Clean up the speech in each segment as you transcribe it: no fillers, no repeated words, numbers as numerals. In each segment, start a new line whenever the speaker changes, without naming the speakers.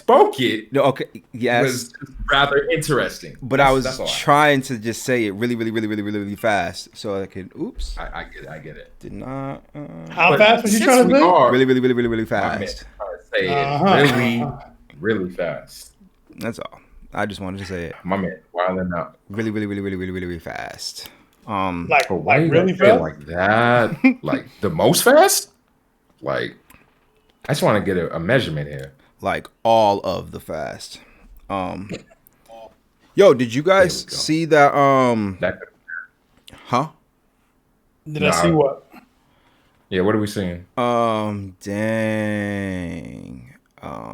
spoke it
No, okay, yes,
was rather interesting.
but I was trying to just say it really fast so I could. Oops,
I get it.
did not.
How
But
fast was you
since
trying to
we
say?
are,
Really
my man,
fast.
trying to say
Uh-huh.
it really fast.
That's all. I just wanted to say it
My man, wilding out.
really fast.
Like,
But why
like
you
really
gotta say it
fast?
like that? Like the most fast? Like I just want to get a measurement here.
like all of the fast. Yo, did you guys
There we go.
see that?
That,
Huh?
Did I see what?
yeah, what are we seeing?
Dang.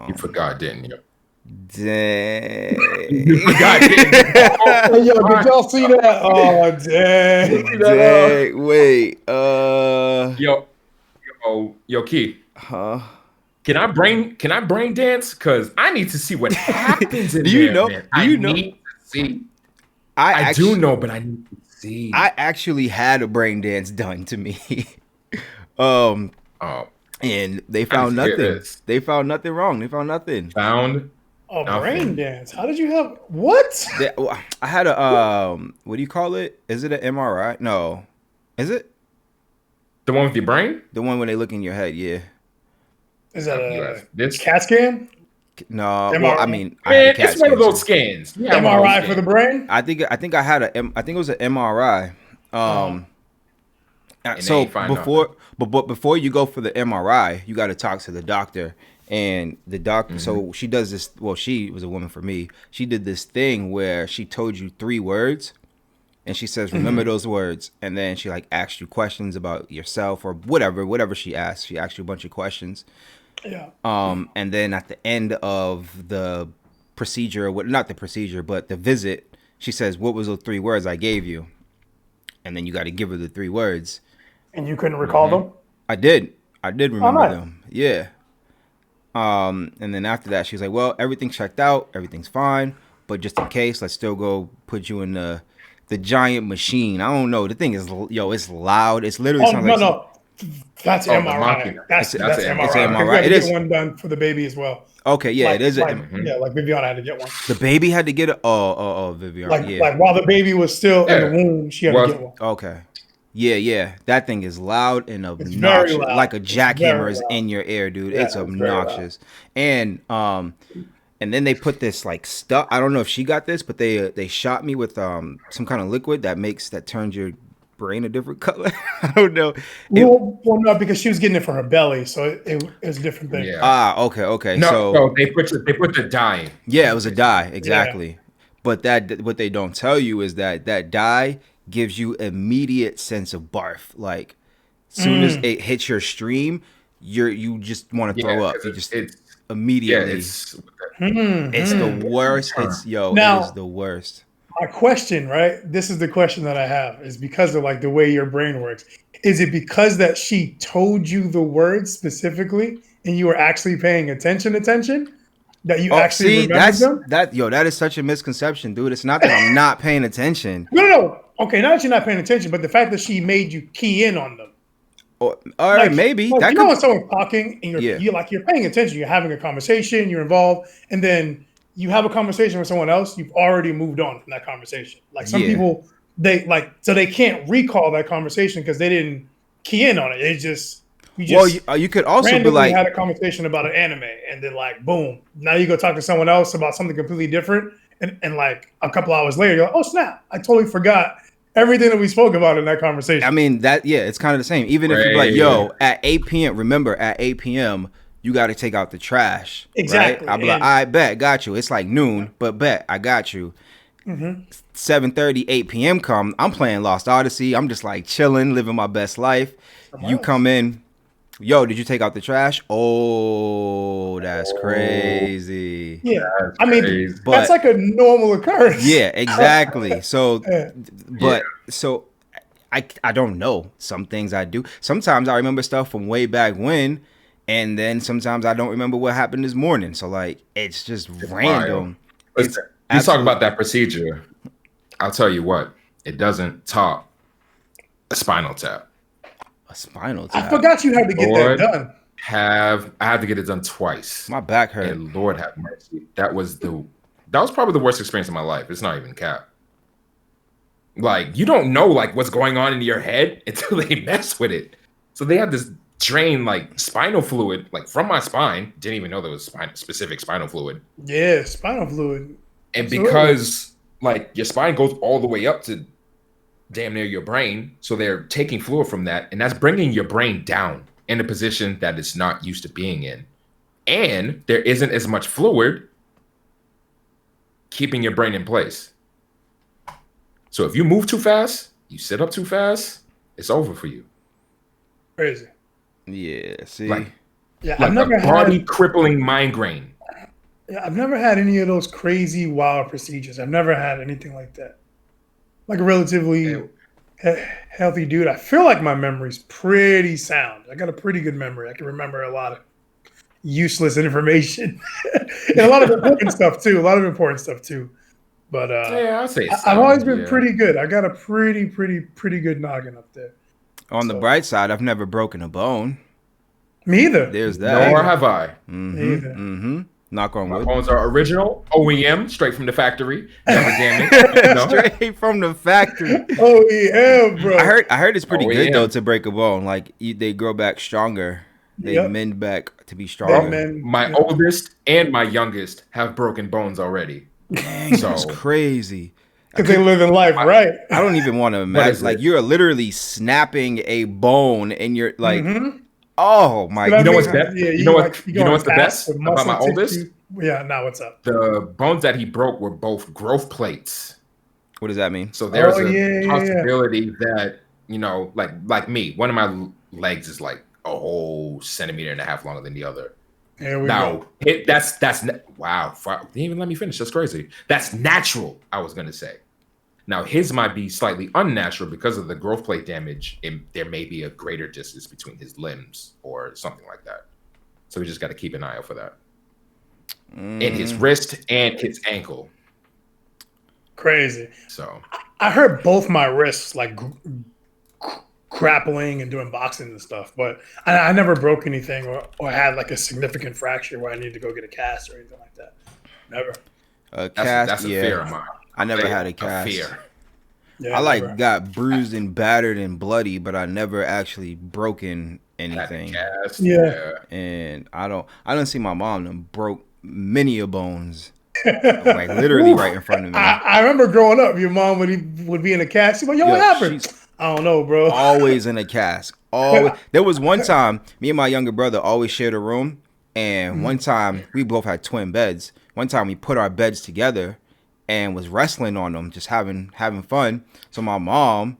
You forgot, didn't you?
Dang.
You forgot, didn't you?
Hey, yo, did y'all see that? Oh, dang.
Dang. Wait.
Yo, Key.
Huh?
Can I brain dance? Cause I need to see what happens in
Do you
there,
know?
man.
Do you
I
know?
need to see.
I
do know, but I need to see.
I actually had a brain dance done to me. And they found
I need to hear
nothing.
this.
They found nothing wrong. They found nothing.
Found
Oh,
nothing.
brain dance. How did you have what?
I had a what do you call it? Is it an MRI? No. Is it?
The one with your brain?
The one when they look in your head, yeah.
Is that
You
a
asked this?
CAT scan?
No,
MRI?
well, I mean, I
Man,
had a CAT
it's one of
scan,
those
so-
scans. You have one of those
MRI for the
scans.
brain?
I think I had a I think it was an MRI.
And
So
they ain't find
but before you go for the MRI, you got to talk to the doctor. And the doctor, so she does this. Well, she was a woman for me. She did this thing where she told you 3 words, and she says, "Remember those words." And then she like asks you questions about yourself or whatever she asked. She asked you a bunch of questions.
Yeah.
And then at the end of the procedure, not the procedure, but the visit, she says, "What was those 3 words I gave you?" And then you got to give her the 3 words.
And you couldn't recall them?
I did remember
nice.
them. Yeah. And then after that, she was like, "Well, everything's checked out, everything's fine, but just in case, let's still go put you in the giant machine." I don't know. The thing is, it's loud. It's literally
Oh,
sounds
no,
like
no. That's
Oh, the
MRI.
machine.
That's
It's
MRI.
MRI.
Because we had
It
to
is.
get one done for the baby as well.
okay, yeah, it is.
Yeah, like Viviana had to get one.
The baby had to get it. Oh, Vivian.
Like while the baby was still in the womb, she had to get one.
Okay. Yeah. That thing is loud and obnoxious.
very loud.
Like a jackhammer
very
is
loud.
in your ear, dude.
Yeah,
it's
it's very loud.
obnoxious. And then they put this like stuff. I don't know if she got this, but they shot me with some kind of liquid that turns your brain a different color. I don't know.
Well, no, because she was getting it from her belly, so it was a different thing.
Yeah.
Okay.
No,
So
they put the dye in.
yeah, it was a dye, exactly. But what they don't tell you is that dye gives you immediate sense of barf. Like soon as it hits your stream, you just want to throw up. You just immediately. It's the worst. It is the worst.
My question, right? This is the question that I have, is because of like the way your brain works. Is it because that she told you the words specifically and you were actually paying attention that you actually remembered them?
That is such a misconception, dude. It's not that I'm not paying attention.
No. Okay, not that you're not paying attention, but the fact that she made you key in on them.
All right, maybe
Like,
that
you
could.
know when someone's talking and you're paying attention, you're having a conversation, you're involved, and then you have a conversation with someone else, you've already moved on from that conversation. Like some people, they can't recall that conversation because they didn't key in on it. It's just
you could also be like,
had a conversation about an anime, and then like boom, now you go talk to someone else about something completely different, and like a couple hours later, you're like, oh snap, I totally forgot everything that we spoke about in that conversation.
I mean it's kind of the same. Even if you're like, yo, at 8 p.m. Remember at 8 p.m. you got to take out the trash.
Exactly.
Right? I'll be like, I bet, got you. It's like noon, but bet, I got you. 7:30, 8 p.m. come, I'm playing Lost Odyssey. I'm just like chilling, living my best life. You come in, yo, did you take out the trash? Oh, that's crazy.
Yeah,
That's
I mean,
crazy.
that's like a normal occurrence.
Yeah, exactly. So, so I don't know. Some things I do. Sometimes I remember stuff from way back when, and then sometimes I don't remember what happened this morning. So like, it's just random.
Listen, you talk about that procedure. I'll tell you what, it doesn't top a spinal tap.
A spinal tap.
I forgot you had to get that done.
have to get it done twice.
My back hurt.
And Lord have mercy. That was probably the worst experience of my life. It's not even cap. Like, you don't know like what's going on in your head until they mess with it. So they had this drain like spinal fluid like from my spine. Didn't even know there was specific spinal fluid.
Yeah, spinal fluid.
And because like your spine goes all the way up to damn near your brain, so they're taking fluid from that, and that's bringing your brain down in a position that it's not used to being in. And there isn't as much fluid keeping your brain in place. So if you move too fast, you sit up too fast, it's over for you.
Crazy.
Yeah, see?
Like
I've never
had crippling migraine.
Yeah, I've never had any of those crazy wild procedures. I've never had anything like that. Like a relatively healthy dude. I feel like my memory's pretty sound. I got a pretty good memory. I can remember a lot of useless information and a lot of important stuff too. But
I'll say
I've always been pretty good. I got a pretty good noggin up there.
On the bright side, I've never broken a bone.
Me either.
There's that.
Nor have I.
Me either.
Mm-hmm. Knock on wood.
My bones are original, OEM, straight from the factory. Never damaged.
Straight from the factory.
OEM, bro.
I heard it's pretty good though to break a bone. Like they grow back stronger. They mend back to be stronger.
My oldest and my youngest have broken bones already.
Dang, that's crazy.
Because they live in life, right?
I don't even want to imagine. Like you're literally snapping a bone, and you're like, oh my!
You know what's best? You know what's the best about my oldest?
Yeah, now what's up?
The bones that he broke were both growth plates.
What does that mean?
So there's a possibility that like me, one of my legs is like a whole 1.5 centimeters longer than the other. Wow. Didn't even let me finish. That's crazy. That's natural, I was going to say. Now, his might be slightly unnatural because of the growth plate damage. And there may be a greater distance between his limbs or something like that. So we just got to keep an eye out for that. In his wrist and his ankle.
Crazy.
So
I heard both my wrists like grappling and doing boxing and stuff, but I never broke anything or had like a significant fracture where I need to go get a cast or anything like that. Never.
A cast,
that's a fear of mine.
I never had a cast.
A fear.
Yeah,
I got bruised and battered and bloody, but I never actually broken anything.
Yeah.
And I don't see my mom them broke many a bones. Like literally right in front of me.
I remember growing up, your mom would be in a cast. She's like, yo, what happened? I don't know, bro.
Always in a cast. Always. There was one time, me and my younger brother always shared a room, and one time we both had twin beds. One time we put our beds together and was wrestling on them, just having fun. So my mom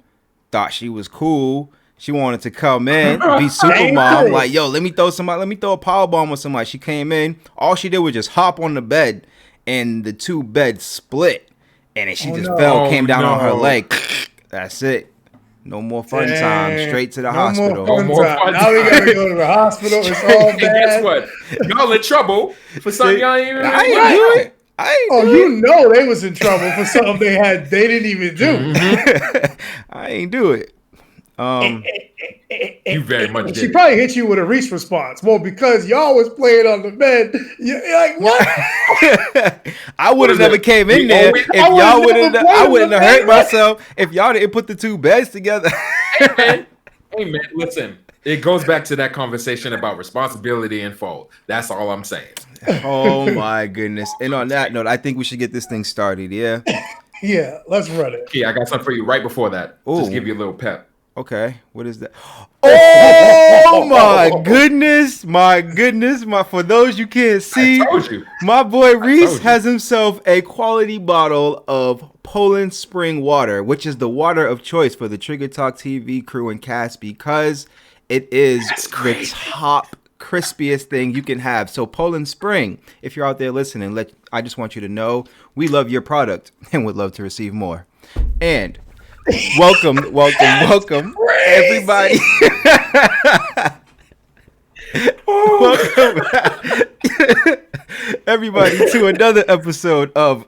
thought she was cool. She wanted to come in, be super mom, like, yo, let me throw a power bomb with somebody. She came in. All she did was just hop on the bed, and the two beds split, and then she came down on her leg. That's it. No more fun time. Straight to the hospital.
No more fun time. Now we gotta go to the hospital. It's all bad.
And guess what? Y'all in trouble for something y'all ain't even.
I ain't do it.
You know they was in trouble for something they didn't even do.
I ain't do it.
You very much did.
She probably hit you with a reach response. Well, because y'all was playing on the bed. You're like, what?
I would have never came in there if y'all wouldn't. I wouldn't have hurt myself if y'all didn't put the two beds together.
Hey man, listen. It goes back to that conversation about responsibility and fault. That's all I'm saying.
Oh my goodness. And on that note, I think we should get this thing started. Yeah.
Yeah, let's run it.
Yeah, I got something for you right before that.
Ooh.
Just give you a little pep.
Okay, what is that? Oh my goodness, for those you can't see,
I told you.
My boy Reese has himself a quality bottle of Poland Spring water, which is the water of choice for the Trigger Talk TV crew and cast because it is the top crispiest thing you can have. So Poland Spring, if you're out there listening, I just want you to know we love your product and would love to receive more. And welcome, everybody. everybody to another episode of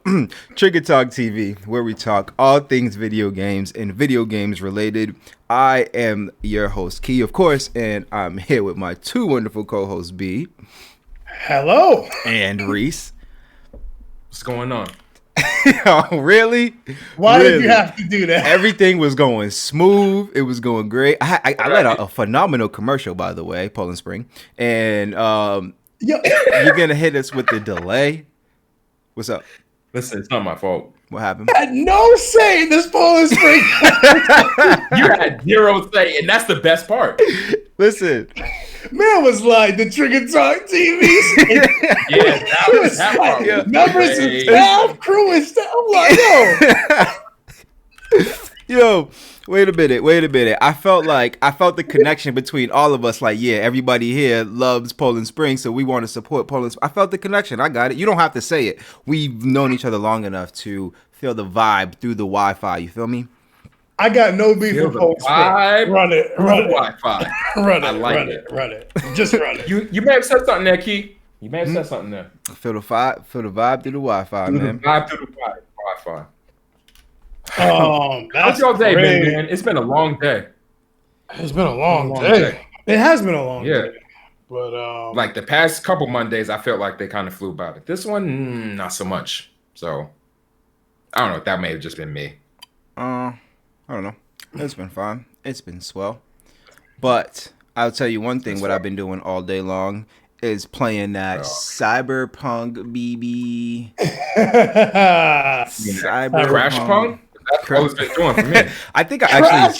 Trigger Talk TV, where we talk all things video games and video games related. I am your host, Key, of course, and I'm here with my two wonderful co-hosts, B.
Hello.
And Reese.
What's going on?
Oh, really?
Why did you have to do that?
Everything was going smooth. It was going great. I let out a phenomenal commercial, by the way, Poland Spring. And you're going to hit us with the delay. What's up?
Listen, it's not my fault.
What happened?
I had no say in this Poland Spring.
You had zero say, and that's the best part.
Listen.
Man was like the Trigger Talk TV.
Yeah, that was that part.
Like, members and staff, crew and stuff. I'm like,
yo, wait a minute. I felt the connection between all of us. Like, yeah, everybody here loves Poland Spring, so we want to support Poland Spring. I felt the connection. I got it. You don't have to say it. We've known each other long enough to feel the vibe through the Wi-Fi. You feel me?
I got no beef with Poland Spring. Run it.
Wi-Fi.
Run it.
I like
run it. Just run it.
You may have said something there, Key. You may have said something there.
Feel the vibe through the Wi-Fi, man.
Vibe through the Wi-Fi.
That's
How's y'all day
great.
been, man? It's been a long day.
It's been a long day. It has been a long day. But
like the past couple Mondays, I felt like they kind of flew by. But this one, not so much. So I don't know. That may have just been me.
I don't know. It's been fun. It's been swell. But I'll tell you one thing. What I've been doing all day long is playing that Cyberpunk BB.
Cyberpunk. Crash Punk? That's what it's been doing for me.
I think I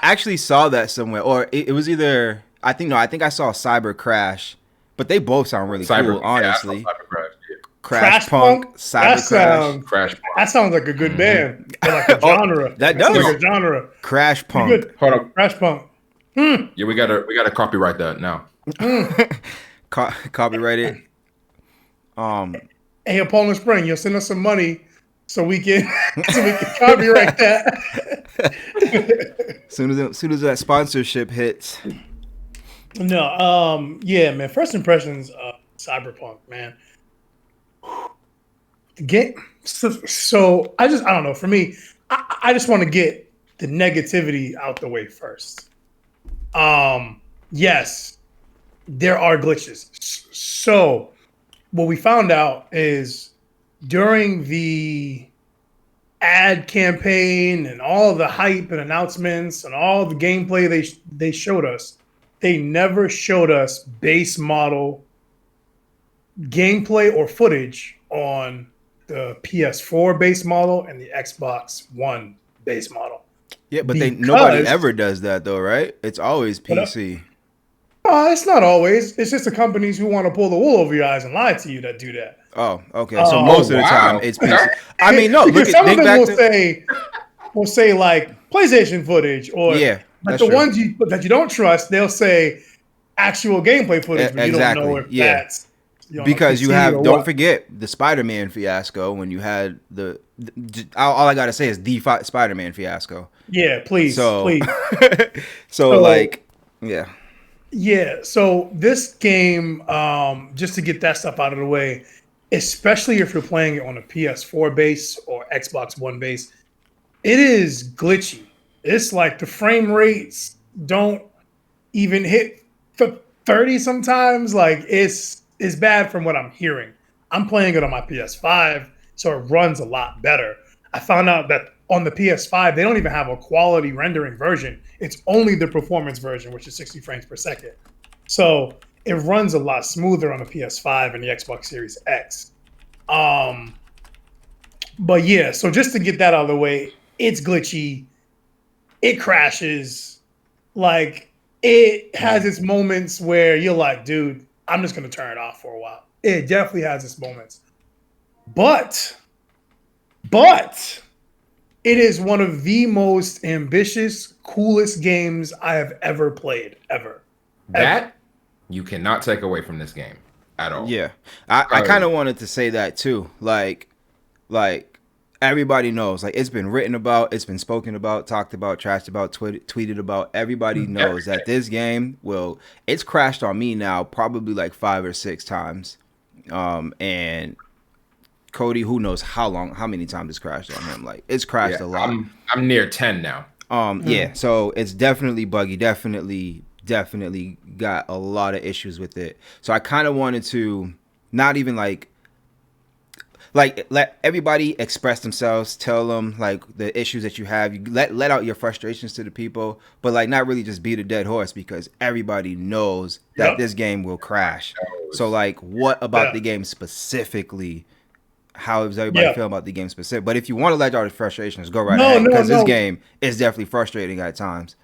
actually saw that somewhere, or it was either I think I saw Cyber Crash, but they both sound really cool, honestly.
Yeah, Cyber Crash.
Crash Punk, Cyber
Crash Punk.
That sounds like a good band. Like a genre.
That does.
Like a genre.
Crash Punk.
Good.
Hold up.
Crash Punk.
Yeah, we gotta copyright that now.
Copyright it.
Hey, Poland Spring, you'll send us some money so we can copyright that.
Soon as that sponsorship hits.
No, yeah, man. First impressions of Cyberpunk, man. The game. So I don't know. For me, I just want to get the negativity out the way first. Yes, there are glitches. So what we found out is during the ad campaign and all the hype and announcements and all the gameplay they showed us, they never showed us base model gameplay or footage on the PS4 base model and the Xbox One base model.
Yeah, but nobody ever does that though, right? It's always PC.
It's not always. It's just the companies who want to pull the wool over your eyes and lie to you that do that.
Oh, okay. So most of the time it's PC. I mean, no. Look,
some of them will say like PlayStation footage, or like the ones that you don't trust. They'll say actual gameplay footage, but you don't know if that's.
Because you have, don't forget the Spider-Man fiasco when you had all I gotta say is the Spider-Man fiasco.
Yeah, please. So
like, yeah.
Yeah, so this game, just to get that stuff out of the way, especially if you're playing it on a PS4 base or Xbox One base, it is glitchy. It's like the frame rates don't even hit 30 sometimes. Like it's bad from what I'm hearing. I'm playing it on my PS5, so it runs a lot better. I found out that on the PS5, they don't even have a quality rendering version. It's only the performance version, which is 60 frames per second. So it runs a lot smoother on the PS5 and the Xbox Series X. But yeah, so just to get that out of the way, it's glitchy. It crashes. Like, it has its moments where you're like, dude, I'm just going to turn it off for a while. It definitely has its moments. But it is one of the most ambitious, coolest games I have ever played, ever.
That you cannot take away from this game at all.
Yeah. I kind of wanted to say that too. Like everybody knows, like, it's been written about, it's been spoken about, talked about, trashed about, tweeted about. Everybody knows that this game it's crashed on me now probably like 5 or 6 times. And Cody, who knows how many times it's crashed on him. Like, it's crashed a lot.
I'm near 10 now.
Yeah, so it's definitely buggy, definitely got a lot of issues with it. So I kind of wanted to not even like let everybody express themselves, tell them like the issues that you have. You let out your frustrations to the people, but like not really just beat a dead horse, because everybody knows that this game will crash. So like, what about the game specifically? How does everybody feel about the game specific? But if you want to let out the frustrations, go right ahead, because this game is definitely frustrating at times.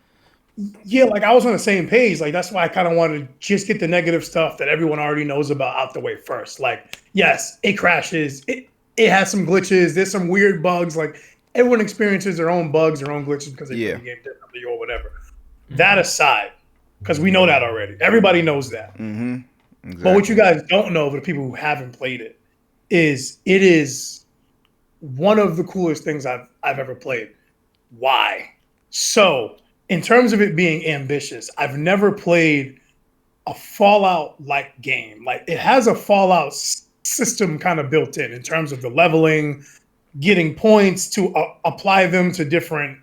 Yeah, like I was on the same page. Like that's why I kind of wanted to just get the negative stuff that everyone already knows about out the way first. Like, yes, it crashes. It has some glitches. There's some weird bugs. Like everyone experiences their own bugs, their own glitches because they play the game differently or whatever. That aside, because we know that already. Everybody knows that.
Exactly.
But what you guys don't know, for the people who haven't played it is one of the coolest things I've ever played. Why? So, in terms of it being ambitious, I've never played a Fallout-like game. Like, it has a Fallout system kind of built in terms of the leveling, getting points to apply them to different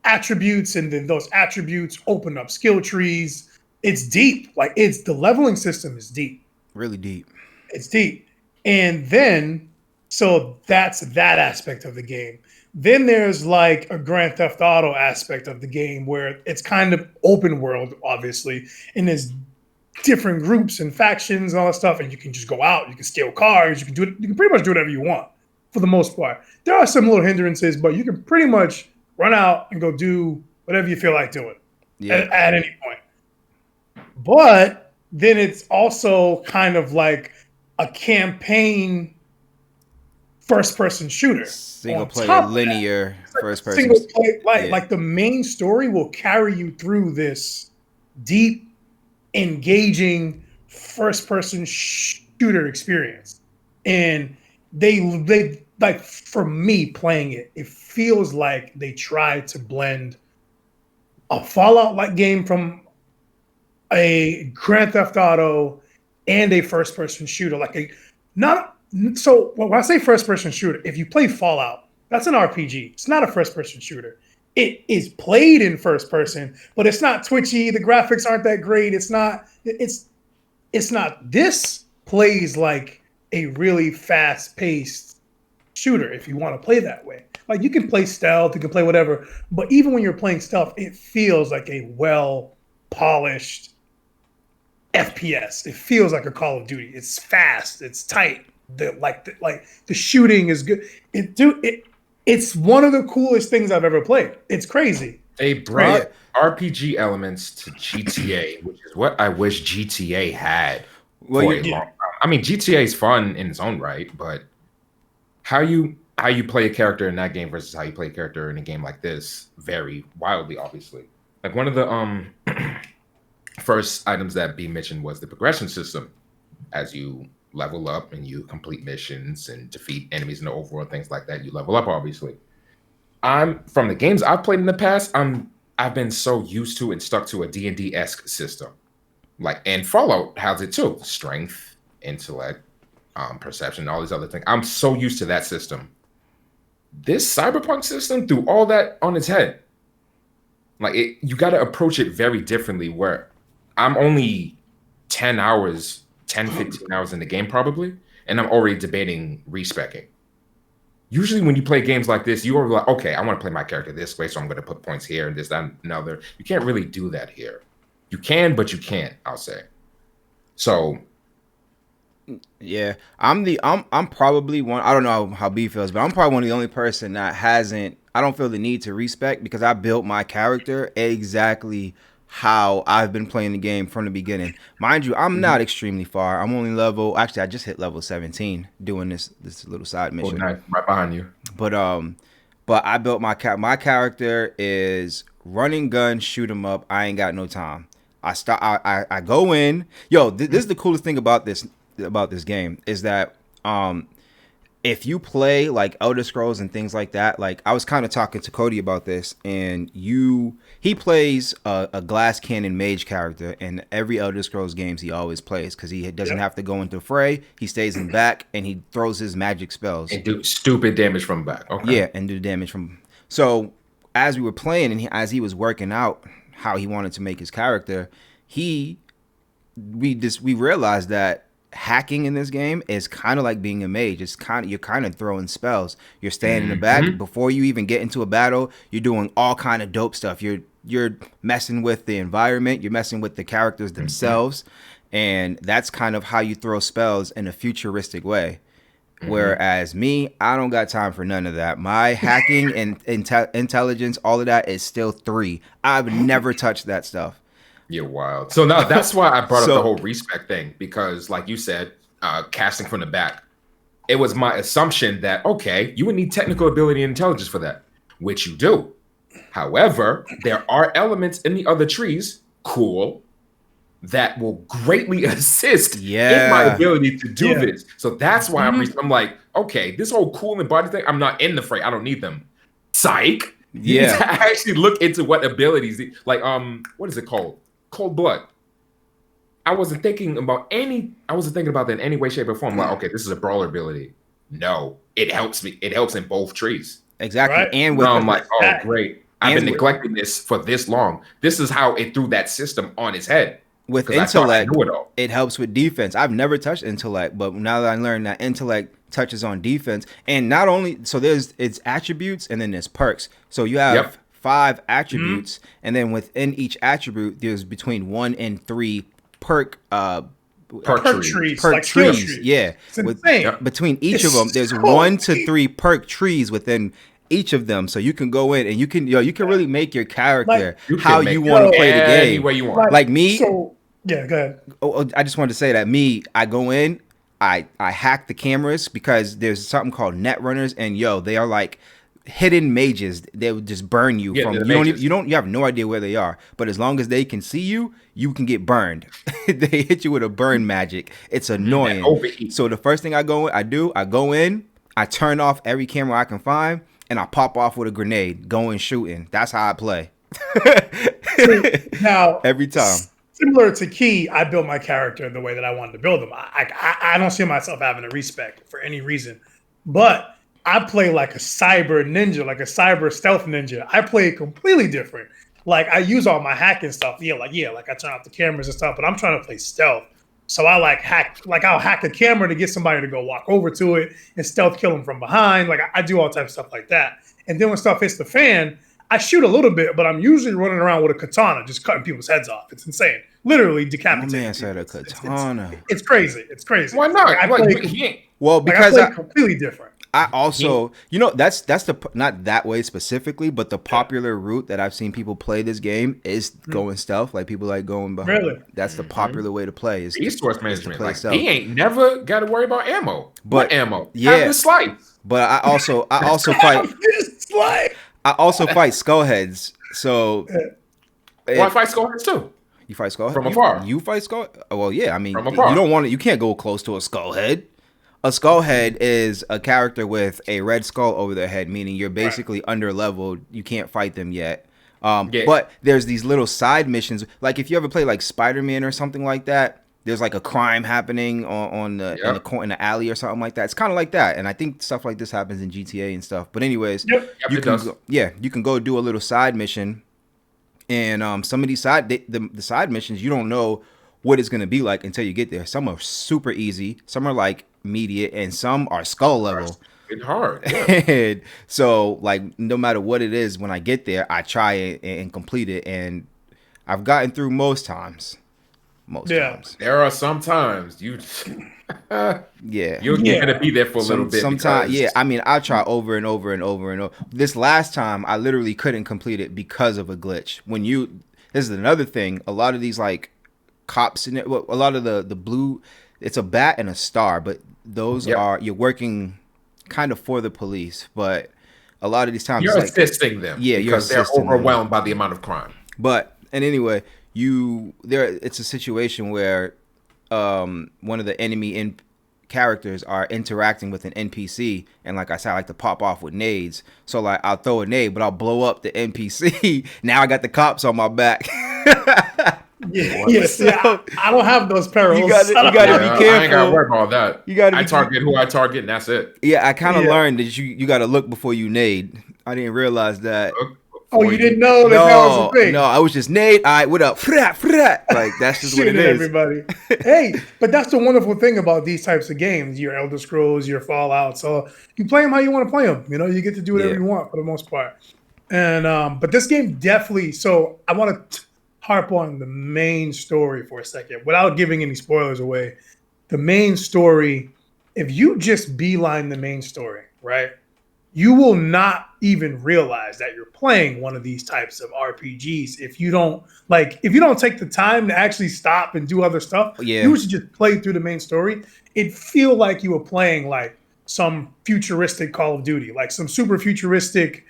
attributes, and then those attributes open up skill trees. It's deep. Like, the leveling system is deep.
Really deep.
It's deep. And then, so that's that aspect of the game. Then there's like a Grand Theft Auto aspect of the game where it's kind of open world, obviously, and there's different groups and factions and all that stuff, and you can just go out, you can steal cars, you can do it, you can pretty much do whatever you want for the most part. There are some little hindrances, but you can pretty much run out and go do whatever you feel like doing at any point. But then it's also kind of like a campaign first-person shooter.
Single player, linear, first-person.
Single player, like the main story will carry you through this deep, engaging first-person shooter experience. And they like, for me playing it, it feels like they tried to blend a Fallout-like game from a Grand Theft Auto and a first-person shooter, so when I say first-person shooter, if you play Fallout, that's an RPG. It's not a first-person shooter. It is played in first person, but it's not twitchy. The graphics aren't that great. It's not. This plays like a really fast-paced shooter if you want to play that way. Like, you can play stealth, you can play whatever, but even when you're playing stealth, it feels like a well-polished FPS. It feels like a Call of Duty. It's fast. It's tight. The shooting is good. It's one of the coolest things I've ever played. It's crazy.
They brought RPG elements to GTA, which is what I wish GTA had for a long time. I mean, GTA is fun in its own right, but how you play a character in that game versus how you play a character in a game like this vary wildly, obviously. Like, one of the first items that B mentioned was the progression system. As you level up and you complete missions and defeat enemies in the overworld, things like that, you level up, obviously. From the games I've played in the past, I've been so used to and stuck to a D&D-esque system. Like, and Fallout has it too. Strength, intellect, perception, all these other things. I'm so used to that system. This Cyberpunk system threw all that on its head. Like, you got to approach it very differently, where I'm only 15 hours in the game probably, and I'm already debating respecing. Usually when you play games like this, you are like, okay, I want to play my character this way, so I'm going to put points here and this, that, and another. You can't really do that here. You can, but you can't, I'll say. So
yeah, I'm probably one. I don't know how B feels, but I'm probably one of the only person that hasn't. I don't feel the need to respec, because I built my character exactly how I've been playing the game from the beginning. Mind you, I'm not extremely far. I'm only I just hit level 17 doing this little side mission.
Nice. Right behind you.
But I built my character is running gun, shoot 'em up. I ain't got no time. I go in. This is the coolest thing about this game is that if you play like Elder Scrolls and things like that, like I was kind of talking to Cody about this, and he plays a glass cannon mage character in every Elder Scrolls games he always plays because he doesn't have to go into fray. He stays in back and he throws his magic spells
and do stupid damage from back. Okay.
Yeah, and do damage from. So as we were playing and as he was working out how he wanted to make his character, we realized that hacking in this game is kind of like being a mage. You're kind of throwing spells. You're staying in the back before you even get into a battle. You're doing all kind of dope stuff. You're messing with the environment. You're messing with the characters themselves, and that's kind of how you throw spells in a futuristic way. Whereas me, I don't got time for none of that. My hacking and intelligence, all of that is still 3. I've never touched that stuff.
You're wild. So now that's why I brought up the whole respec thing, because like you said, casting from the back, it was my assumption that, okay, you would need technical ability and intelligence for that, which you do. However, there are elements in the other trees, cool, that will greatly assist in my ability to do this. So that's why I'm like, okay, this whole cool and body thing, I'm not in the fray. I don't need them. Psych. You need to actually look into what abilities, like, what is it called? Cold blood. I wasn't thinking about that in any way, shape, or form. Like, okay, this is a brawler ability. No, it helps me. It helps in both trees.
Exactly. Right?
And with I'm like, oh, great. I've been neglecting this for this long. This is how it threw that system on its head.
With intellect, it helps with defense. I've never touched intellect, but now that I learned that intellect touches on defense, and not only so there's its attributes and then there's perks. So you have 5 attributes, and then within each attribute, there's between 1 and 3 perk trees. Perk trees. Yeah. Between each of them, there's 1 to 3 perk trees within each of them, so you can go in and you can really make your character how you want to play the game. Any way you want. Like me.
So, yeah, go ahead.
I just wanted to say that I go in, I hack the cameras because there's something called net runners, and they are like hidden mages. They would just burn you from you have no idea where they are, but as long as they can see you, you can get burned. They hit you with a burn magic. It's annoying. So the first thing I go in, I turn off every camera I can find, and I pop off with a grenade, going shooting. That's how I play.
Now,
every time.
Similar to Key, I built my character the way that I wanted to build them. I don't see myself having a respect for any reason, but I play like a cyber ninja, like a cyber stealth ninja. I play completely different. Like I use all my hacking stuff. Like I turn off the cameras and stuff, but I'm trying to play stealth. So I I'll hack a camera to get somebody to go walk over to it and stealth kill them from behind. Like I do all types of stuff like that. And then when stuff hits the fan, I shoot a little bit, but I'm usually running around with a katana, just cutting people's heads off. It's insane. Literally decapitating.
Oh man said a katana.
It's crazy. It's crazy.
Why not?
I play completely different.
I also, that's the not that way specifically, but the popular route that I've seen people play this game is going stealth. Like people like going behind. Really? That's the popular way to play. Is
resource management. Like he ain't never got to worry about ammo.
But
what ammo?
Yeah.
Have the slice.
But I also fight. I also fight skullheads. So
I fight skullheads too.
You fight skullheads
from afar.
You fight skull. Well, yeah. I mean, you don't want to. You can't go close to a skullhead. A skullhead is a character with a red skull over their head, meaning you're basically under leveled. You can't fight them yet. But there's these little side missions. Like if you ever play like Spider-Man or something like that, there's like a crime happening in the alley or something like that. It's kind of like that, and I think stuff like this happens in GTA and stuff. But anyways, you can go do a little side mission, and some of these the side missions you don't know what it's gonna be like until you get there. Some are super easy, some are like immediate, and some are skull level.
It's hard. Yeah.
And so like no matter what it is, when I get there, I try and complete it, and I've gotten through most times. Times.
There are some times you're gonna be there for a little bit.
Sometimes, I mean, I try over and over and over and over. This last time, I literally couldn't complete it because of a glitch. This is another thing. A lot of these like cops in it. Well, a lot of the blue. It's a bat and a star, but those are you're working kind of for the police. But a lot of these times
you're assisting them. Yeah, because they're overwhelmed by the amount of crime.
And anyway. It's a situation where one of the enemy characters are interacting with an NPC, and like I said, I like to pop off with nades. So like I'll throw a nade, but I'll blow up the NPC. Now I got the cops on my back.
Yes, I don't have those perils.
You gotta be careful.
I ain't gotta worry about that. I target who I target, and that's it.
Yeah, I kind of learned that you gotta look before you nade. I didn't realize that.
Oh, you didn't know that was a thing?
No, I was just nade. All right, what up? Like, that's just what it is.
Everybody. Hey, but that's the wonderful thing about these types of games. Your Elder Scrolls, your Fallout. So you play them how you want to play them. You know, you get to do whatever you want for the most part. And but this game definitely. So I want to harp on the main story for a second, without giving any spoilers away. The main story. If you just beeline the main story, right? You will not even realize that you're playing one of these types of RPGs if you don't take the time to actually stop and do other stuff.
Yeah.
You should just play through the main story. It feel like you were playing like some futuristic Call of Duty, like some super futuristic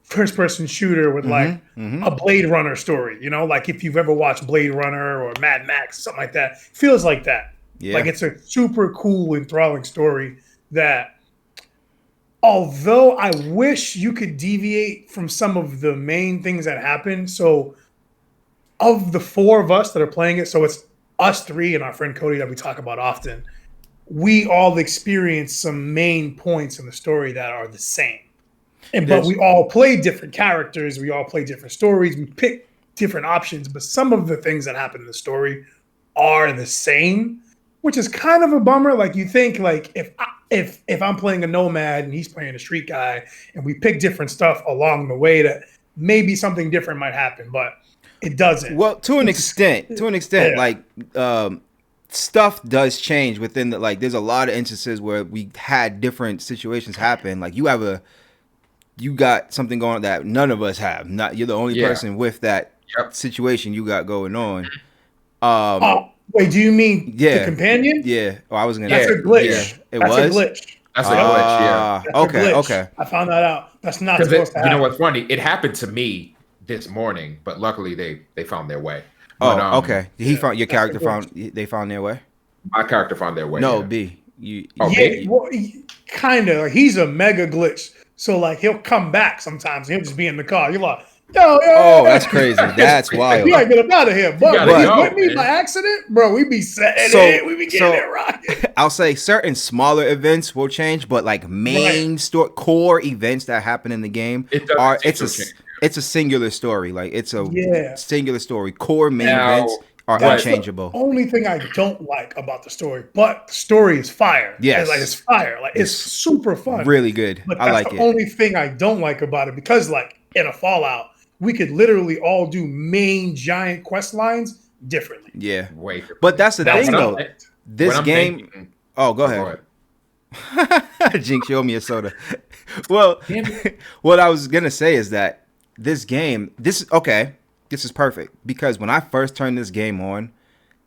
first-person shooter with a Blade Runner story. You know, like if you've ever watched Blade Runner or Mad Max, something like that. It feels like that. Yeah. Like it's a super cool, enthralling story that. Although I wish you could deviate from some of the main things that happen. So of the four of us that are playing it, so it's us three and our friend Cody that we talk about often, we all experience some main points in the story that are the same. But we all play different characters. We all play different stories. We pick different options. But some of the things that happen in the story are the same, which is kind of a bummer. Like you think like if I'm playing a nomad and he's playing a street guy and we pick different stuff along the way, that maybe something different might happen, but it doesn't.
Well, to an extent, like stuff does change within the, like, there's a lot of instances where we had different situations happen. Like you got something going on that none of us have. You're the only person with that situation you got going on.
Wait, do you mean the companion?
Yeah. Oh, I was gonna.
That's a glitch.
Yeah.
That's a glitch.
That's a glitch. Yeah.
Okay.
I found that out. That's not supposed to happen.
You know what's funny? It happened to me this morning, but luckily they found their way.
Okay. Found your character found. They found their way.
My character found their way.
No, B. B?
Well, kind of. He's a mega glitch. So like he'll come back sometimes. He'll just be in the car. You're like. Yo,
that's crazy. That's wild.
We gotta get him out of here. But with me by accident, bro, we be setting it. We be getting it right.
I'll say certain smaller events will change, but like main core events that happen in the game it's a singular story. Like it's a singular story. Core main events are unchangeable.
The only thing I don't like about the story, but the story is fire.
Yes.
It's fire. Like it's super fun.
Really good.
But
I like it.
That's the only thing I don't like about it, because like in a Fallout, we could literally all do main giant quest lines differently.
Yeah.
Wait.
But that's the thing though. This game. Oh, go ahead. Jinx, show me a soda. Well, what I was gonna say is that this game, this is perfect, because when I first turned this game on,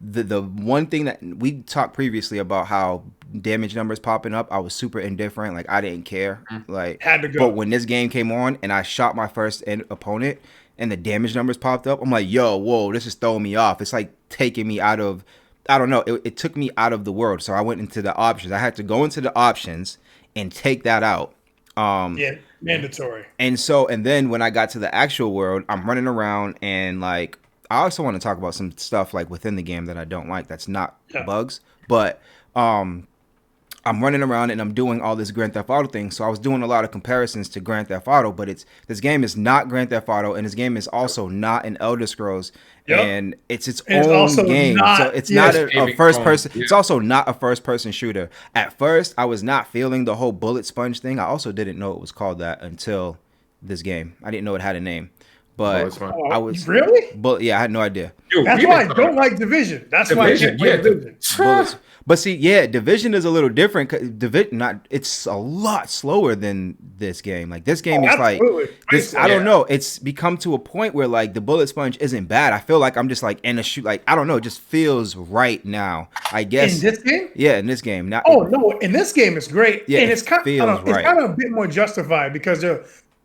the one thing that we talked previously about how damage numbers popping up, I was super indifferent. Like I didn't care. Like
had to go.
But when this game came on and I shot my first opponent and the damage numbers popped up, I'm like, yo, whoa, this is throwing me off. It's like taking me out of, I don't know. It took me out of the world. So I went into the options. I had to go into the options and take that out.
Mandatory.
And then when I got to the actual world, I'm running around, and like I also want to talk about some stuff like within the game that I don't like. That's not bugs, but I'm running around and I'm doing all this Grand Theft Auto thing. So I was doing a lot of comparisons to Grand Theft Auto, but this game is not Grand Theft Auto, and this game is also not an Elder Scrolls, and it's own game. So it's not a first person. Yeah. It's also not a first person shooter. At first, I was not feeling the whole bullet sponge thing. I also didn't know it was called that until this game. I didn't know it had a name. But I was
really,
but yeah, I had no idea.
That's why I don't like Division. That's why I can't play Division.
But see, Division is a little different. It's a lot slower than this game. Like this game is like this. I don't know. It's become to a point where like the bullet sponge isn't bad. I feel like I'm just like in a shoot. Like I don't know. It just feels right now. I guess
in this game.
Yeah, in this game.
In this game it's great.
Yeah,
and it's kind of a bit more justified because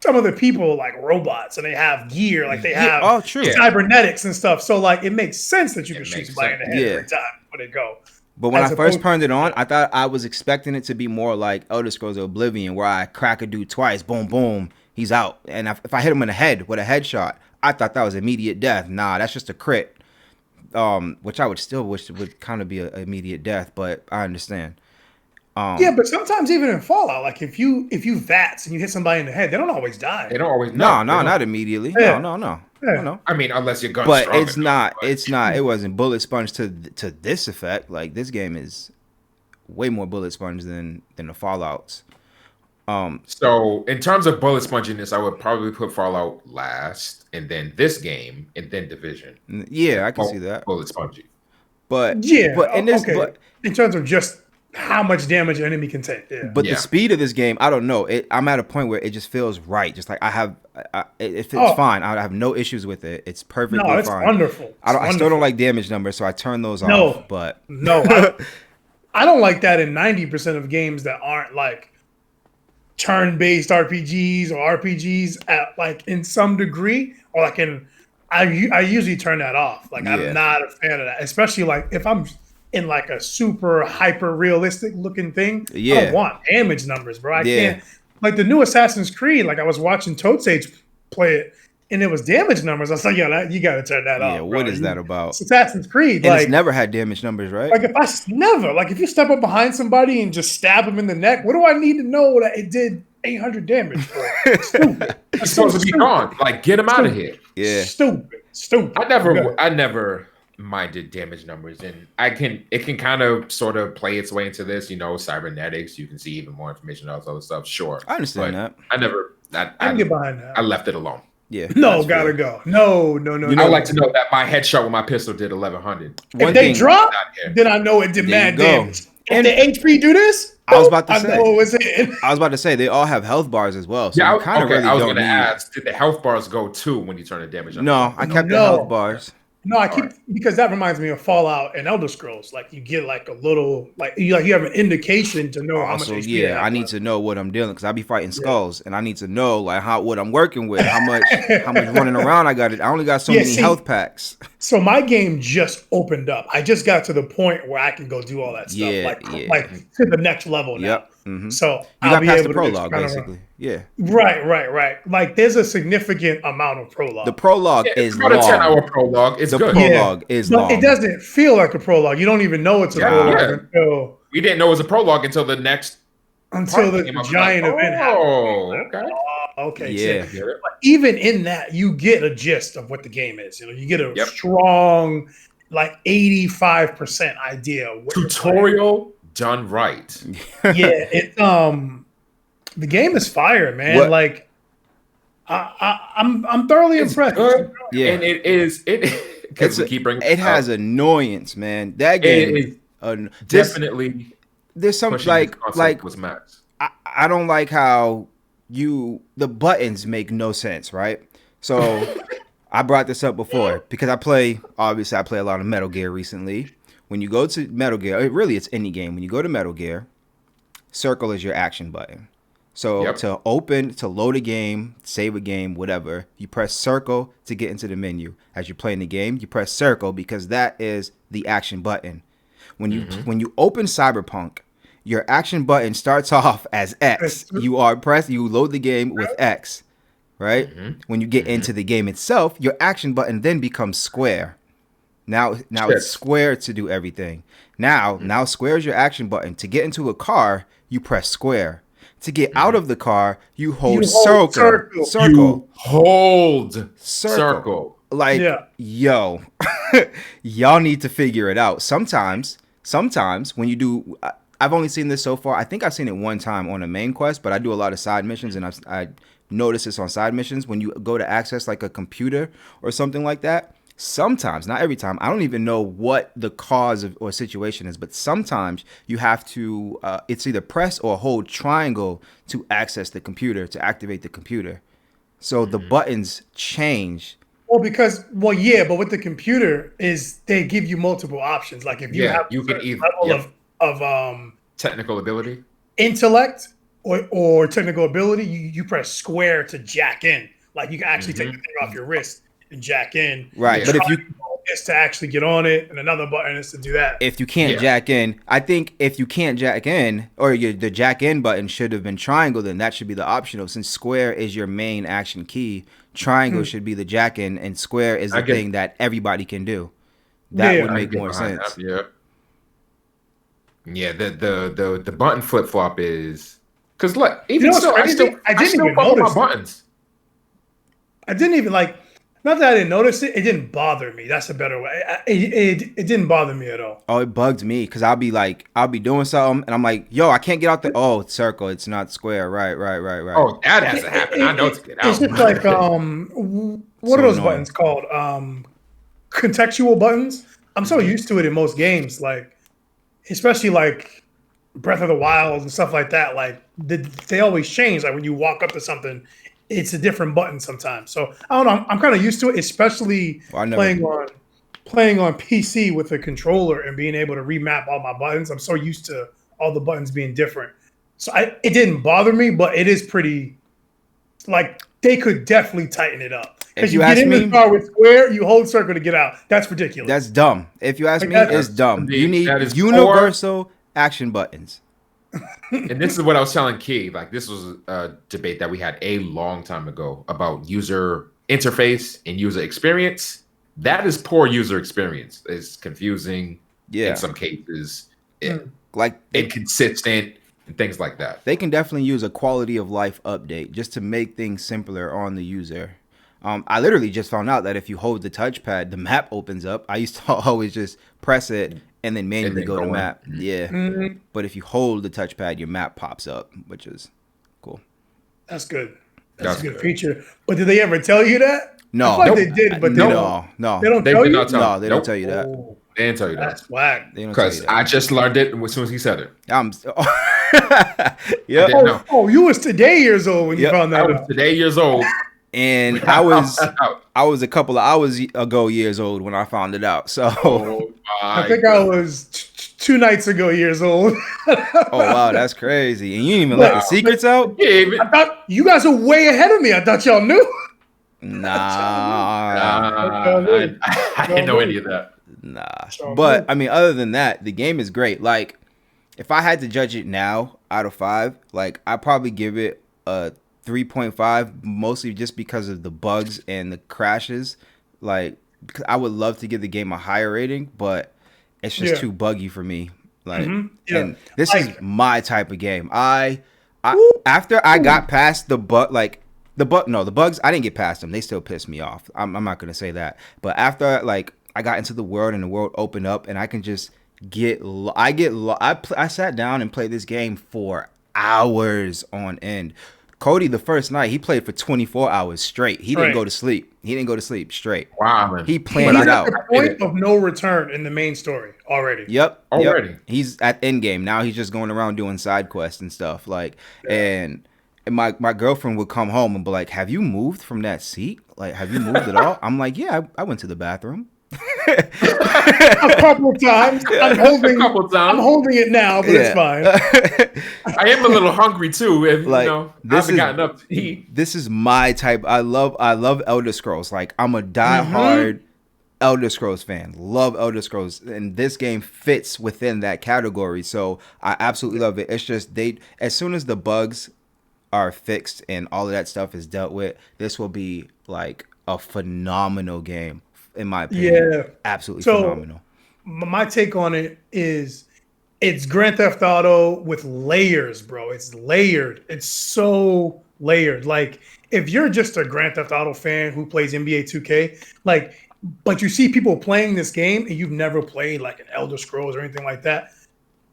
some of the people like robots and they have gear, like they have cybernetics and stuff. So like it makes sense that you can shoot somebody in the head every time when they go.
But when I first turned it on, I thought I was expecting it to be more like Elder Scrolls Oblivion, where I crack a dude twice, boom, boom, he's out. And if I hit him in the head with a headshot, I thought that was immediate death. Nah, that's just a crit. Which I would still wish would kind of be an immediate death, but I understand.
Yeah, but sometimes even in Fallout, like if you VATS and you hit somebody in the head, they don't always die.
They don't always.
No, not immediately.
Yeah.
No.
I mean, unless your gun's
but
strong
it's
enough,
not. It wasn't bullet sponge to this effect. Like this game is way more bullet sponge than the Fallouts.
So in terms of bullet sponginess, I would probably put Fallout last, and then this game, and then Division.
Yeah, I can see that.
Bullet spongy.
But
in terms of just how much damage an enemy can take. Yeah.
But the speed of this game, I don't know. I'm at a point where it just feels right. Just like it feels fine. I have no issues with it. It's perfectly fine.
No, it's wonderful.
I still don't like damage numbers, so I turn those off. But
I don't like that in 90% of games that aren't like turn-based RPGs or RPGs at like in some degree, or like I usually turn that off. Like I'm not a fan of that, especially like if I'm in like a super hyper realistic looking thing. I don't want damage numbers, bro. I can't. Like the new Assassin's Creed, like I was watching Toad Sage play it, and it was damage numbers. I was like, yo, you got to turn that off.
Yeah, what is that about?
It's Assassin's Creed.
And
like,
it's never had damage numbers, right?
Like if you step up behind somebody and just stab them in the neck, what do I need to know that it did 800 damage for? Stupid.
It's supposed to be gone. Like, get him out of here.
Yeah.
Stupid.
I never minded damage numbers, and it can kind of sort of play its way into this, cybernetics. You can see even more information about other stuff. Sure.
I understand that.
I
can get behind that.
I left it alone.
Yeah.
No, gotta go. No.
I like to know that my headshot with my pistol did 1100.
If they drop, then I know it did mad damage. If the HP do this,
I was about to say.
I know it was it.
I was about to say they all have health bars as well. So
yeah,
I was going to
ask, did the health bars go too when you turn the damage on?
No, I kept the health bars.
No, I keep because that reminds me of Fallout and Elder Scrolls. Like you get like a little you have an indication to know how much HP you have.
I need to know what I'm dealing because I be fighting skulls and I need to know like what I'm working with, how much running around I got it. I only got so many health packs.
So my game just opened up. I just got to the point where I can go do all that stuff, like to the next level now.
Yep. Mm-hmm.
So
you got past the prologue, basically. Yeah.
Right. Like there's a significant amount of prologue.
The prologue is long.
About a 10-hour prologue. It's good.
The prologue is long.
It doesn't feel like a prologue. You don't even know it's a prologue until
we didn't know it was a prologue until the next
the giant event happened. Okay.
Yeah.
But even in that, you get a gist of what the game is. You get a strong, like 85% idea. Of what
tutorial done right.
The game is fire, man. What? Like I'm thoroughly impressed.
Good. Yeah, and it because we keep bringing
it has annoyance, man. That game
is definitely
there's some like was max. I don't like how the buttons make no sense, right? So I brought this up before because I play a lot of Metal Gear recently. When you go to Metal Gear, it's any game. When you go to Metal Gear, circle is your action button. So to load a game, save a game, whatever, you press circle to get into the menu. As you're playing the game, you press circle because that is the action button. When you open Cyberpunk, your action button starts off as X. You load the game with X, right? When you get into the game itself, your action button then becomes square. Now it's square to do everything. Now square is your action button. To get into a car, you press square. To get out of the car, you hold circle.
You hold circle.
Like, yo, y'all need to figure it out. Sometimes when you do, I've only seen this so far. I think I've seen it one time on a main quest, but I do a lot of side missions, and I notice this on side missions. When you go to access like a computer or something like that, sometimes, not every time, I don't even know what the cause or situation is, but sometimes you have to, it's either press or hold triangle to access the computer, to activate the computer. So the buttons change.
But with the computer is they give you multiple options. Like if you have
you can either
level of
technical ability,
intellect, or technical ability, you press square to jack in. Like you can actually take the thing off your wrist and jack in.
Right. But if you
is to actually get on it, and another button is to do that.
If you can't jack in, I think if you can't jack in, or the jack in button should have been triangle, then that should be the optional. Since square is your main action key, triangle should be the jack in, and square is the thing that everybody can do. That would make more sense.
Yeah, the button flip flop is because look, even
so
I still follow my buttons.
I didn't even like. Not that I didn't notice it. It didn't bother me. That's a better way. It didn't bother me at all.
Oh, it bugged me because I'll be doing something and I'm like, yo, I can't get out the circle. It's not square. Right.
Oh, that hasn't happened. I know to get out.
It's just like what are those buttons called? Contextual buttons. I'm so used to it in most games, like especially like Breath of the Wild and stuff like that. Like they always change. Like when you walk up to something, it's a different button sometimes. So I don't know. I'm kind of used to it, especially playing on PC with a controller and being able to remap all my buttons. I'm so used to all the buttons being different. So it didn't bother me, but it is pretty. Like they could definitely tighten it up because you get in the car with square, you hold circle to get out. That's ridiculous.
That's dumb. If you ask me, it's dumb. You need universal action buttons.
And this is what I was telling Key. Like this was a debate that we had a long time ago about user interface and user experience. That is poor user experience. It's confusing in some cases,
like
inconsistent and things like that.
They can definitely use a quality of life update just to make things simpler on the user. I literally just found out that if you hold the touchpad, the map opens up. I used to always just press it and then manually go to map. Yeah. But if you hold the touchpad, your map pops up, which is cool.
That's good. That's a good feature. But did they ever tell you that?
No.
I feel like they did, but
no.
They don't tell you?
No, they don't tell you that.
They didn't tell you that.
That's whack.
Because I just learned it as soon as he said it.
Yeah.
Oh, you was today years old when you found that out.
I was today years old.
And I was a couple of hours ago years old when I found it out. So
I think I was 2 nights ago years old.
Oh wow, that's crazy! And you didn't even let the secrets out.
I thought you guys are way ahead of me. I thought y'all knew.
Nah,
I didn't know any of that.
Nah, but I mean, other than that, the game is great. Like, if I had to judge it now out of 5, like I probably give it a 3.5, mostly just because of the bugs and the crashes. Like, I would love to give the game a higher rating, but it's just too buggy for me. Like, and this is my type of game. After I got past the bugs, I didn't get past them. They still piss me off. I'm not gonna say that. But after I got into the world and the world opened up, and I can just I sat down and played this game for hours on end. Cody, the first night, he played for 24 hours straight. He didn't go to sleep. Straight.
Wow, man.
He planned it out.
He's at the point of no return in the main story already.
Yep. He's at end game. Now he's just going around doing side quests and stuff. And my girlfriend would come home and be like, "Have you moved from that seat? Like, have you moved at all?" I'm like, "Yeah, I went to the bathroom."
A couple of times. I'm holding it now, but it's fine.
I am a little hungry too. If I haven't gotten up to eat.
This is my type. I love Elder Scrolls. Like, I'm a diehard Elder Scrolls fan. Love Elder Scrolls, and this game fits within that category. So I absolutely love it. It's just as soon as the bugs are fixed and all of that stuff is dealt with, this will be like a phenomenal game. In my opinion, absolutely phenomenal.
My take on it is it's Grand Theft Auto with layers, bro. It's layered. It's so layered. Like, if you're just a Grand Theft Auto fan who plays NBA 2K, but you see people playing this game and you've never played like an Elder Scrolls or anything like that,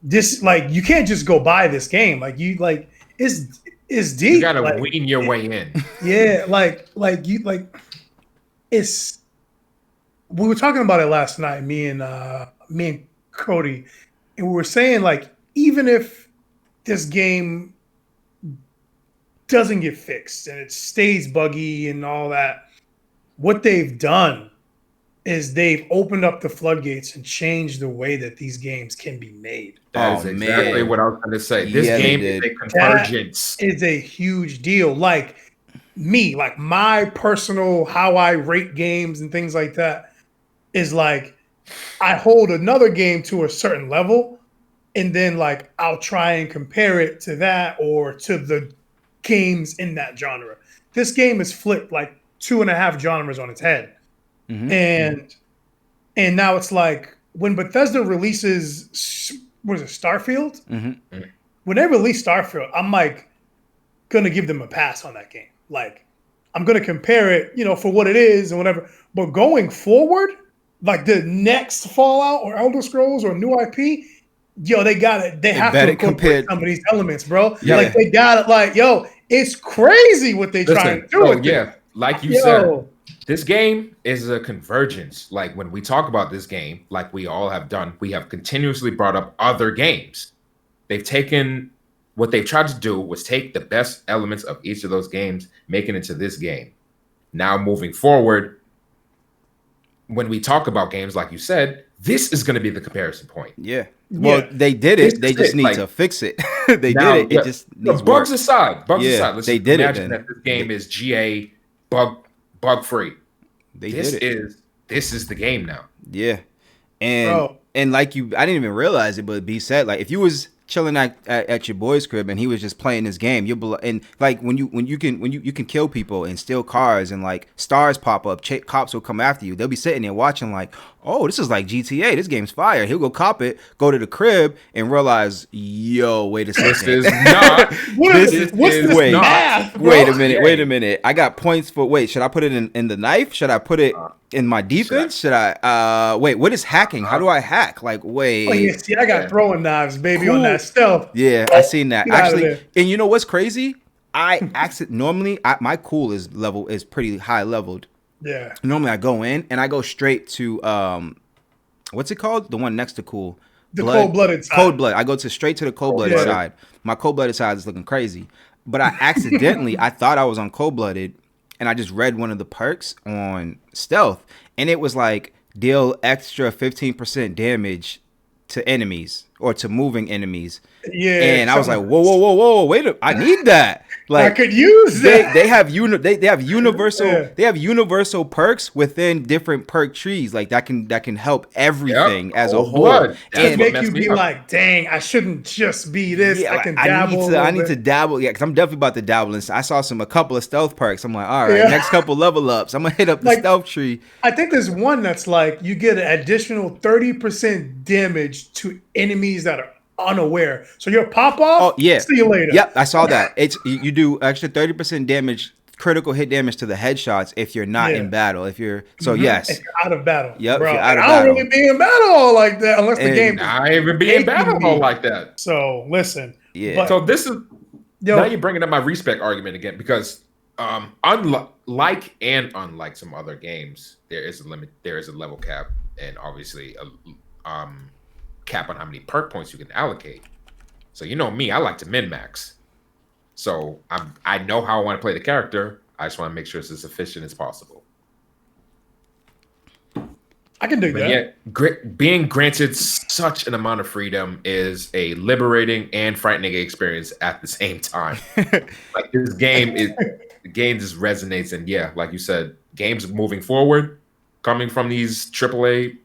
this you can't just go buy this game. It's deep.
You gotta wean your way in.
Yeah, it's. We were talking about it last night, me and Cody, and we were saying even if this game doesn't get fixed and it stays buggy and all that, what they've done is they've opened up the floodgates and changed the way that these games can be made.
That is exactly what I was going to say. This game is a convergence.
It's a huge deal. My personal how I rate games and things like that. is like I hold another game to a certain level, and then like I'll try and compare it to that or to the games in that genre. This game is flipped like 2.5 genres on its head. And now it's like when Bethesda releases what is it, Starfield? When they release Starfield, I'm like gonna give them a pass on that game. Like I'm gonna compare it, for what it is and whatever. But going forward, like the next Fallout or Elder Scrolls or new IP, they got it. They have to incorporate some of these elements, bro.
Yeah.
Like they got it. Like, it's crazy what they trying to do with it.
Like you said, this game is a convergence. Like when we talk about this game, like we all have done, we have continuously brought up other games. They've taken what they've tried to do was take the best elements of each of those games, make it into this game. Now moving forward, when we talk about games, like you said, this is going to be the comparison point.
Yeah. Well, they did it. They just need to fix it. They did it. It just needs
bugs
work.
aside.
Let's imagine
that this game is GA bug free.
This
is the game now.
Yeah. And like I didn't even realize it, but B said, like, if you was chilling at your boy's crib and he was just playing this game, and like when you can kill people and steal cars and like stars pop up, cops will come after you. They'll be sitting there watching like, oh, this is like GTA. This game's fire. He'll go cop it, go to the crib, and realize, yo, wait a second.
This is not.
Wait a minute. I got points for. Wait, should I put it in the knife? Should I put it in my defense? Should I? Wait, what is hacking? How do I hack? Like, wait.
Oh, yeah, see, I got throwing knives, baby, on that stealth.
Yeah, I seen that actually. And you know what's crazy? Normally my cool is pretty high leveled.
Yeah.
Normally I go in and I go straight to what's it called? The one next to cool.
Cold-blooded side.
Cold-blooded. I go straight to the cold-blooded side. My cold-blooded side is looking crazy. But I accidentally, I thought I was on cold-blooded, and I just read one of the perks on stealth, and it was like, deal extra 15% damage to enemies or to moving enemies.
Yeah.
And I was like, whoa, wait a, I need that. Like,
I could use that.
They have universal perks within different perk trees, like that can help everything as a whole.
And make you be like, dang, I shouldn't just be this.
Yeah,
I can dabble.
I need to dabble. Yeah, because I'm definitely about to dabble. And I saw a couple of stealth perks. I'm like, all right, next couple level ups, I'm gonna hit up the stealth tree.
I think there's one that's like you get an additional 30% damage to enemies that are unaware. So your pop off. Oh yeah. See you later.
Yep, I saw that. It's you do extra 30% damage, critical hit damage to the headshots if you're not in battle. If you're yes, if you're
out of battle.
Yep.
Bro,
if you're out of
I don't really be in battle all like that unless the game.
I ain't even be in battle all like that.
So listen.
Yeah.
So this is now you're bringing up my respec argument again because unlike some other games, there is a limit. There is a level cap and obviously a cap on how many perk points you can allocate. So you know me, I like to min-max. So I know how I want to play the character. I just want to make sure it's as efficient as possible.
I can do that.
Yet, being granted such an amount of freedom is a liberating and frightening experience at the same time. Like this game the game just resonates, and like you said, games moving forward, coming from these AAA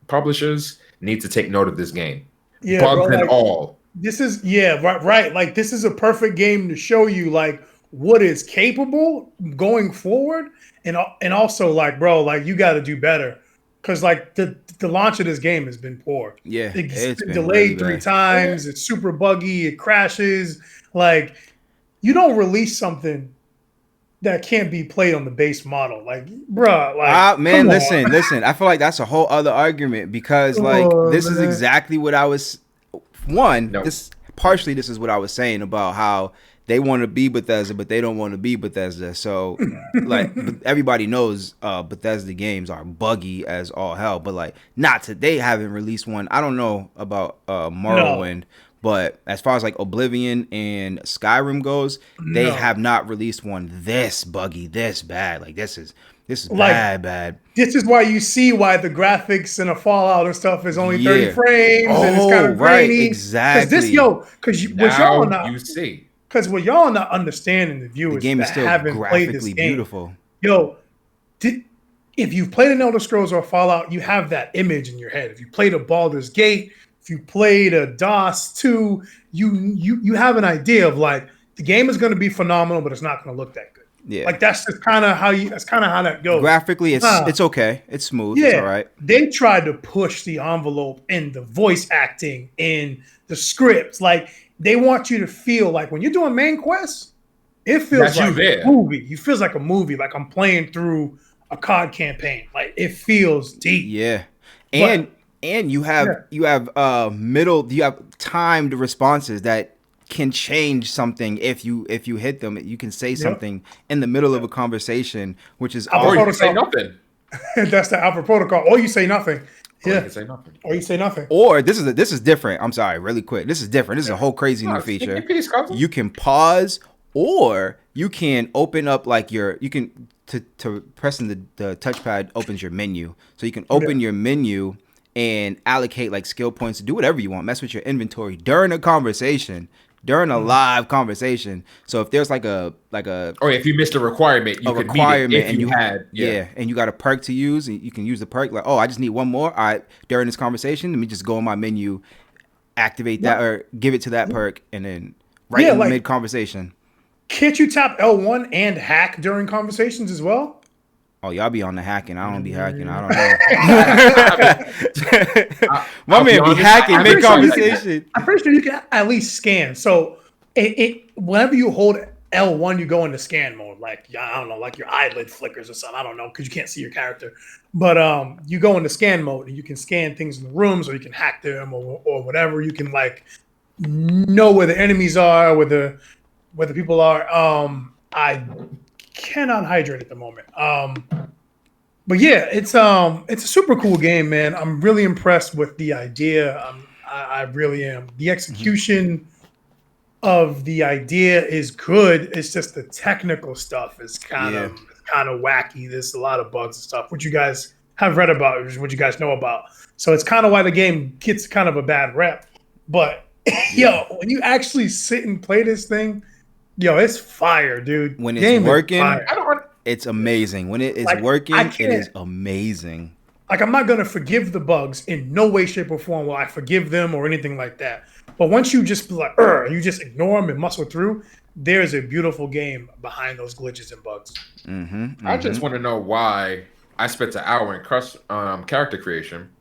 publishers, need to take note of this game.
Yeah,
bugs and all.
This is right. Like this is a perfect game to show you like what is capable going forward, and also like, bro, like you got to do better because like the launch of this game has been poor.
Yeah,
it's been delayed really 3 times. It's super buggy. It crashes. Like you don't release something that can't be played on the base model. Like, bruh, like
man, listen. I feel like that's a whole other argument because this is exactly what I was this is what I was saying about how they want to be Bethesda, but they don't want to be Bethesda. So like everybody knows Bethesda games are buggy as all hell, but like they haven't released one. I don't know about Morrowind. But as far as like Oblivion and Skyrim goes, they have not released one this buggy, this bad. Like this is like, bad.
This is why you see why the graphics in a Fallout and stuff is only 30 frames and it's kind of grainy.
Exactly.
Because what y'all not understanding, the viewers,
the game is still
haven't played this game.
Beautiful.
if you've played an Elder Scrolls or Fallout, you have that image in your head. If you played a Baldur's Gate, if you played a DOS 2, you have an idea of like the game is going to be phenomenal, but it's not going to look that good.
Yeah.
Like that's just kind of how that goes.
Graphically, it's okay. It's smooth.
Yeah.
It's all right.
They tried to push the envelope in the voice acting, in the scripts. Like they want you to feel like when you're doing main quests, it feels like a movie. You feels like a movie. Like I'm playing through a COD campaign. Like it feels deep.
Yeah. And you have timed responses that can change something if you hit them. You can say something in the middle of a conversation, which is
or you can say nothing.
That's the Alpha Protocol. Or you say nothing.
Yeah. You can say nothing.
Or you say nothing.
Or this is different. I'm sorry, really quick. This is different. This is a whole crazy new feature. You can pause, or you can open up like to pressing the touchpad opens your menu. So you can open your menu and allocate like skill points to do whatever you want. Mess with your inventory during a conversation. During a live conversation. So if there's like a
or if you missed a requirement, you could meet it if
and
you had
and you got a perk to use, and you can use the perk like, oh, I just need one more. All right, during this conversation, let me just go in my menu, activate that or give it to that perk, and then in mid conversation.
Can't you tap L1 and hack during conversations as well?
Oh, y'all be on the hacking. I don't be hacking. I don't know. My man be hacking mid-conversation.
I'm pretty sure you can at least scan. So whenever you hold L1, you go into scan mode. Like, I don't know, like your eyelid flickers or something. I don't know, because you can't see your character. But you go into scan mode, and you can scan things in the rooms, or you can hack them or whatever. You can, like, know where the enemies are, where the people are. I cannot hydrate at the moment. But yeah, it's a super cool game, man. I'm really impressed with the idea. I really am. The execution of the idea is good. It's just the technical stuff is kind of wacky. There's a lot of bugs and stuff, which you guys have read about, which you guys know about. So it's kind of why the game gets kind of a bad rep. But when you actually sit and play this thing, it's fire, dude.
When it's working, it's amazing. When it is working, it is amazing.
Like, I'm not going to forgive the bugs in no way, shape, or form. Will I forgive them or anything like that? But once you just be like, you just ignore them and muscle through, there's a beautiful game behind those glitches and bugs.
I just want to know why I spent an hour in character creation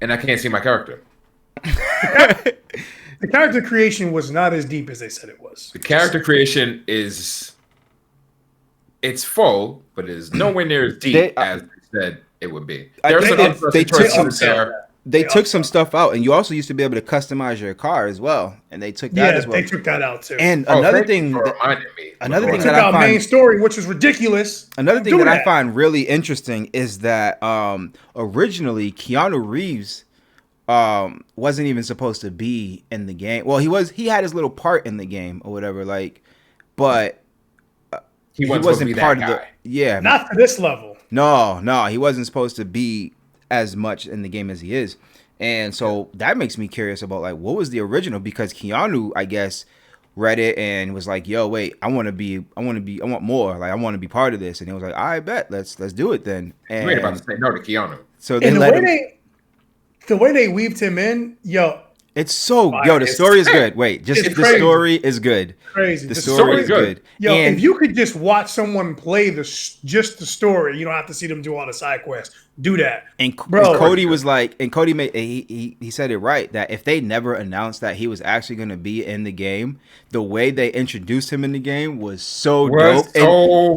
and I can't see my character.
The character creation was not as deep as they said it was.
The character creation it's full, but it is nowhere near as deep as they said it would be.
They took some stuff out, and you also used to be able to customize your car as well, and they took that as well.
They took that out too.
And another thing that I find
main story, which is ridiculous.
Another thing that I find really interesting is that originally Keanu Reeves wasn't even supposed to be in the game. Well, he had his little part in the game or whatever, but he wasn't part of the
not to this level.
No, he wasn't supposed to be as much in the game as he is. And so that makes me curious about like what was the original, because Keanu, I guess, read it and was like, yo, wait, I want more. Like, I want to be part of this. And he was like, I bet, let's do it then. And
you ain't about to say no to Keanu.
So
the way they weaved him in,
it's so the story is good. Wait, just the story is good.
Crazy.
The story is good.
And if you could just watch someone play just the story, you don't have to see them do all the side quests. Do that.
And Cody was like, and Cody he said it right, that if they never announced that he was actually going to be in the game, the way they introduced him in the game was so dope.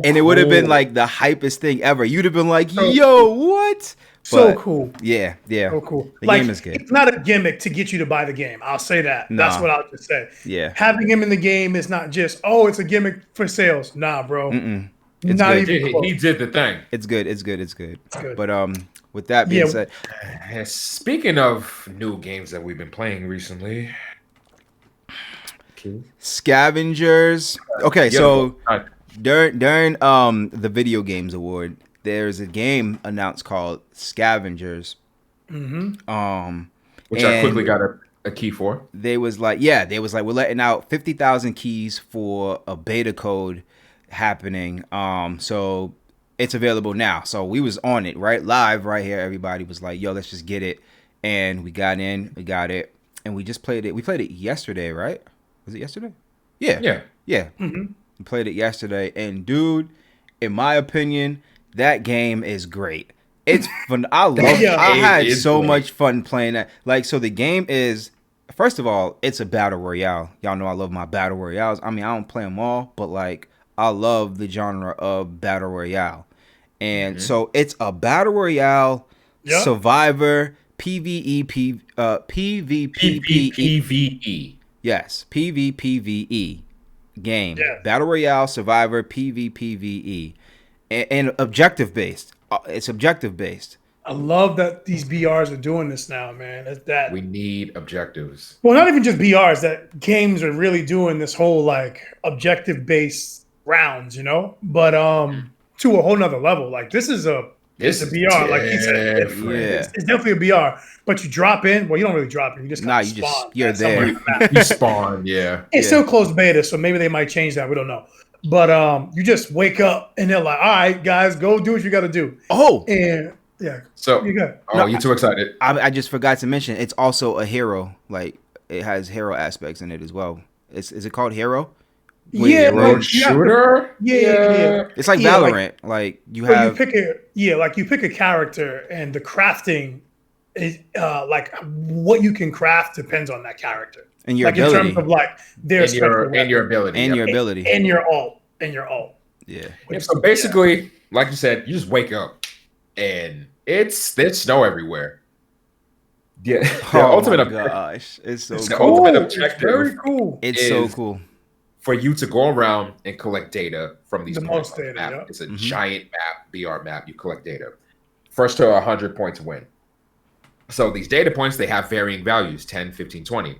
And it would have been like the hypest thing ever. You'd have been like, yo, what?
Cool.
Yeah.
So cool.
The game is good.
It's not a gimmick to get you to buy the game. I'll say that. No. That's what I'll just say.
Yeah.
Having him in the game is not just, it's a gimmick for sales. Nah, bro.
It's
not
good.
even close.
He did the thing.
It's good. But with that being said,
speaking of new games that we've been playing recently,
Scavengers. Okay, so during the video games award, there's a game announced called Scavengers.
Which I quickly got a key for.
They was like, we're letting out 50,000 keys for a beta code happening. So it's available now. So we was on it, right? Live right here. Everybody was like, yo, let's just get it. And we got it. And we just played it. We played it yesterday, right? Was it yesterday? Yeah.
Mm-hmm.
We played it yesterday. And dude, in my opinion, that game is great. It's fun. I had so much fun playing that. Like, so the game is, first of all, it's a battle royale. Y'all know I love my battle royales. I mean, I don't play them all, but like, I love the genre of battle royale. And so it's a battle royale, survivor, PvE,
PvE.
Yes, PvPvE game.
Yeah.
Battle royale, survivor, PvPvE. And objective based. It's objective based.
I love that these BRs are doing this now, man. That
We need objectives.
well, not even just BRs. That games are really doing this whole like objective based rounds, you know. But to a whole nother level. Like this is a BR, like you said. It's definitely a BR. But you drop in. Well, you don't really drop in. You just spawn.
You're there.
You spawn. Yeah.
It's still closed beta, so maybe they might change that. We don't know. But you just wake up and they're like, all right, guys, go do what you got to do.
Oh.
And yeah.
So
you're good.
Oh, you're too excited.
I just forgot to mention it's also a hero. Like it has hero aspects in it as well. Is it called hero?
Yeah,
like shooter.
Yeah.
It's like Valorant. Like you have
you pick a character and the crafting is like what you can craft depends on that character.
And your ability.
In terms of like their
and your ability.
And your ability.
And your ult.
Yeah.
So basically, like you said, you just wake up and there's snow everywhere. Yeah.
Ultimate gosh. It's so
cool. Ultimate objective.
It's very cool.
It's so cool.
For you to go around and collect data from these points.
Data,
map. It's a giant map, BR map. You collect data. First to 100 points win. So these data points, they have varying values, 10, 15, 20.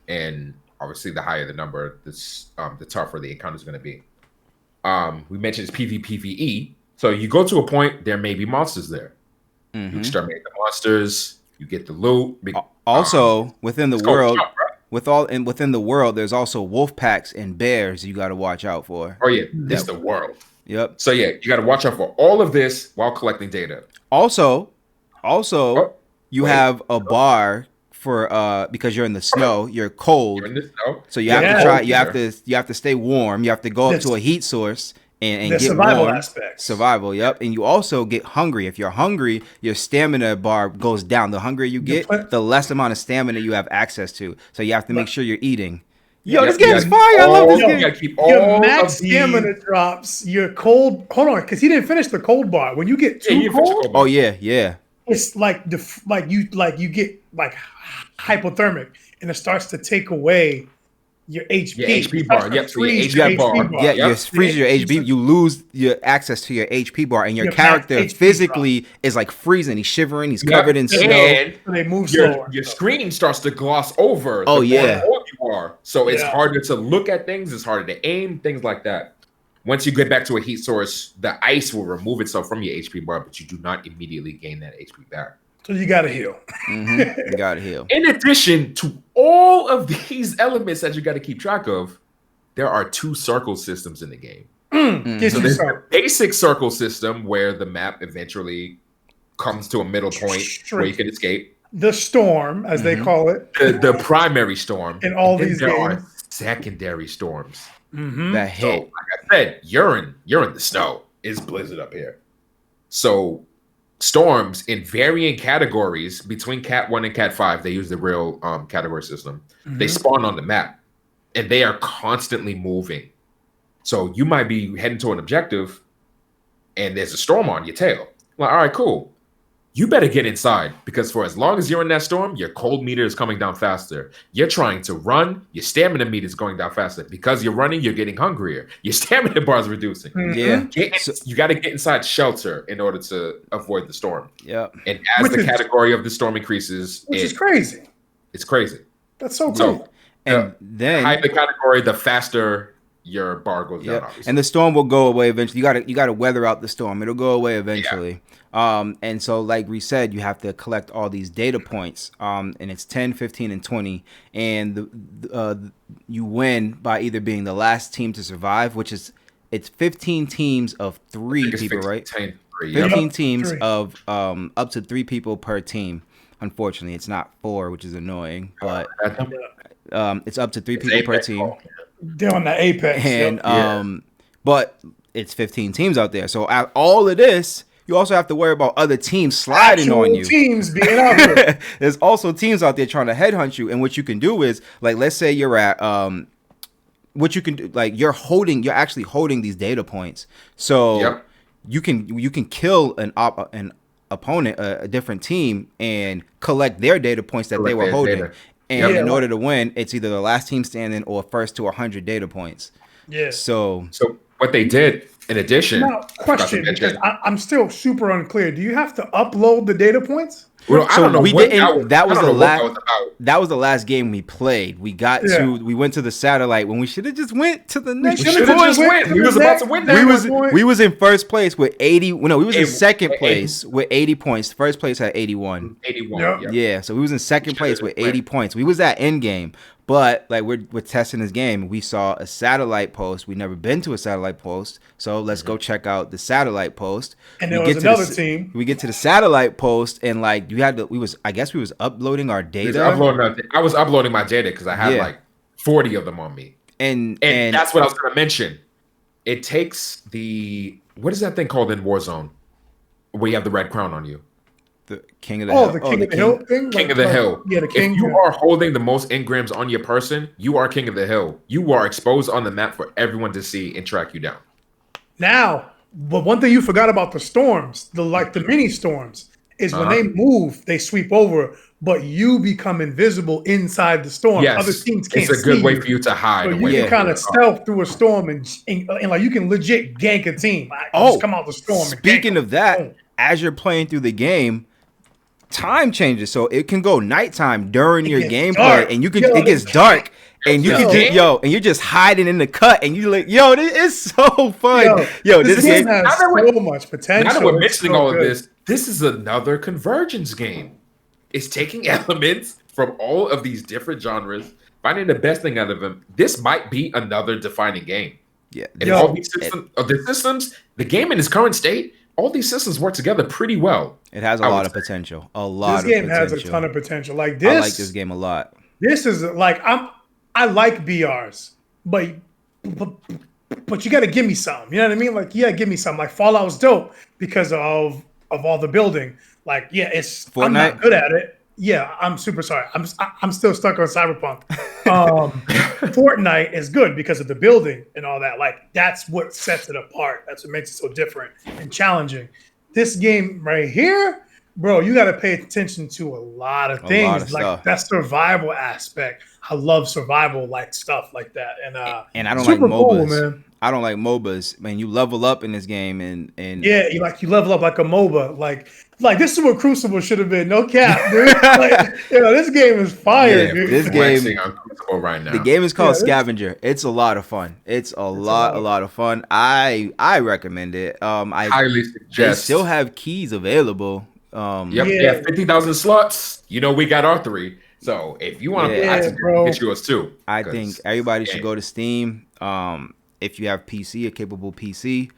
And obviously, the higher the number, the tougher the encounter is going to be. We mentioned it's PvPvE. So you go to a point, there may be monsters there. You exterminate the monsters. You get the loot.
Also, within the world, within the world, there's also wolf packs and bears you got to watch out for.
Oh yeah, it's the world.
Yep.
So yeah, you got to watch out for all of this while collecting data.
Also, you have a bar for because you're in the snow, you're cold.
You're in the snow.
So you have to try. You have to stay warm. You have to go up to a heat source and get
survival
warm.
Aspects.
Survival. Yep. And you also get hungry. If you're hungry, your stamina bar goes down. The hungrier you get, the less amount of stamina you have access to. So you have to make sure you're eating. Yo, this game is fire. I love this game.
You gotta keep
your max stamina drops. Your cold. Hold on, because he didn't finish the cold bar. When you get too cold.
Oh yeah.
It's like you get like hypothermic, and it starts to take away your HP.
Your HP bar. Yep. So your HP bar.
Yeah, you freeze your HP. You lose your access to your HP bar, and your character physically is like freezing. He's shivering. He's covered in snow.
And
they move slower.
Your screen starts to gloss over.
Oh
the more cold you are. So it's harder to look at things. It's harder to aim. Things like that. Once you get back to a heat source, the ice will remove itself from your HP bar, but you do not immediately gain that HP back.
So you gotta heal.
You gotta heal.
In addition to all of these elements that you got to keep track of, there are 2 circle systems in the game. So there's a basic circle system where the map eventually comes to a middle point where you can escape.
The storm, as they call it.
The primary storm.
In all these games.
There are secondary storms.
That hit.
So, like I said, you're in the snow. It's blizzard up here. So storms in varying categories between Cat 1 and Cat 5, they use the real category system. They spawn on the map, and they are constantly moving. So you might be heading to an objective, and there's a storm on your tail. Like, all right, cool. You better get inside, because for as long as you're in that storm, your cold meter is coming down faster. You're trying to run, your stamina meter is going down faster. Because you're running, you're getting hungrier. Your stamina bar is reducing.
Yeah.
You got to get inside shelter in order to avoid the storm.
Yeah.
And as the category of the storm increases,
which is crazy.
It's crazy.
That's so cool.
And then
the higher the category, the faster your bar goes down. Obviously.
And the storm will go away eventually. You gotta weather out the storm. It'll go away eventually. And so like we said, you have to collect all these data points. And it's 10, 15, and 20. And you win by either being the last team to survive, which is it's 15 teams of
I
three
think it's
people, right?
3,
15
Yep,
teams
3.
of up to 3 people per team. Unfortunately, it's not 4, which is annoying, but it's up to 3
It's
people per
Apex
team.
ball.
They're on the apex.
And
Yep.
but it's 15 teams out there. So all of this, you also have to worry about other teams sliding
Actual
on you.
teams being out there.
There's also teams out there trying to headhunt you, and what you can do is, like, let's say you're at what you can do, like, you're actually holding these data points. So
Yep.
you can kill an opponent, a different team, and collect their data points that they
Collect
were
their
holding.
data.
And
Yeah,
in
like-
order to win, it's either the last team standing or first to 100 data points.
Yeah.
So
So what they did in addition,
Now, question,
I forgot to
because
mention-
I'm still super unclear. Do you have to upload the data points?
well, I
So
don't know
we
what
didn't. That was
I
the
don't know what
last.
that was about.
That was the last game we played. We went to the satellite when we should have just went to the next.
We should have just went. We was about to win that.
We was in first place with 80. No, we was in
Eight-
second
eight-
place with 80 points. First place had 81.
81.
Yep.
Yep.
Yeah, so we was in second place with 80
went.
points. We was at end game, but like we're testing this game. We saw a satellite post. We never been to a satellite post, so let's go check out the satellite post.
And
We
there
get
was
to the
another
s-
team.
We get to the satellite post, and like I guess we was uploading our data,
I was uploading my data because I had
Yeah.
like 40 of them on me.
and
And that's what I was going to mention. It takes what is that thing called in Warzone? Where you have the red crown on you.
the king of the
Oh,
hill.
the King of the Hill thing?
King of the Hill.
Yeah, the King.
If you are holding the most engrams on your person, you are King of the Hill. You are exposed on the map for everyone to see and track you down.
Now, but one thing you forgot about the storms, the mini storms, is when they move, they sweep over, but you become invisible inside the storm.
Yes,
Other teams can't
it's a good
see
way
you.
for you to hide.
So
away
you
Yeah.
can
from
kind
it.
of stealth through a storm and like you can legit gank a team. Just come out the storm.
Speaking of that, as you're playing through the game, time changes, so it can go nighttime during your
gets
gameplay,
dark.
and
Yo,
it gets dark. And you
Yo.
can and you're just hiding in the cut, and you like, this is so fun.
This game has
Now that
so much potential.
Now that we're
It's
mentioning
so
all of
good.
this is another convergence game. It's taking elements from all of these different genres, finding the best thing out of them. This might be another defining game.
Yeah,
And all these systems, the game in its current state, all these systems work together pretty well.
it has a lot of potential. A lot.
This game
of
has
potential.
a ton of potential. Like this,
I like this game a lot.
This is like I like BRs, but you got to give me some. You know what I mean? Like, yeah, give me some. Like Fallout's dope because of all the building. Like, yeah, I'm not
Fortnite?
good at it. Yeah, I'm super sorry. I'm still stuck on Cyberpunk. Fortnite is good because of the building and all that. Like, that's what sets it apart. That's what makes it so different and challenging. This game right here, bro, you got to pay attention to a lot of things. Like
stuff.
that survival aspect. I love survival like stuff like that.
And I don't like
super cool,
MOBAs.
man.
I don't like MOBAs. Man, you level up in this game, and
Yeah, you level up like a MOBA. Like this is what Crucible should have been. No cap, dude. Like, this game is fire,
Yeah,
dude.
this
I'm
game-
waxing on Crucible right now.
the game is called
Yeah,
Scavenger. It's a lot of fun. It's a lot of fun. I recommend it. I
highly
they
suggest.
still have keys available.
Yep,
Yeah.
yeah, 50,000 slots. You know, we got our 3. So if you want to,
Yeah,
I suggest
bro.
get yours too.
I
'cause-
think everybody should go to Steam. If you have PC, a capable PC,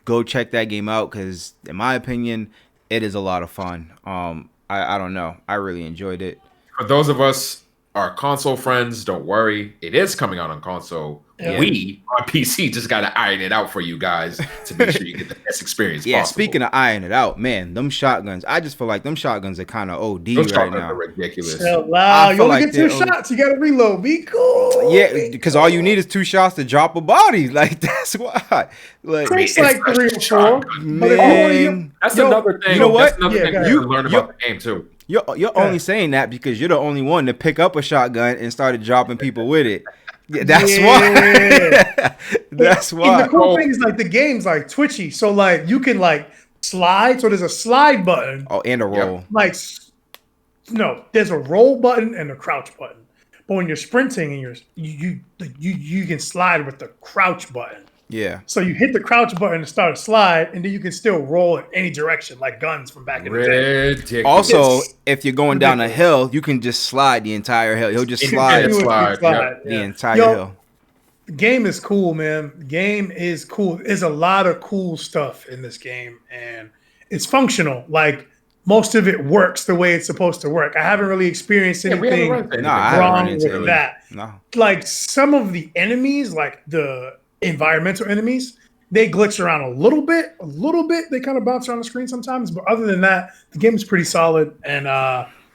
go check that game out because, in my opinion, it is a lot of fun. I don't know. I really enjoyed it.
For those of us, our console friends, don't worry. It is coming out on console.
Yeah.
We on PC just got to iron it out for you guys to make sure you get the best experience
Yeah,
possible.
speaking of iron it out, man, them shotguns. I just feel like them shotguns are kind of OD
those
right
shotguns
now.
are ridiculous.
Wow,
I
you
feel
only
like
get 2
they're-
shots. You got to reload. Be cool.
Yeah, because all you need is 2 shots to drop a body. Like, that's why. Like,
Takes
It's
like
a
3 or 4.
shotgun.
But if you want to
man,
That's
Yo,
another thing.
you know what?
That's another
Yeah,
thing
go
you
ahead.
can learn about the game too.
you're only saying that because you're the only one to pick up a shotgun and started dropping people with it. Yeah, that's why. That's
And
why.
the cool thing is like the game's like twitchy, so like you can like slide. So there's a slide button.
Oh, and a roll.
Like no, there's a roll button and a crouch button. But when you're sprinting and you can slide with the crouch button.
Yeah.
So you hit the crouch button to start a slide, and then you can still roll in any direction, like guns from back in the day.
Ridiculous.
Also,
It's
if you're going down a hill, you can just slide the entire hill. He'll just
You can
slide
get
Continuously
slide,
slide,
the
yeah.
entire
Yo,
hill.
The game is cool, man. The game is cool. There's a lot of cool stuff in this game, and it's functional. Like most of it works the way it's supposed to work. I haven't really experienced anything wrong with that.
No.
Like some of the enemies, like the environmental enemies, they glitch around a little bit. They kind of bounce around the screen sometimes, but other than that, the game is pretty solid, and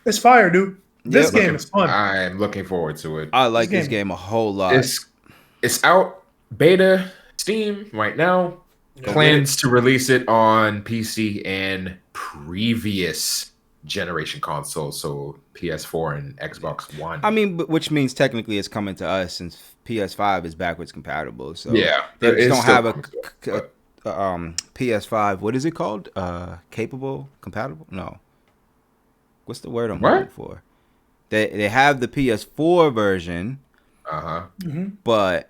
it's fire, dude. This game is fun.
I'm looking forward to it.
I like this game a whole lot.
It's out beta Steam right now. Plans to release it on PC and previous generation consoles, so PS4 and Xbox One.
I mean, which means technically it's coming to us since PS5 is backwards compatible. So
yeah,
they just don't have a PS5. What is it called? Capable, compatible? No. What's the word I'm looking for? They have the PS4 version, but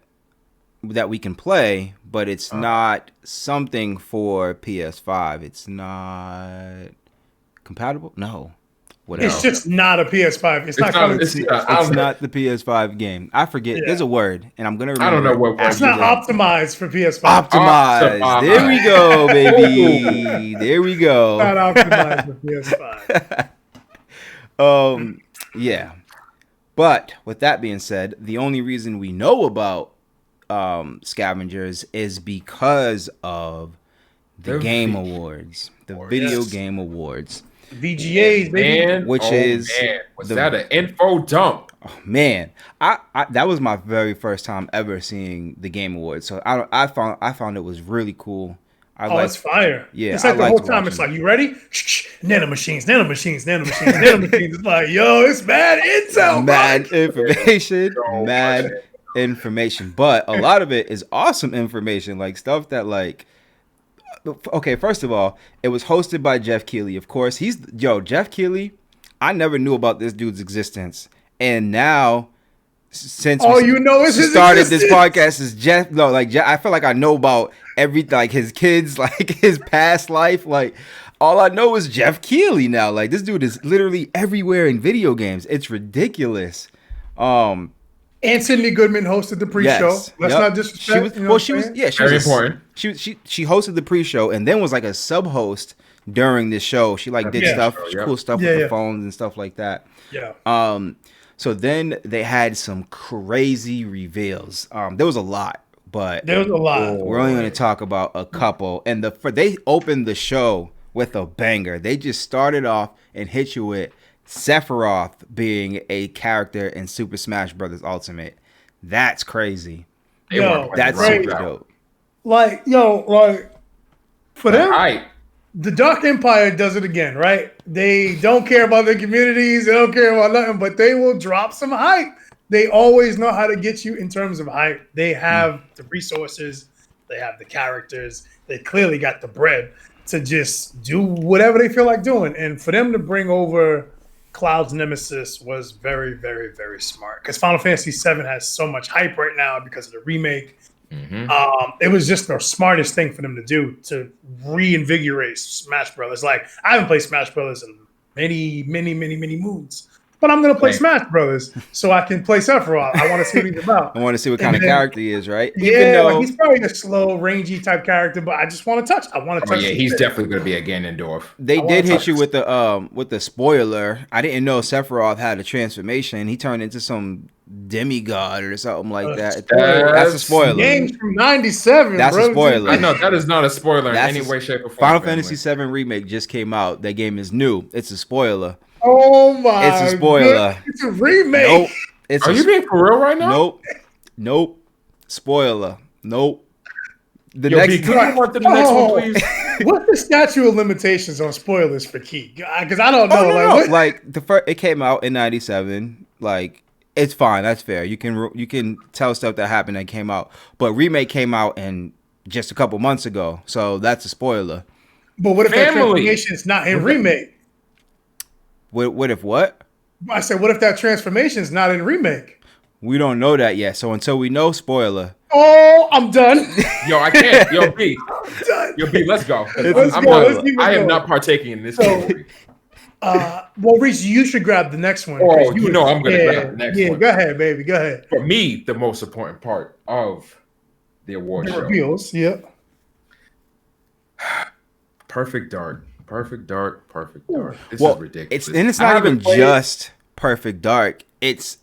that we can play, but it's not something for PS5. It's not compatible. No, whatever.
It's just not a PS5. It's not
the PS5 game. I forget. Yeah. There's a word, and I'm gonna remember.
I don't know what.
It's not optimized for PS5.
Optimized. There we go, baby. There we go.
Not optimized for PS5.
Yeah. But with that being said, the only reason we know about Scavengers is because of the Game Awards, the Video Game Awards.
VGAs, baby.
Was that an info dump?
Oh, man, I that was my very first time ever seeing the Game Awards, so I found it was really cool.
It's fire.
Yeah,
it's like the whole time. It's like, you ready? Nanomachines. It's like, yo, it's mad intel,
mad information, information. But a lot of it is awesome information, like stuff that like. Okay, first of all, it was hosted by Jeff Keighley. Of course, Jeff Keighley. I never knew about this dude's existence, and now since started this podcast is Jeff. No, like I feel like I know about everything, like his kids, like his past life. Like all I know is Jeff Keighley now. Like this dude is literally everywhere in video games. It's ridiculous.
And Sydney Goodman hosted the pre-show. Let's not disrespect.
She was important. She hosted the pre-show and then was like a sub-host during this show. She like did cool stuff with the phones and stuff like that.
Yeah.
So then they had some crazy reveals. There was a lot, but
there was a lot.
We're only going to talk about a couple. And they opened the show with a banger. They just started off and hit you with Sephiroth being a character in Super Smash Bros. Ultimate. That's crazy. That's
crazy.
Super dope.
For them, the Dark Empire does it again, right? They don't care about their communities. They don't care about nothing, but they will drop some hype. They always know how to get you in terms of hype. They have the resources. They have the characters. They clearly got the bread to just do whatever they feel like doing. And for them to bring over Cloud's Nemesis was very, very, very smart. Because Final Fantasy VII has so much hype right now because of the remake. It was just the smartest thing for them to do to reinvigorate Smash Brothers. Like, I haven't played Smash Brothers in many moons, but I'm gonna play Smash Brothers so I can play Sephiroth. I want to see what he's about.
I want to see what kind of character he is, right?
He's probably a slow, rangy type character, but I just want to touch. I want to touch.
Yeah, he's definitely gonna be a Ganondorf.
They did hit you with the spoiler. I didn't know Sephiroth had a transformation. He turned into some demigod or something like that. That's a spoiler.
Games from '97.
That's a spoiler.
I know that is not a spoiler in any way, shape, or form.
Final Fantasy VII Remake just came out. That game is new. It's a spoiler.
Oh my!
It's a spoiler.
It's a remake.
Nope.
Are you being for real right now?
Nope. Spoiler. Nope.
Can I want the next one, please?
What's the statute of limitations on spoilers for Key? Because I don't know.
No. Like it came out in '97. Like it's fine. That's fair. You can tell stuff that happened that came out. But remake came out in just a couple months ago, so that's a spoiler.
But what if that transformation is not in remake?
What if what?
I said, what if that transformation is not in remake?
We don't know that yet. So until we know, spoiler.
Oh, I'm done.
Yo, I can't. Yo, B.
I'm done.
Yo, B, let's go.
Let's go.
I am not partaking in this.
Well, Reese, you should grab the next one.
Oh, you know I'm gonna grab the next one.
Go ahead, baby. Go ahead.
For me, the most important part of the award show.
Reveals, yep.
Perfect Dark. This is ridiculous.
It's not even just Perfect Dark. It's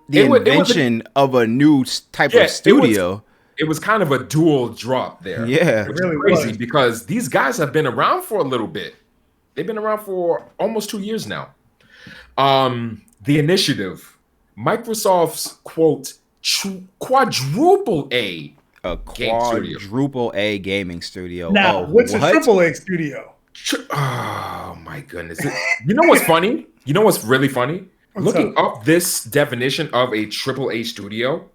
the invention of a new type of studio.
It was kind of a dual drop there.
Yeah.
Which is crazy because these guys have been around for a little bit. They've been around for almost 2 years now. The initiative, Microsoft's quote quadruple A
quadruple A gaming studio.
Now, what's a triple A studio?
Oh my goodness! You know what's funny? You know what's really funny? Looking up this definition of a triple A studio,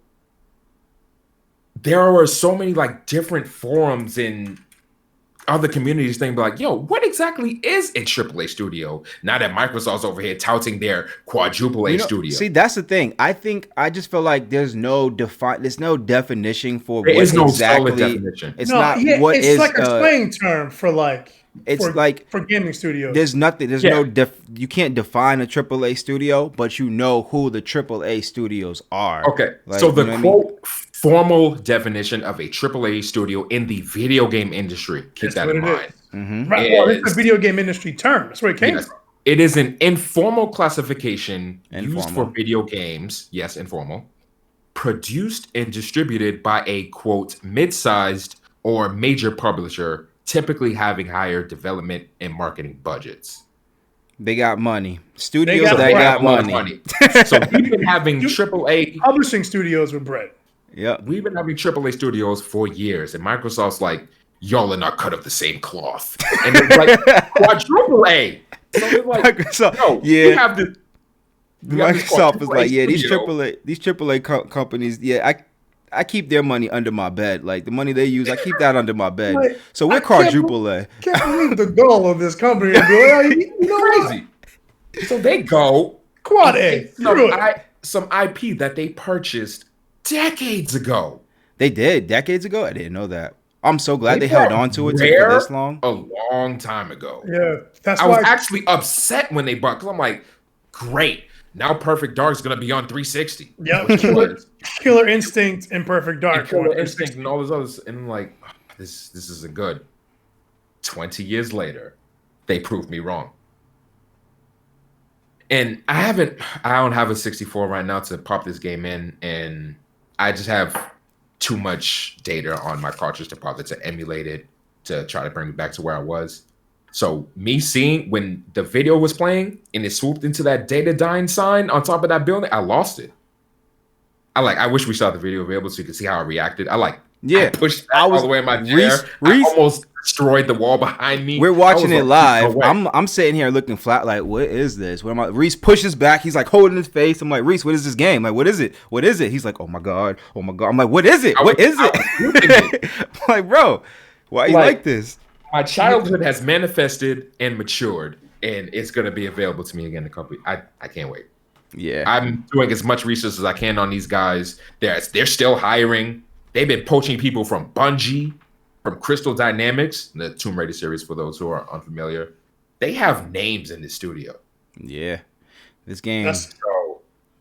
there are so many like different forums in other communities thing, like, yo, what exactly is a AAA studio? Now that Microsoft's over here touting their quadruple A studio.
See, that's the thing. I just feel like there's no definition for
there
what
is no
exactly.
solid definition.
It's not what
it's
is
like a slang term for like.
It's
for gaming studios.
There's nothing. There's no. You can't define a AAA studio, but you know who the AAA studios are.
Okay, so the quote formal definition of a AAA studio in the video game industry. Keep that in mind.
Mm-hmm.
Right. Well, it's a video game industry term. That's where it came from.
It is an informal classification used for video games. Yes, informal. Produced and distributed by a quote mid-sized or major publisher, typically having higher development and marketing budgets.
They got money. Studios that got money.
So we've been having AAA
publishing studios with bread.
Yeah, we've been having AAA studios for years, and Microsoft's like, y'all are not cut of the same cloth, and it's like quadruple A. So they're like,
Microsoft,
no, we have the.
Microsoft is like, yeah, these AAA companies, yeah, I keep their money under my bed. Like the money they use, I keep that under my bed. Like, so we're quadruple A.
Can't believe the goal of this company is
crazy. So they go
quad A.
Some IP that they purchased decades ago.
They did decades ago. I didn't know that. I'm so glad they held on to it for this long.
A long time ago.
Yeah,
I was actually upset when they bought because I'm like, great. Now Perfect Dark is going to be on 360.
Yep. Killer Instinct and Perfect Dark.
And Killer Instinct and all those others. And I'm like, oh, this isn't good. 20 years later, they proved me wrong. And I don't have a 64 right now to pop this game in. And I just have too much data on my cartridge to pop it to emulate it to try to bring me back to where I was. So me seeing when the video was playing and it swooped into that data dying sign on top of that building, I lost it. I wish we saw the video available so you could see how I reacted. I pushed all the way in my chair. I almost destroyed the wall behind me.
We're watching it live. I'm sitting here looking flat like, what is this? What am I? Reese pushes back. He's like holding his face. I'm like, Reese, what is this game? Like, what is it? What is it? He's like, oh my god. I'm like, what is it? What is it? I'm like, bro, why are you like this?
My childhood has manifested and matured, and it's going to be available to me again in a couple. I can't wait.
Yeah,
I'm doing as much research as I can on these guys. They're still hiring. They've been poaching people from Bungie, from Crystal Dynamics, the Tomb Raider series. For those who are unfamiliar, they have names in the studio.
Yeah, this game.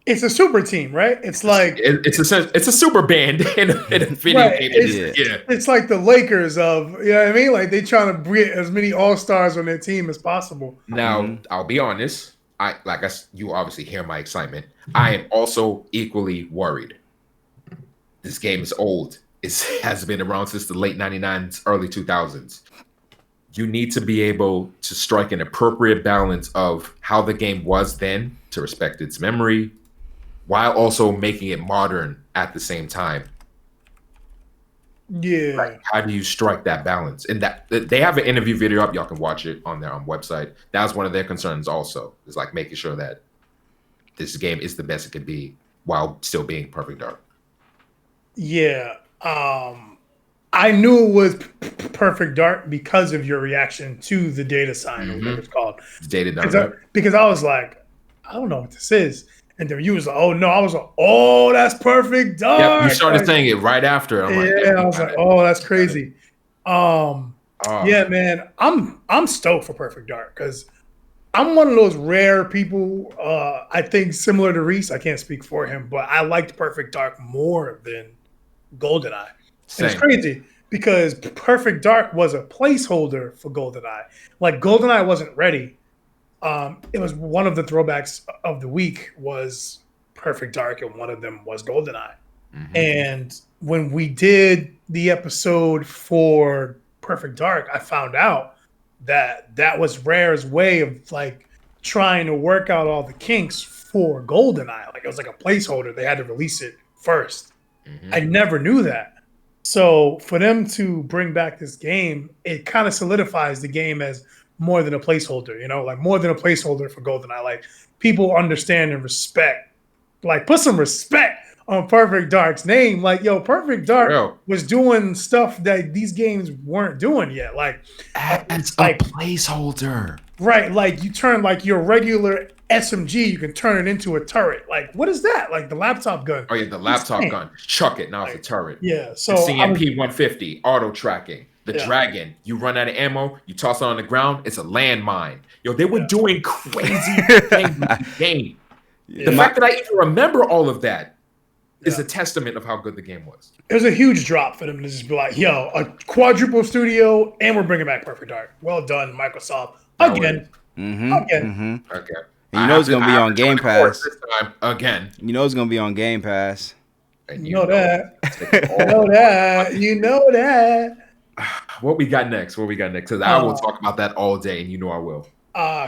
It's a super team, right? It's like
it's a super band in a video game.
It's like the Lakers of, you know what I mean? Like they trying to get as many all-stars on their team as possible.
Now, I'll be honest. You obviously hear my excitement. I am also equally worried. This game is old. It has been around since the late 99s, early 2000s. You need to be able to strike an appropriate balance of how the game was then to respect its memory, while also making it modern at the same time.
Yeah.
Like, how do you strike that balance? And that they have an interview video up. Y'all can watch it on their website. That was one of their concerns also. Is like making sure that this game is the best it could be while still being Perfect Dark.
Yeah. I knew it was Perfect Dark because of your reaction to the data sign or whatever it's called.
Data sign.
Because I was like, I don't know what this is. And then you was like, oh no, I was like, oh, that's Perfect Dark.
Yep, you started saying it right after.
I was like, oh, that's crazy. Yeah, man, I'm stoked for Perfect Dark because I'm one of those rare people. I think similar to Reese. I can't speak for him, but I liked Perfect Dark more than GoldenEye. And it's
Same.
crazy because Perfect Dark was a placeholder for GoldenEye. Like GoldenEye wasn't ready. It was one of the throwbacks of the week was Perfect Dark, and one of them was GoldenEye.
Mm-hmm.
And when we did the episode for Perfect Dark, I found out that was Rare's way of like trying to work out all the kinks for GoldenEye. Like it was like a placeholder. They had to release it first.
Mm-hmm.
I never knew that. So for them to bring back this game, it kind of solidifies the game as more than a placeholder, you know, like more than a placeholder for GoldenEye. Like people understand and respect, like put some respect on Perfect Dark's name. Like, yo, Perfect Dark was doing stuff that these games weren't doing yet. Like,
it's
like
a placeholder.
Right. Like you turn like your regular SMG, you can turn it into a turret. Like, what is that? Like the laptop gun.
Oh yeah, the laptop gun. Chuck it. Now it's a turret.
Yeah. So
CMP 150, auto tracking. The dragon, you run out of ammo, you toss it on the ground, it's a landmine. Yo, they were doing crazy things with the game. The fact that I even remember all of that is a testament of how good the game was.
It was a huge drop for them to just be like, yo, a quadruple studio, and we're bringing back Perfect Dark. Well done, Microsoft. Again. Again.
Okay.
And you know it's going to be on Game Pass.
This time, again.
You know it's going to be on Game Pass.
And
you know that. You know that. You know that.
What we got next? Because I will talk about that all day, and you know I will.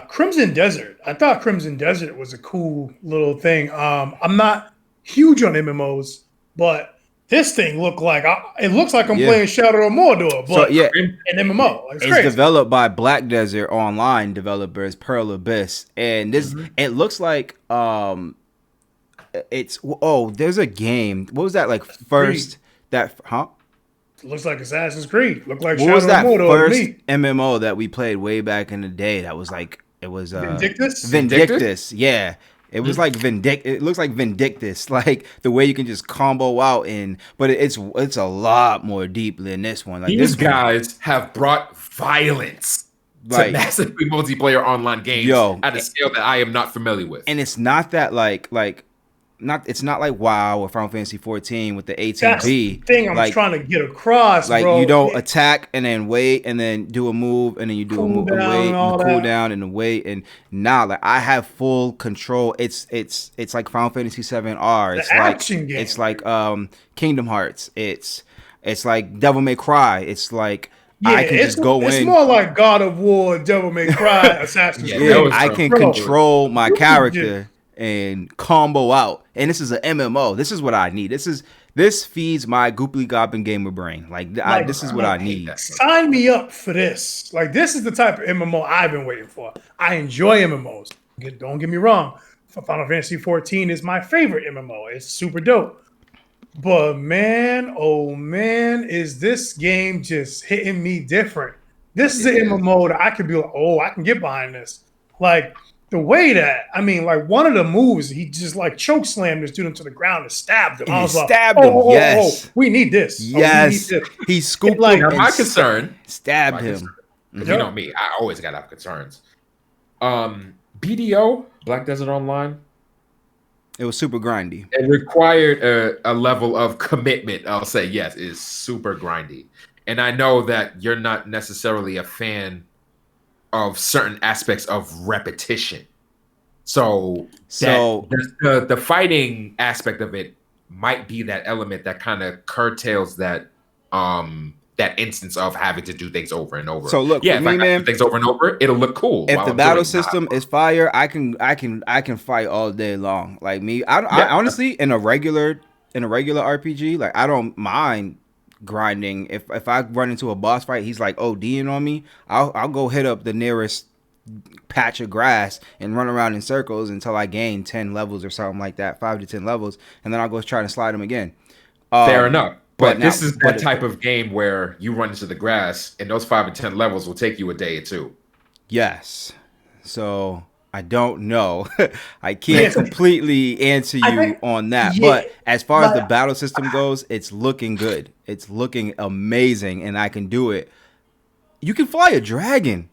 Crimson Desert. I thought Crimson Desert was a cool little thing. I'm not huge on MMOs, but this thing looks like I'm playing Shadow of Mordor, but an MMO. It's crazy.
Developed by Black Desert Online developers, Pearl Abyss, and this it looks like there's a game. What was that like first?
It looks like Assassin's Creed. Looked like
what
Shadow
was that
of Mordor
first
to me.
MMO that we played way back in the day? That was like it was
Vindictus.
Yeah. It was like It looks like Vindictus, like the way you can just combo out but it's a lot more deep than this one. Like
these guys have brought violence to massively multiplayer online games at a scale that I am not familiar with.
And it's not that it's not like WoW or Final Fantasy 14 with the ATB.
That's the thing I'm trying to get across,
like,
bro.
you don't attack and then wait and then do a move and then you do a move and wait and cool down and wait and like I have full control. It's like Final Fantasy 7R. It's
action game.
It's like Kingdom Hearts. It's like Devil May Cry. It's like I can just go in.
It's more like God of War, Devil May Cry, Assassin's Creed.
I can control my character and combo out, and this is an MMO. This is what I need. This feeds my Gooply Goblin gamer brain. This is what I need.
Sign me up for this. Like this is the type of MMO I've been waiting for. I enjoy MMOs. Don't get me wrong. Final Fantasy 14 is my favorite MMO. It's super dope. But man, oh man, is this game just hitting me different? This is an MMO that I could be like, oh, I can get behind this. Like the way that, like one of the moves, he just like choke slammed this dude into the ground and stabbed him. I was like, yes, we need this.
Yes, he scooped
him. Now, my concern,
stabbed him.
You know me, I always gotta have concerns. BDO, Black Desert Online,
it was super grindy.
It required a level of commitment. I'll say yes, it is super grindy, and I know that you're not necessarily a fan of certain aspects of repetition. So the fighting aspect of it might be that element that kind of curtails that that instance of having to do things over and over.
So look,
if I do things over and over, it'll look cool.
If the battle system is fire, I can fight all day long. Like me, I honestly in a regular RPG, like I don't mind grinding. If I run into a boss fight, he's like ODing on me, I'll go hit up the nearest patch of grass and run around in circles until I gain 10 levels or something like that, 5 to 10 levels, and then I'll go try to slide him again.
Fair enough. But this is that type of game where you run into the grass and those 5 to 10 levels will take you a day or two.
Yes. So I don't know. I can't completely answer you on that. But as far as the battle system goes, it's looking good. It's looking amazing, and I can do it. You can fly a dragon,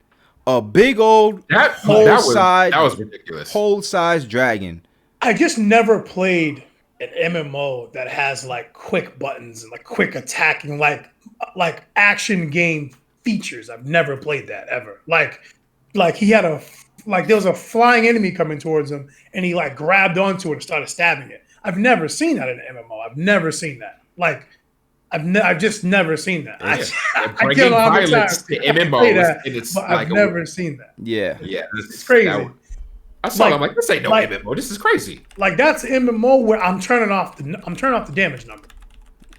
a big old
That was ridiculous.
whole size dragon.
I just never played an MMO that has like quick buttons and like quick attacking, like action game features. I've never played that ever. Like he had there was a flying enemy coming towards him, and he like grabbed onto it and started stabbing it. I've never seen that in an MMO. I've never seen that. Like I've just never seen that.
Yeah.
I get a lot of
violence to MMOs,
but I've never seen that.
Yeah,
it's crazy.
I saw it, I'm like, this ain't no MMO. This is crazy.
Like that's an MMO where I'm turning off the damage number.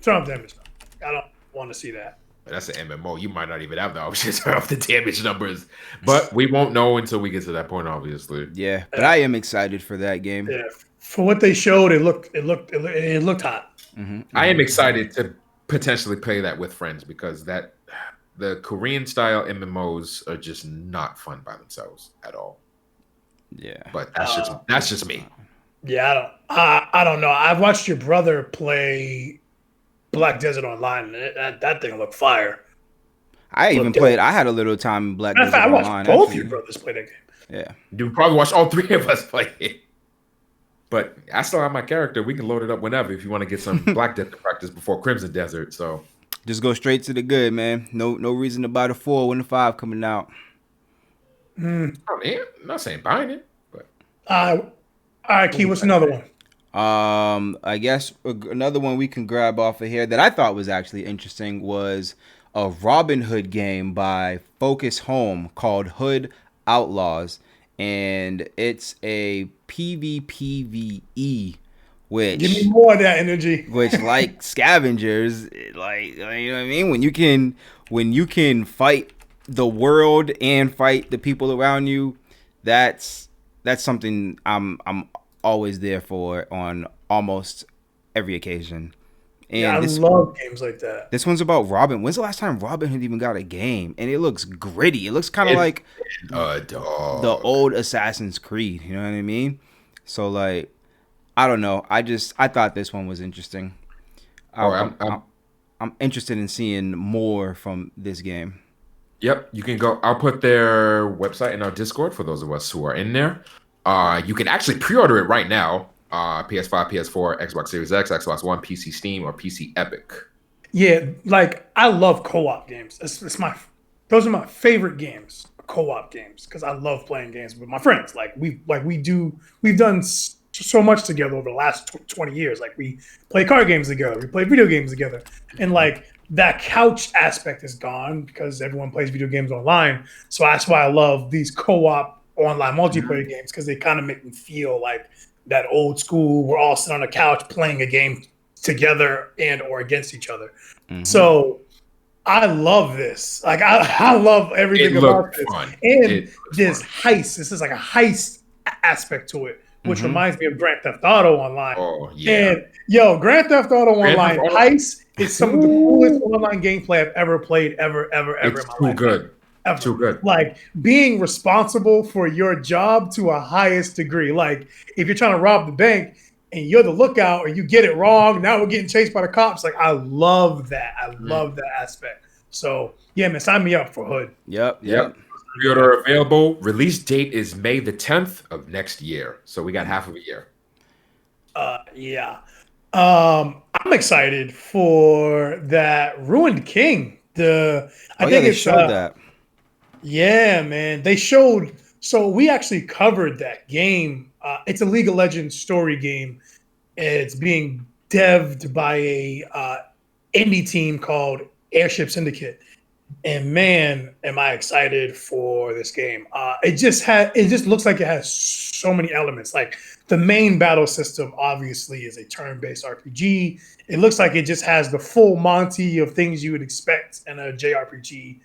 Turn off the damage number. I don't want to see that.
That's an MMO. You might not even have the option to turn off the damage numbers, but we won't know until we get to that point, obviously.
Yeah, but I am excited for that game.
Yeah, for what they showed, it looked hot.
Mm-hmm.
I am excited to potentially play that with friends because the Korean style MMOs are just not fun by themselves at all.
Yeah,
but that's just me.
Yeah, I don't know. I've watched your brother play Black Desert Online, and that thing looked fire.
I had a little time in Black Desert Online.
I watched both your brothers play that game.
Yeah,
you probably watched all three of us play it. But I still have my character. We can load it up whenever if you want to get some Black Desert practice before Crimson Desert. So
just go straight to the good, man. No reason to buy the 4 when the 5 coming out.
Oh man, I'm not saying buying it, but
all right, Key, what's another one?
I guess another one we can grab off of here that I thought was actually interesting was a Robin Hood game by Focus Home called Hood Outlaws, and it's a PvPvE, which
give me more of that energy.
Which like scavengers, like you know what I mean? When you can fight the world and fight the people around you, that's something I'm always there for on almost every occasion. And
yeah, I love games like that.
This one's about Robin. When's the last time Robin Hood even got a game? And it looks gritty. It looks kind of like the old Assassin's Creed. You know what I mean? So like, I don't know. I thought this one was interesting. I'm interested in seeing more from this game.
Yep, you can go. I'll put their website in our Discord for those of us who are in there. You can actually pre-order it right now. PS5, PS4, Xbox Series X, Xbox One, PC Steam, or PC Epic.
Yeah, like I love co-op games. Those are my favorite games, co-op games, because I love playing games with my friends. We've done so much together over the last 20 years. Like we play card games together, we play video games together, and like that couch aspect is gone because everyone plays video games online. So that's why I love these co-op online multiplayer games, because they kind of make me feel like that old school. We're all sitting on a couch playing a game together and or against each other. Mm-hmm. So I love this. Like I love everything about this. Fun. And this heist. This is like a heist aspect to it, which reminds me of Grand Theft Auto Online.
Oh yeah.
And Grand Theft Auto Online heist is some of the coolest online gameplay I've ever played ever in my life.
Too good.
Ever.
Too good.
Like being responsible for your job to a highest degree. Like if you're trying to rob the bank and you're the lookout or you get it wrong, now we're getting chased by the cops. Like I love that. I love that aspect. So yeah, man, sign me up for Hood.
Yep.
Pre-order available. Release date is May the 10th of next year. So we got half of a year.
Yeah. I'm excited for that Ruined King. I think
they showed that.
Yeah, man. They showed. So we actually covered that game. It's a League of Legends story game. It's being devved by a indie team called Airship Syndicate. And man, am I excited for this game. It just looks like it has so many elements. Like the main battle system obviously is a turn-based RPG. It looks like it just has the full Monty of things you would expect in a JRPG,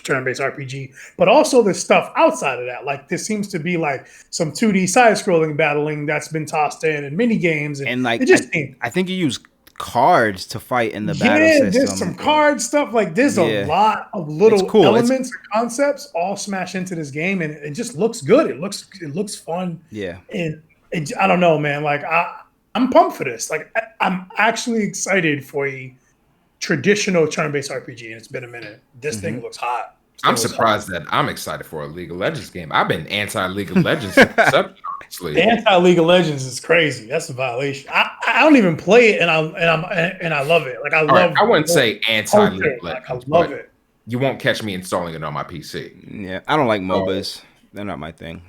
turn-based RPG, but also there's stuff outside of that. Like there seems to be like some 2D side-scrolling battling that's been tossed in mini games,
and like I think you use cards to fight in the battle system.
There's some card stuff. Like there's a lot of little elements and concepts all smashed into this game, and it just looks good. It looks fun.
Yeah,
and I don't know, man. Like I'm pumped for this. Like I'm actually excited for a traditional turn-based RPG, and it's been a minute. This thing looks hot.
I'm surprised that I'm excited for a League of Legends game. I've been anti League of Legends since inception, honestly.
Anti League of Legends is crazy. That's a violation. I don't even play it, and I love it. Like I love.
I wouldn't say anti League of
Like
Legends,
I love
but
it.
you won't catch me installing it on my PC.
Yeah, I don't like MOBAs. They're not my thing.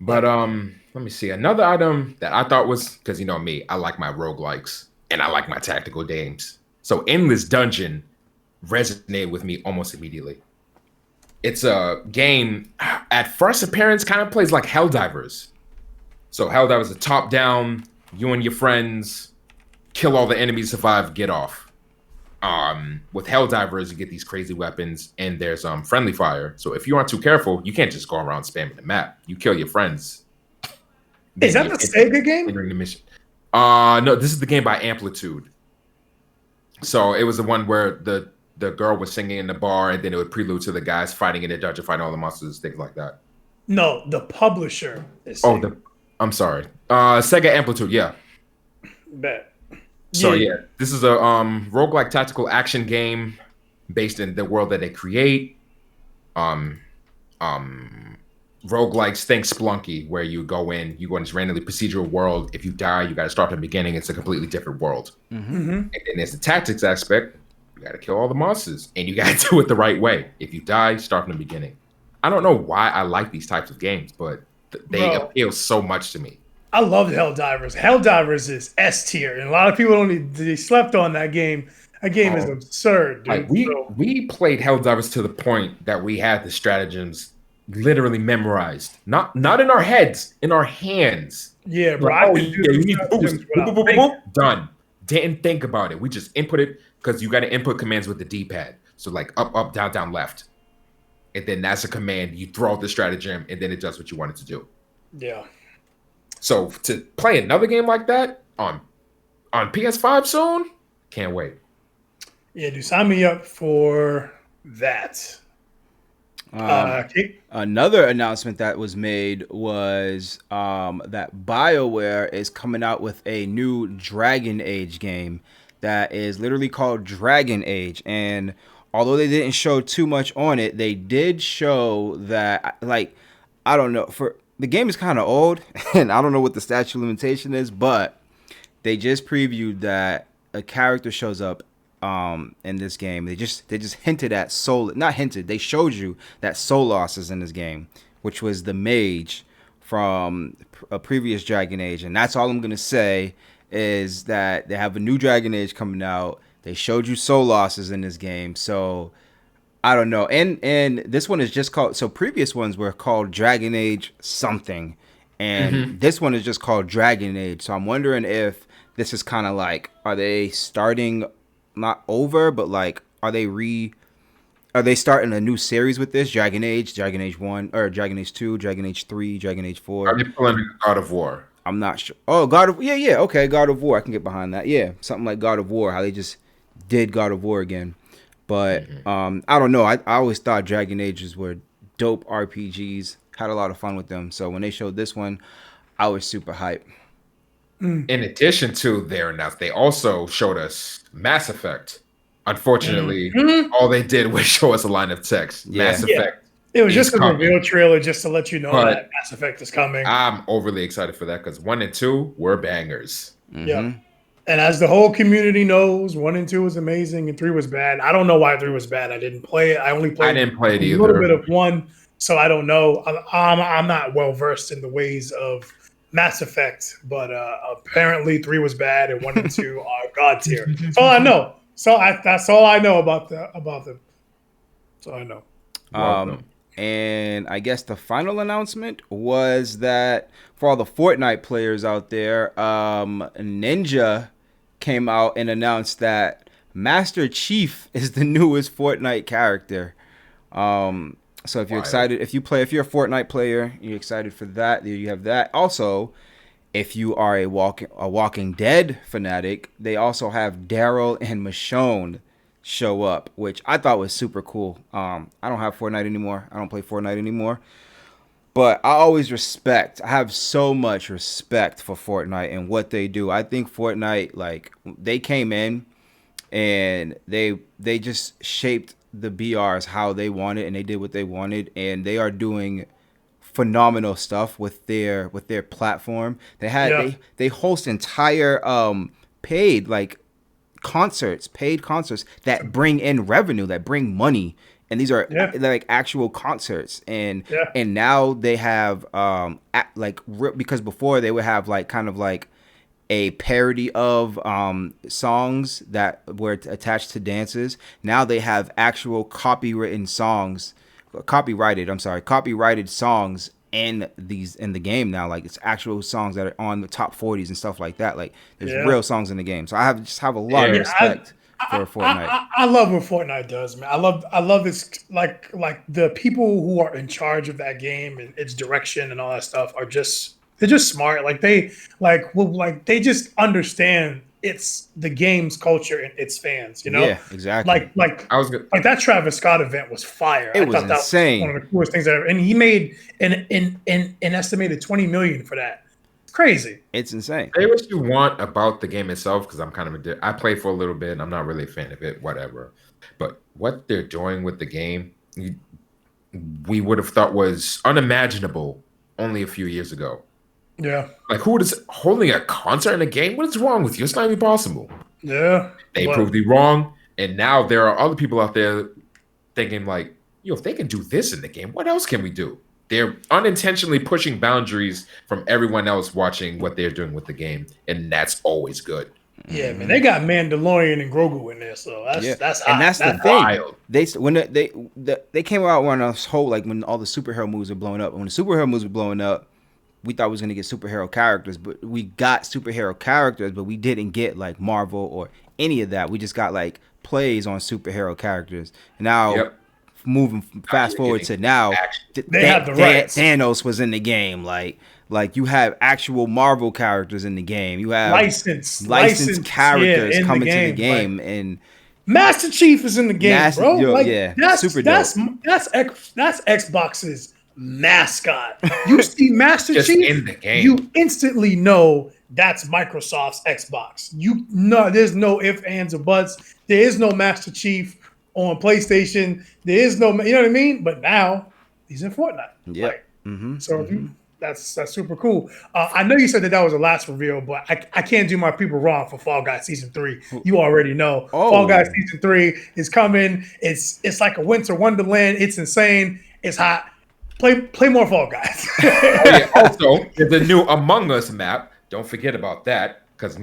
But let me see. Another item that I thought was, because you know me, I like my roguelikes and I like my tactical games. So Endless Dungeon resonated with me almost immediately. It's a game at first appearance kind of plays like Helldivers. So Helldivers is a top down, you and your friends kill all the enemies, survive, get off. With Helldivers, you get these crazy weapons, and there's friendly fire. So if you aren't too careful, you can't just go around spamming the map. You kill your friends.
Is that the Sega game?
Entering the mission. No, this is the game by Amplitude. So it was the one where the girl was singing in the bar, and then it would prelude to the guys fighting in the dungeon, fighting all the monsters, things like that.
No, the publisher is
Sega. I'm sorry. Sega Amplitude, yeah.
Bet.
So yeah, this is a roguelike tactical action game based in the world that they create. Roguelikes, think Splunky, where you go in this randomly procedural world. If you die, you got to start from the beginning. It's a completely different world. And then there's the tactics aspect. You got to kill all the monsters, and you got to do it the right way. If you die, start from the beginning. I don't know why I like these types of games, but they appeal so much to me.
I love Helldivers. Helldivers is S tier, and a lot of people they slept on that game. That game is absurd, dude.
Like we played Helldivers to the point that we had the stratagems literally memorized, not in our heads, in our hands.
Yeah, bro.
Done. Didn't think about it. We just input it because you got to input commands with the D-pad. So like up, up, down, down, left, and then that's a command. You throw out the stratagem, and then it does what you want it to do.
Yeah.
So to play another game like that on PS5 soon, can't wait.
Yeah, dude, sign me up for that.
Another announcement that was made was that BioWare is coming out with a new Dragon Age game that is literally called Dragon Age. And although they didn't show too much on it, they did show that, like, I don't know, the game is kind of old, and I don't know what the statute of limitation is, but they just previewed that a character shows up in this game. They just hinted at they showed you that Solos is in this game, which was the mage from a previous Dragon Age. And that's all I'm going to say is that they have a new Dragon Age coming out. They showed you Solos is in this game. So I don't know. And this one is just called, so previous ones were called Dragon Age something. And this one is just called Dragon Age. So I'm wondering if this is kind of like, are they starting not over, but like, are they starting a new series with this? Dragon Age 1, or Dragon Age 2, Dragon Age 3, Dragon Age 4.
Are they pulling God of War?
I'm not sure. Oh, okay, God of War. I can get behind that. Yeah, something like God of War, how they just did God of War again. But I don't know. I always thought Dragon Ages were dope RPGs. Had a lot of fun with them. So when they showed this one, I was super hyped.
In addition to their announcement, they also showed us Mass Effect. Unfortunately, all they did was show us a line of text. Yeah. Mass Effect.
It was just a reveal trailer just to let you know that Mass Effect is coming.
I'm overly excited for that because 1 and 2 were bangers.
Yeah. And as the whole community knows, 1 and 2 was amazing and 3 was bad. I don't know why 3 was bad. I didn't play it. I didn't play it either. A little bit of 1, so I don't know. I'm not well versed in the ways of Mass Effect, but apparently 3 was bad and 1 and 2 are god tier. That's all I know. That's all I know about them. That's all I know.
And I guess the final announcement was that for all the Fortnite players out there, Ninja came out and announced that Master Chief is the newest Fortnite character. So if you're excited, if you're a Fortnite player, you're excited for that. You have that. Also, if you are a Walking Dead fanatic, they also have Daryl and Michonne show up, which I thought was super cool. I don't have Fortnite anymore. I don't play Fortnite anymore. But I have so much respect for Fortnite and what they do. I think Fortnite, like, they came in and they just shaped the BRs how they wanted, and they did what they wanted, and they are doing phenomenal stuff with their platform. They host entire paid paid concerts that bring in revenue, that bring money, and these are like actual concerts. And now they have because before they would have like kind of like a parody of songs that were attached to dances. Now they have actual copyrighted songs in the game now. Like, it's actual songs that are on the top 40s and stuff like that. Like, there's real songs in the game. So I have a lot of respect for Fortnite.
I love what Fortnite does, man. I love this, like the people who are in charge of that game and its direction and all that stuff are just, they're just smart. Like they just understand it's the game's culture and its fans, you know?
Yeah, exactly.
Like that Travis Scott event was fire.
It was insane.
That was one of the coolest things ever. And he made an estimated $20 million for that. It's crazy.
It's insane.
Say what you want about the game itself, because I'm kind of I played for a little bit and I'm not really a fan of it, whatever. But what they're doing with the game, we would have thought was unimaginable only a few years ago.
Yeah.
Like, who is holding a concert in a game? What is wrong with you? It's not even possible.
Yeah.
They proved me wrong. And now there are other people out there thinking like, if they can do this in the game, what else can we do? They're unintentionally pushing boundaries from everyone else watching what they're doing with the game. And that's always good.
Yeah, man, they got Mandalorian and Grogu in there, so that's hot.
And that's the
wild.
thing. They came out when this whole, like, when all the superhero movies were blowing up. When the superhero movies were blowing up, we thought we was gonna get superhero characters, but we got superhero characters, but we didn't get like Marvel or any of that. We just got like plays on superhero characters. And now, moving fast forward to now,
they have the rights.
Thanos was in the game. Like you have actual Marvel characters in the game. You have licensed characters coming to the game, like, and
Master Chief is in the game, bro. That's
super dope.
That's Xbox's mascot. You see Master Chief
in the game,
you instantly know that's Microsoft's Xbox. There's no ifs, ands, or buts. There is no Master Chief on PlayStation. There is no, you know what I mean? But now he's in Fortnite.
Yeah.
That's super cool. I know you said that was the last reveal, but I can't do my people wrong for Fall Guys Season 3. You already know. Fall Guys Season 3 is coming. It's like a winter wonderland. It's insane. It's hot. Play more Fall Guys.
Also, the new Among Us map. Don't forget about that, because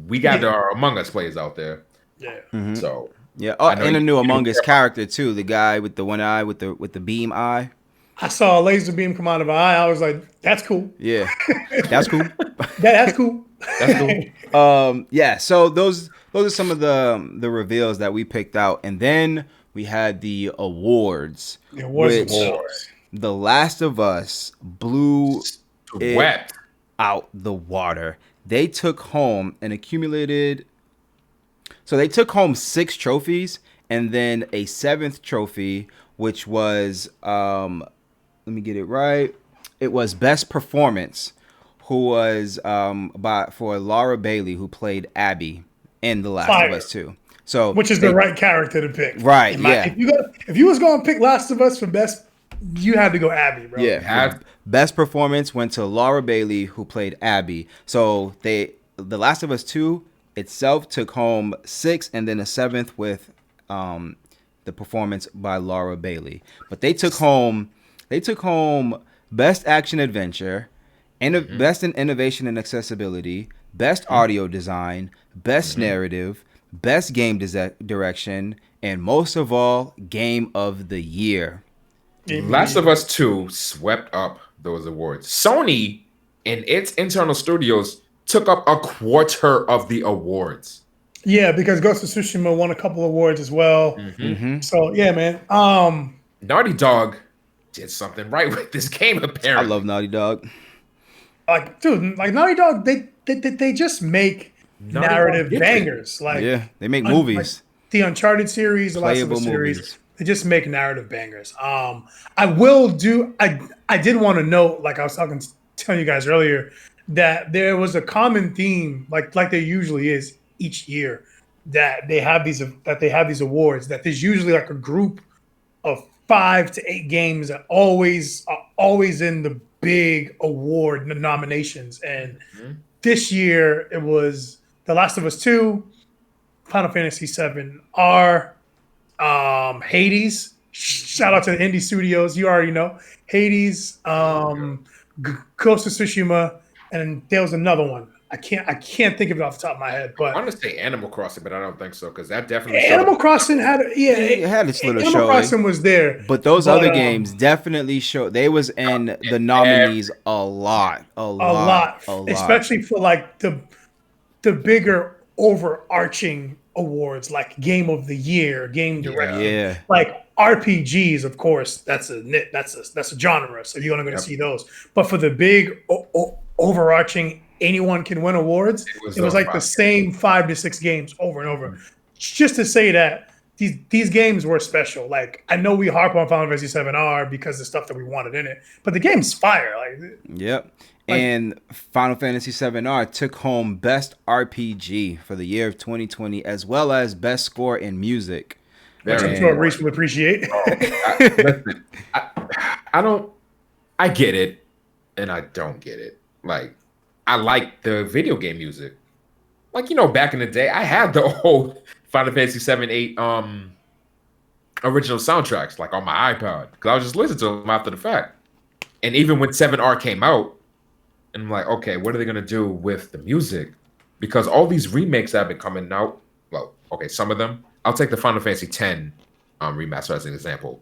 we got our Among Us players out there.
Yeah.
So
and a new Among Us character too. The guy with the one eye with the beam eye.
I saw a laser beam come out of an eye. I was like, "That's cool."
Yeah, that's cool.
That's cool.
That's cool. Yeah. So those are some of the reveals that we picked out, and then we had the awards.
The awards.
The Last of Us blew it out the water. They took home an accumulated. So they took home 6 trophies, and then a 7th trophy, which was let me get it right. It was Best Performance, who was for Laura Bailey, who played Abby in The Last of Us 2. So
which is the right character to pick,
right?
If you was going to pick Last of Us for best, you had to go Abby, bro.
Yeah. Best Performance went to Laura Bailey, who played Abby. So The Last of Us 2 itself took home 6, and then a 7th with the performance by Laura Bailey. But they took home Best Action Adventure, Best in Innovation and Accessibility, Best Audio Design, Best Narrative, Best Game Direction, and most of all, Game of the Year.
Last of Us 2 swept up those awards. Sony, in its internal studios, took up a quarter of the awards.
Yeah, because Ghost of Tsushima won a couple awards as well. So yeah, man.
Naughty Dog did something right with this game, apparently.
I love Naughty Dog.
Like, dude, like Naughty Dog, they just make narrative bangers. Like,
they make movies.
Like the Uncharted series, the Last of Us series. They just make narrative bangers. I did want to note, like I was telling you guys earlier, that there was a common theme, like there usually is each year, that they have these awards. That there's usually like a group of 5 to 8 games that are always in the big award nominations. And this year it was The Last of Us 2, Final Fantasy 7R, Hades. Shout out to the indie studios. You already know Hades, Ghost of Tsushima, and there was another one. I can't think of it off the top of my head. But
I want to say Animal Crossing, but I don't think so because that definitely
Animal Crossing had
it had its little show.
Animal Crossing was there,
but those other games definitely showed they was in the nominees a lot,
especially for like the bigger overarching awards like Game of the Year, Game Director, like RPGs. Of course, that's a genre, so you're only going to see those. But for the big overarching anyone can win awards, it was like the same 5 to 6 games over and over. Just to say that these games were special. Like, I know we harp on Final Fantasy 7R because the stuff that we wanted in it, but the game's fire.
And Final Fantasy 7R took home Best RPG for the year of 2020, as well as Best Score in Music.
Which I'm sure Reese will appreciate.
I get it, and I don't get it. Like, I like the video game music. Like, back in the day, I had the old Final Fantasy 7, 8 original soundtracks, like on my iPod, because I was just listening to them after the fact. And even when 7R came out, and I'm like, okay, what are they going to do with the music? Because all these remakes that have been coming out, well, okay, some of them, I'll take the Final Fantasy X remaster as an example.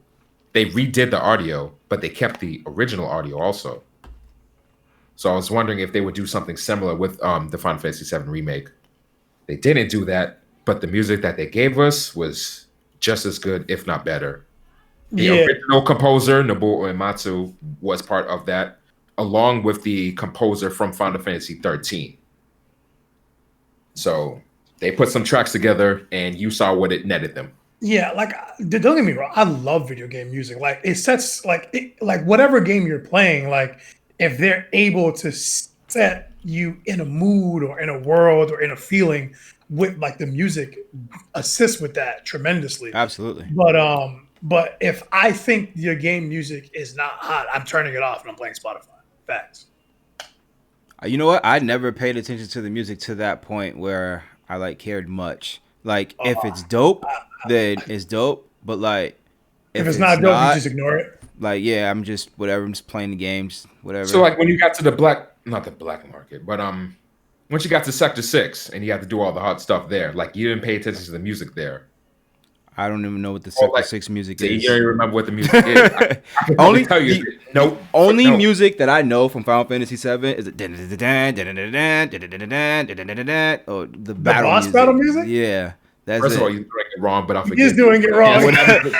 They redid the audio, but they kept the original audio also. So I was wondering if they would do something similar with the Final Fantasy VII remake. They didn't do that, but the music that they gave us was just as good, if not better. The original composer, Nobuo Uematsu, was part of that, along with the composer from Final Fantasy 13. So they put some tracks together, and you saw what it netted them.
Yeah, like, don't get me wrong, I love video game music. Like, it sets, like whatever game you're playing, like, if they're able to set you in a mood or in a world or in a feeling with, like, the music assists with that tremendously.
Absolutely.
But if I think your game music is not hot, I'm turning it off and I'm playing Spotify. Facts.
You know what? I never paid attention to the music to that point where I cared much. Like, if it's dope, then it's dope. But like,
if it's not dope, you just ignore it.
Like, yeah, I'm just whatever. I'm just playing the games, whatever.
So like when you got to not the black market, but once you got to Sector 6 and you had to do all the hot stuff there, like you didn't pay attention to the music there.
I don't even know what the Sector 6 music is.
You don't even remember what the music is. I can only tell you.
Music that I know from Final Fantasy VII is the
boss battle music.
Yeah.
First of all, you're doing it wrong, but I'm forgetting.
He's doing it wrong.
That's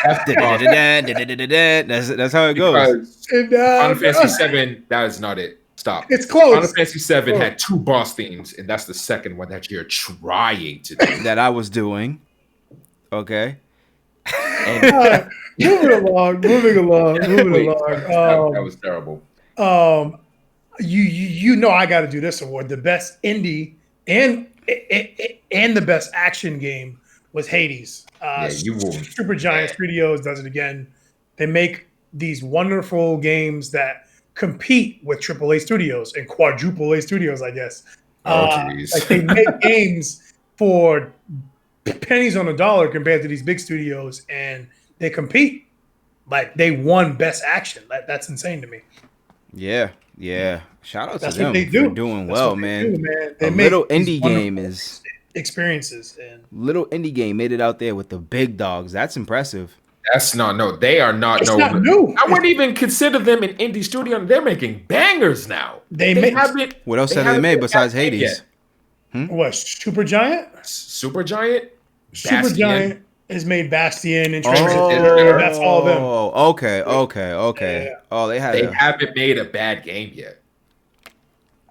how it goes.
Final Fantasy VII, that is not it. Stop.
It's close.
Final Fantasy VII had 2 boss themes, and that's the second one that you're trying to do.
That I was doing. Okay.
Moving along.
That was terrible.
You know I got to do this award. The best indie and the best action game was Hades.
You will.
Supergiant Studios does it again. They make these wonderful games that compete with AAA studios and quadruple A studios, I guess. Like they make games for pennies on a dollar compared to these big studios, and they compete. Like they won best action. That's insane to me.
Yeah. Shout out to them
what they do.
For doing well, man.
They
a little indie game is
experiences, and
little indie game made it out there with the big dogs. That's impressive.
That's not they are not
it's not new.
I wouldn't even consider them an indie studio. They're making bangers now.
What else have they made besides Hades?
What, Supergiant?
Supergiant
has made Bastion and that's all of them.
Oh, okay. Yeah. Oh, they
haven't made a bad game yet.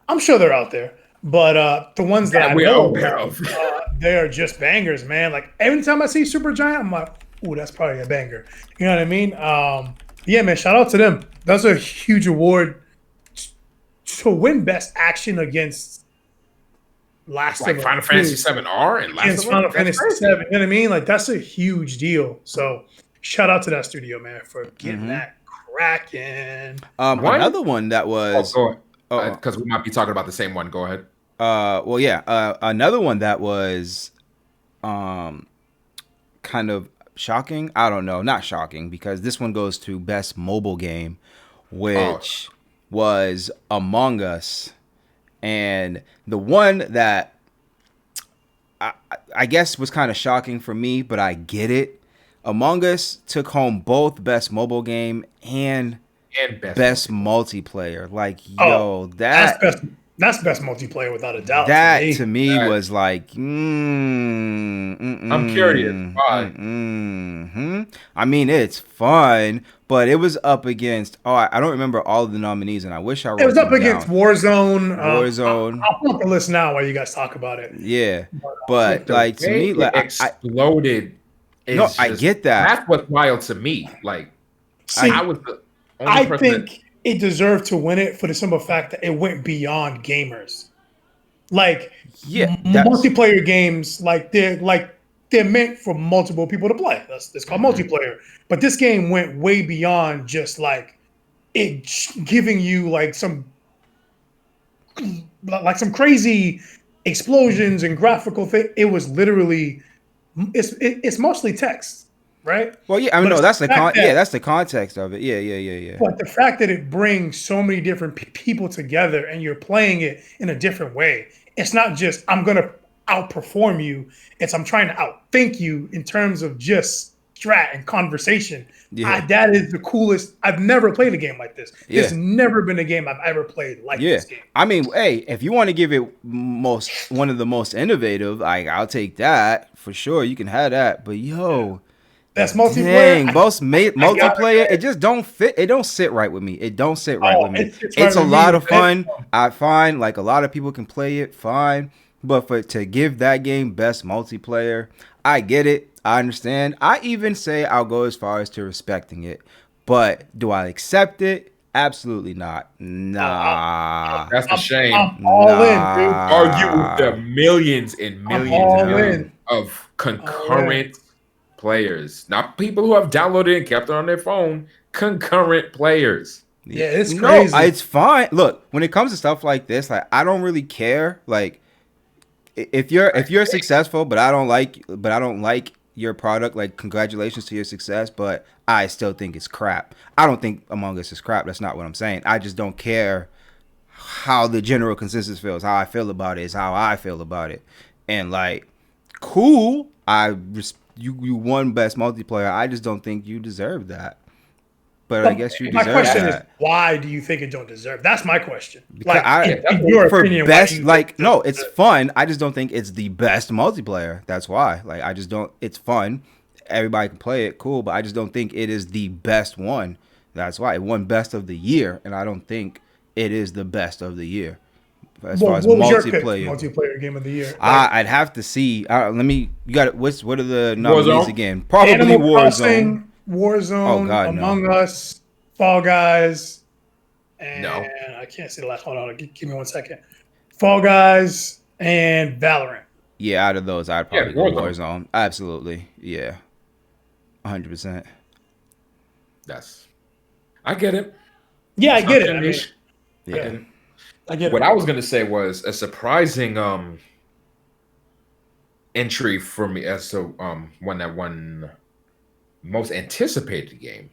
I'm sure they're out there, but the ones that I know,
aware of,
they are just bangers, man. Like every time I see Supergiant, I'm like, ooh, that's probably a banger. You know what I mean? Yeah, man. Shout out to them. That's a huge award to win Best Action against Last
like
of Us
Final
2
Fantasy 7R and Last
against
of Us.
Final
That's
Fantasy
crazy.
7. You know what I mean? Like that's a huge deal. So shout out to that studio, man, for getting that cracking.
Another one that was
go ahead. Because we might be talking about the same one. Go ahead.
well, yeah, another one that was kind of shocking. I don't know, not shocking, because this one goes to best mobile game, which was Among Us. And the one that I guess was kind of shocking for me, but I get it. Among Us took home both best mobile game and best multiplayer. Like, yo,
that's best multiplayer without a doubt.
That to me was like,
I'm curious. Why?
I mean, it's fun, but it was up against. I don't remember all of the nominees, and I wish I wrote.
It was up against
down.
Warzone.
Warzone.
I'll put up the list now while you guys talk about it.
Yeah, but like to me, like
exploded.
I get that.
That's what's wild to me. Like,
see,
I was the only person
think it deserved to win it for the simple fact that it went beyond gamers. Like, multiplayer games, they're meant for multiple people to play. It's called multiplayer. But this game went way beyond just like it giving you like some crazy explosions and graphical thing. It was literally it's mostly text, right?
Well, yeah, I mean, no, that's the that's the context of it. Yeah.
But the fact that it brings so many different people together and you're playing it in a different way. It's not just I'm gonna outperform you. It's I'm trying to outthink you in terms of just strat and conversation.
Yeah.
That is the coolest. I've never played a game like this.
Yeah.
There's never been a game I've ever played like this game.
I mean, hey, if you want to give it one of the most innovative, like I'll take that for sure. You can have that, but
that's multiplayer.
Dang, multiplayer. It just don't fit. It don't sit right with me. It don't sit right with me. It's a lot of fun. I find like a lot of people can play it fine, but to give that game best multiplayer, I get it. I understand. I even say I'll go as far as to respecting it, but do I accept it? Absolutely not. Nah.
That's a shame.
I'm all in, dude.
Argue with the millions and millions of concurrent players, not people who have downloaded and kept it on their phone. Concurrent players.
Yeah, it's crazy.
No, it's fine. Look, when it comes to stuff like this, like I don't really care. Like if you're successful, but I don't like your product, like congratulations to your success, but I still think it's crap. I don't think Among Us is crap. That's not what I'm saying. I just don't care how the general consensus feels. How I feel about it is how I feel about it. And like, cool. You won best multiplayer. I just don't think you deserve that. But I guess you deserve that.
My question is, why do you think it don't deserve? That's my question.
In your opinion, no, it's fun. I just don't think it's the best multiplayer. That's why. Like, I just don't. It's fun. Everybody can play it, cool. But I just don't think it is the best one. That's why it won best of the year, and I don't think it is the best of the year. As far as
multiplayer game of the year,
I'd have to see. Let me. You got it. What are the nominees again? Probably Warzone.
Warzone, Among Us, Fall Guys, and I can't see the last one. Hold on, give me 1 second. Fall Guys and Valorant.
Yeah, out of those, I'd probably go Warzone. Absolutely, yeah, 100%.
I get it.
Yeah, I get it. I get it.
What I was gonna say was a surprising entry for me as to one that won most anticipated game.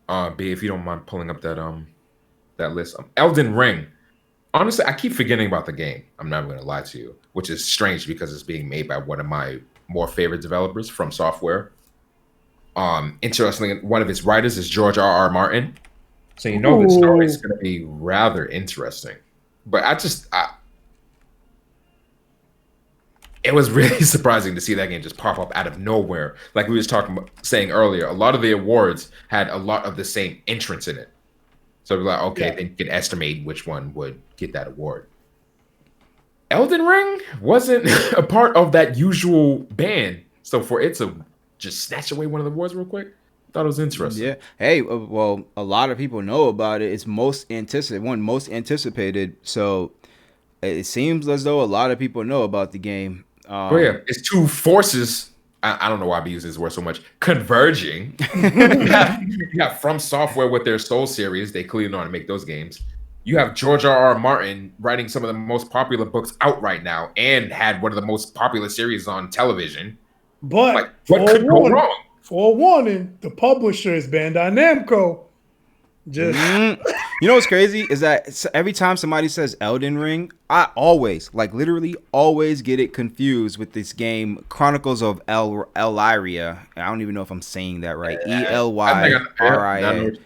If you don't mind pulling up that list. Elden Ring. Honestly, I keep forgetting about the game. I'm not going to lie to you, which is strange because it's being made by one of my more favorite developers, From Software. Interestingly, one of its writers is George R.R. Martin. So the story is going to be rather interesting. But it was really surprising to see that game just pop up out of nowhere. Like we was saying earlier, a lot of the awards had a lot of the same entrants in it. So we're like, okay, then you can estimate which one would get that award. Elden Ring wasn't a part of that usual band. So for it to just snatch away one of the awards real quick, I thought it was interesting.
Yeah. Hey, well, a lot of people know about it. It's most anticipated. So it seems as though a lot of people know about the game.
Oh yeah, it's two forces. I don't know why I be using this word so much. Converging. You have From Software with their Soul series. They clearly know how to make those games. You have George R.R. Martin writing some of the most popular books out right now, and had one of the most popular series on television.
But
like, what could go wrong?
For warning, the publisher is Bandai Namco. Just
you know what's crazy is that every time somebody says Elden Ring, I always, like literally always get it confused with this game Chronicles of Elyria. I don't even know if I'm saying that right. Elyria.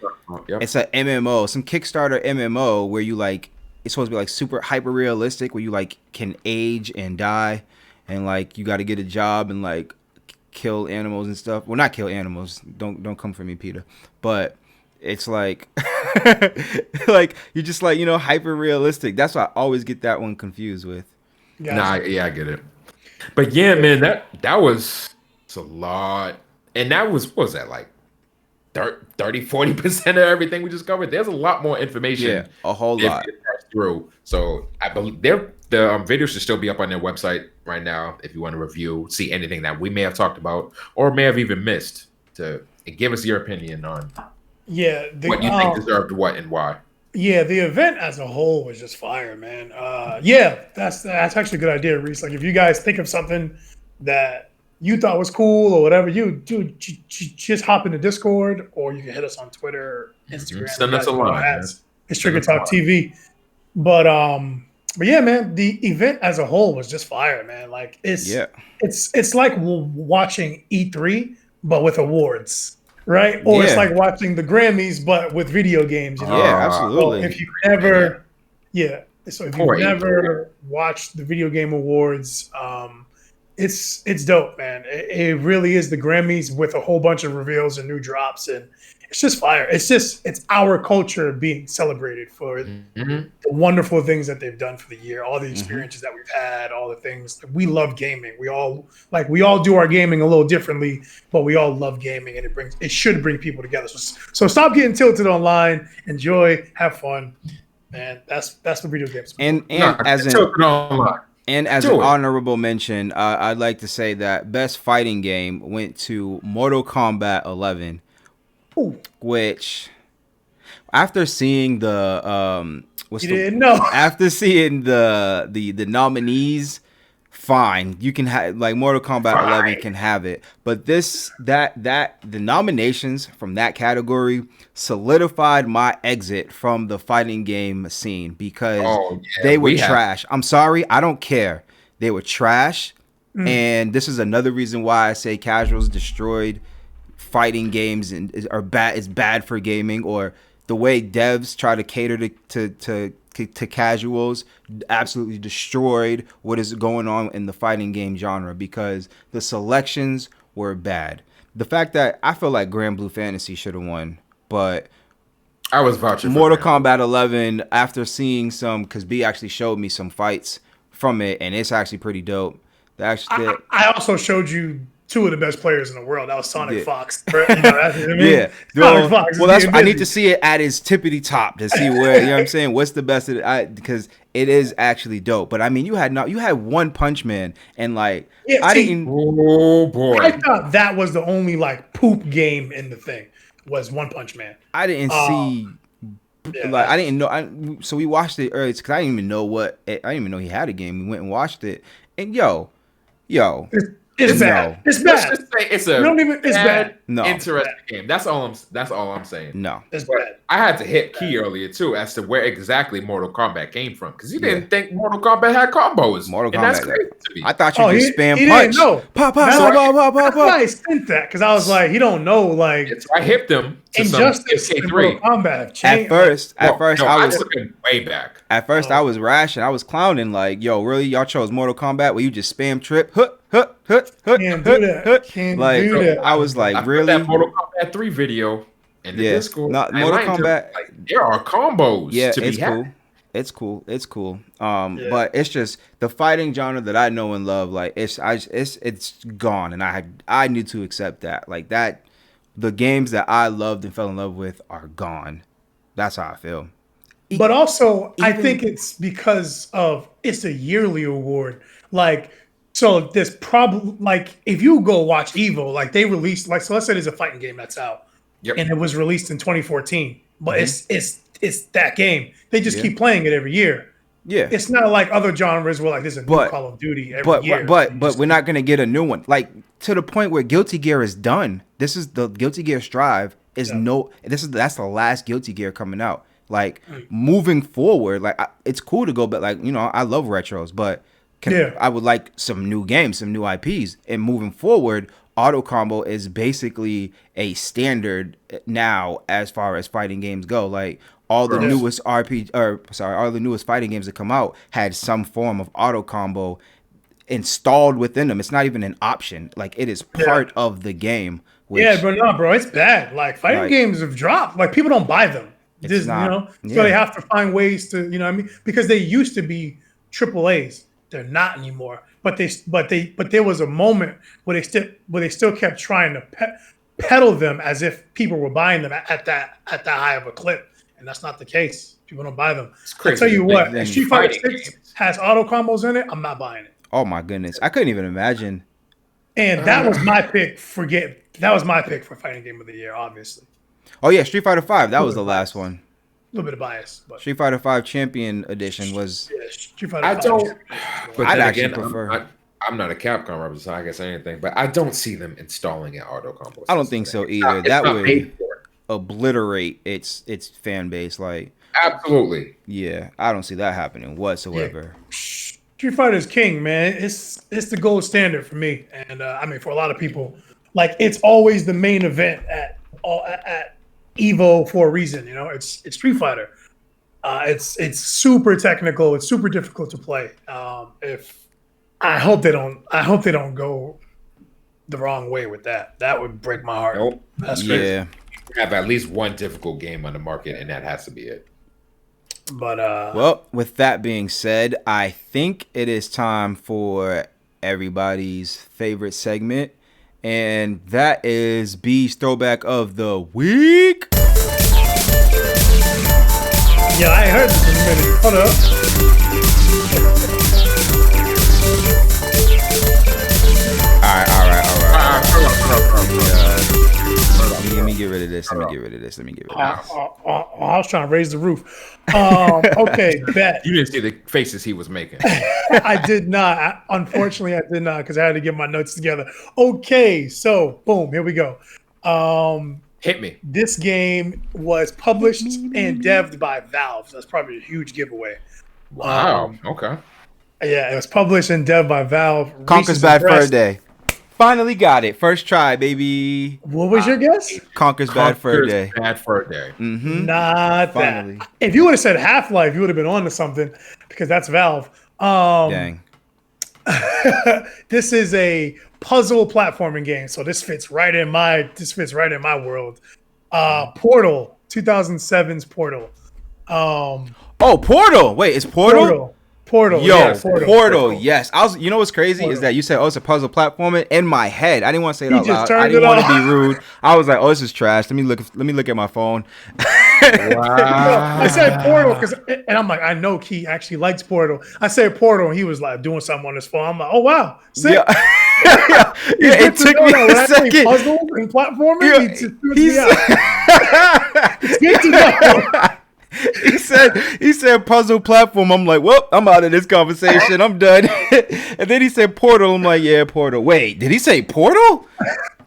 Yep.
It's a MMO, some Kickstarter MMO where you like, it's supposed to be like super hyper realistic, where you like can age and die, and like you got to get a job and like kill animals and stuff. Well, not kill animals. Don't come for me, Peter. But it's like, like you're just like, you know, hyper realistic. That's why I always get that one confused with.
I get it. But yeah, man, that was a lot, and that was what was that like 30-40% of everything we just covered. There's a lot more information.
Yeah, a whole lot
through. So I believe the video should still be up on their website right now if you want to review, see anything that we may have talked about or may have even missed, to give us your opinion on what you think deserved what and why.
Yeah, the event as a whole was just fire, man. Yeah, that's actually a good idea, Reese. Like if you guys think of something that you thought was cool or whatever, you just hop into Discord, or you can hit us on Twitter, Instagram.
Send us a line.
It's Trigger Talk TV. But yeah, man, the event as a whole was just fire, man. Like it's like watching E3 but with awards, right? Or it's like watching the Grammys but with video games. You know?
Yeah, absolutely.
So if you never, so if you never watched the video game awards, it's dope, man. It really is the Grammys with a whole bunch of reveals and new drops, and it's just fire. It's our culture being celebrated for the wonderful things that they've done for the year, all the experiences that we've had, all the things. We love gaming. We all do our gaming a little differently, but we all love gaming, and it should bring people together. So stop getting tilted online. Enjoy, have fun, and that's the video games.
And as an honorable mention, I'd like to say that best fighting game went to Mortal Kombat 11.
Ooh.
Which, after seeing after seeing the nominees, fine, you can have like Mortal Kombat 11 can have it, but the nominations from that category solidified my exit from the fighting game scene because they were trash. I'm sorry, I don't care. They were trash, and this is another reason why I say casuals destroyed fighting games and is bad for gaming, or the way devs try to cater to casuals absolutely destroyed what is going on in the fighting game genre, because the selections were bad. The fact that I feel like Grand Blue Fantasy should have won, but
I was vouching for
Mortal Kombat 11 after seeing some, because B actually showed me some fights from it, and it's actually pretty dope.
I also showed you two of the best players in the world. That was Sonic Fox. Right? You know, that's what I mean? Sonic Fox.
Well, I need to see it at its tippity top to see where, you know what I'm saying, what's the best of it, because it is actually dope. But I mean, you had One Punch Man, and like
oh boy,
I thought that was the only like poop game in the thing was One Punch Man.
I didn't see. Like I didn't know. So we watched it early because I didn't even know I didn't even know he had a game. We went and watched it, and
it's bad. It's bad.
Let's just say it's bad.
No,
interesting game. That's all I'm saying.
No,
it's bad.
I had to hit key earlier too as to where exactly Mortal Kombat came from, because you didn't think Mortal Kombat had combos.
Mortal Kombat.
That's crazy to me.
I thought you just spam punch.
Pop. I sent that because I was like, he don't know. Like,
I hipped him to
Injustice
some
and Mortal Kombat.
At first, I was
looking way back.
At first, I was rash and I was clowning like, "Yo, really? Y'all chose Mortal Kombat where you just spam trip?
Can't do that.
I was like, really?
That Mortal Kombat 3 video in the Discord.
Mortal Kombat.
There are combos.
Yeah,
to
it's
be
cool. It's cool. But it's just the fighting genre that I know and love. Like it's gone, and I need to accept that. Like that, the games that I loved and fell in love with are gone. That's how I feel.
But also, I think it's because of it's a yearly award. Like, so there's probably like if you go watch Evo, like they released like so let's say there's a fighting game that's out, and it was released in 2014, but it's that game. They just keep playing it every year.
Yeah,
it's not like other genres where like there's a new Call of Duty every year.
But we're not gonna get a new one. Like to the point where Guilty Gear is done. This is the Guilty Gear Strive is that's the last Guilty Gear coming out. Like moving forward, like it's cool to go, but like I love retros, but I would like some new games, some new IPs, and moving forward, auto combo is basically a standard now as far as fighting games go. Like all the newest all the newest fighting games that come out had some form of auto combo installed within them. It's not even an option; like it is part of the game.
Bro, it's bad. Like fighting games have dropped. Like people don't buy them. Just, so they have to find ways to, what I mean, because they used to be AAAs. They're not anymore. But there was a moment where they still kept trying to peddle them as if people were buying them at that high of a clip, and that's not the case. People don't buy them. It's crazy. I tell you what, if Street Fighter 6 has auto combos in it, I'm not buying it.
Oh my goodness, I couldn't even imagine.
And that was my pick. That was my pick for fighting game of the year, obviously.
Oh yeah, Street Fighter 5. That was the last one.
A little bit of bias, but
Street Fighter 5 Champion Edition was.
Yeah, Street Fighter 5.
But I'd actually prefer. I'm not a Capcom representative, so I guess anything. But I don't see them installing an auto combo.
I don't think so either. That would obliterate its fan base. Like
absolutely.
Yeah, I don't see that happening whatsoever.
Yeah. Street Fighter is king, man. It's the gold standard for me, and I mean for a lot of people, like it's always the main event at Evo for a reason. It's Street Fighter. It's super technical. It's super difficult to play. I hope they don't go the wrong way with that. That would break my heart.
Nope.
That's crazy.
Yeah. Have at least one difficult game on the market, and that has to be it.
But
well, with that being said, I think it is time for everybody's favorite segment, and that is B's Throwback of the Week.
Yeah, I heard this in a minute. Hold up.
All right. Let me get rid of this. Let me get rid of this.
I was trying to raise the roof. Okay, bet.
You didn't see the faces he was making.
I did not. Unfortunately, I did not because I had to get my notes together. Okay, so boom, here we go.
Hit me.
This game was published and devved by Valve. So that's probably a huge giveaway.
Wow. Okay.
Yeah, it was published and devved by Valve.
Conker's Bad Fur Day. Finally got it. First try, baby.
What was your guess?
Conker's Bad Fur Day.
Bad Fur Day.
Mm-hmm.
Not finally. That. If you would have said Half-Life, you would have been on to something because that's Valve.
Dang.
This is a puzzle platforming game, so this fits right in my world. Portal, 2007's Portal.
Portal. Wait, it's Portal?
Portal.
Yo,
yeah,
Portal. Yes. You know what's crazy is that you said, it's a puzzle platformer. In my head, I didn't want to say it out loud. I didn't want to be rude. I was like, this is trash. Let me look at my phone.
Wow.
I said Portal and I'm like, I know Key actually likes Portal. I said Portal, and he was like doing something on his phone. I'm like, oh wow, sick.
Yeah. It took me a second.
Puzzle and platforming. It's good to know.
He said puzzle platform. I'm like, well, I'm out of this conversation. I'm done. And then he said Portal. I'm like, yeah, Portal. Wait, did he say Portal?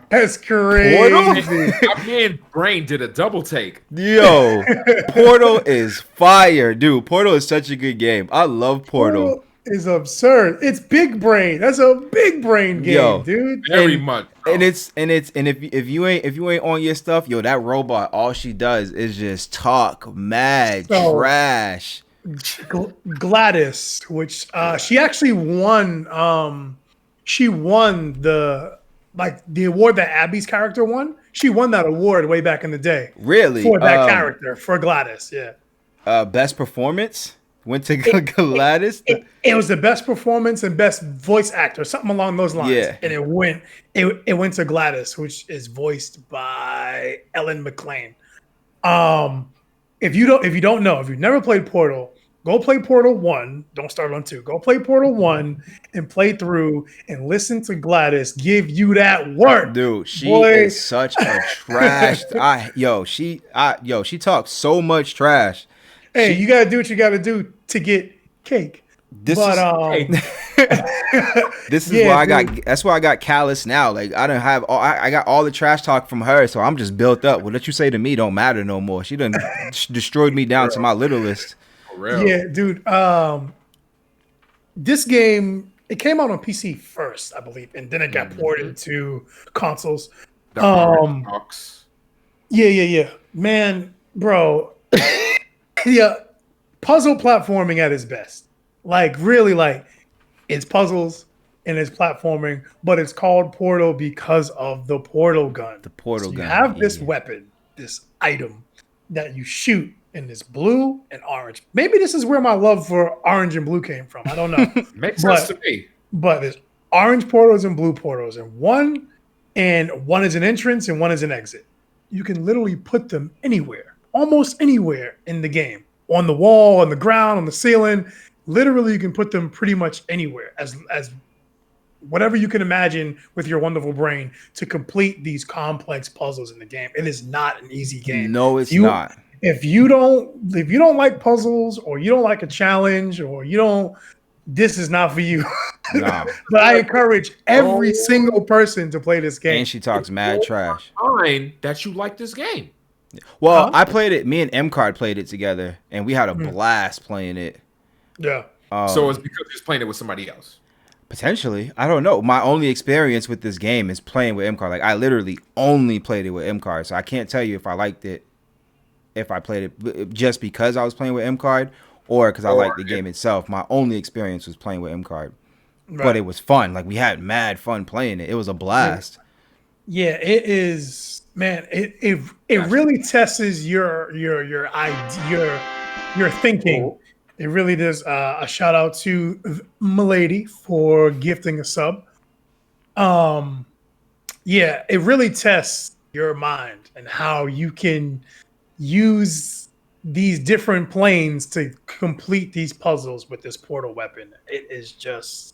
That's crazy.
Portal?
My man brain did a double take.
Yo, Portal is fire, dude. Portal is such a good game. I love Portal.
Is absurd. It's big brain. That's a big brain game, dude.
Very much.
And if you ain't on your stuff, yo, that robot, all she does is just talk mad trash.
Gladys, which she actually won. She won the award that Abby's character won. She won that award way back in the day.
Really?
For that character, for Gladys, yeah.
Best performance went to Gladys.
It was the best performance and best voice actor, something along those lines.
Yeah.
And it went to Gladys, which is voiced by Ellen McLean. if you don't know, if you've never played Portal, go play Portal 1. Don't start on 2. Go play Portal 1 and play through and listen to Gladys give you that work.
Dude, she
Boy.
is such a trash. She talks so much trash.
Hey, you gotta do what you gotta do to get cake.
This is why I got. That's why I got callous now. Like I don't have. I got all the trash talk from her, so I'm just built up. What you say to me don't matter no more. She done destroyed me down to my littlest.
Yeah, dude. This game, it came out on PC first, I believe, and then it got ported to consoles. Yeah. Man, bro. Yeah, puzzle platforming at its best. Like really, like it's puzzles and it's platforming, but it's called Portal because of the portal gun.
The portal gun.
You have this weapon, this item that you shoot in this blue and orange. Maybe this is where my love for orange and blue came from. I don't know.
Makes sense to me.
But there's orange portals and blue portals, and one is an entrance and one is an exit. You can literally put them anywhere, almost anywhere in the game. On the wall, on the ground, on the ceiling. Literally, you can put them pretty much anywhere as whatever you can imagine with your wonderful brain to complete these complex puzzles in the game. It is not an easy game.
No, it's not.
If you don't like puzzles, or you don't like a challenge, or this is not for you.
Nah.
But I encourage every single person to play this game.
And she talks mad trash.
Fine that you like this game.
Well, I played it. Me and M-Card played it together, and we had a blast playing it.
Yeah.
So it's because you're playing it with somebody else.
Potentially. I don't know. My only experience with this game is playing with M-Card. Like, I literally only played it with M-Card, so I can't tell you if I liked it, if I played it just because I was playing with M-Card, or because I liked the game itself. My only experience was playing with M-Card. Right. But it was fun. Like, we had mad fun playing it. It was a blast.
Yeah, it is. Man, it really tests your thinking. It really does. A shout out to Milady for gifting a sub. Yeah, it really tests your mind and how you can use these different planes to complete these puzzles with this portal weapon. It is just,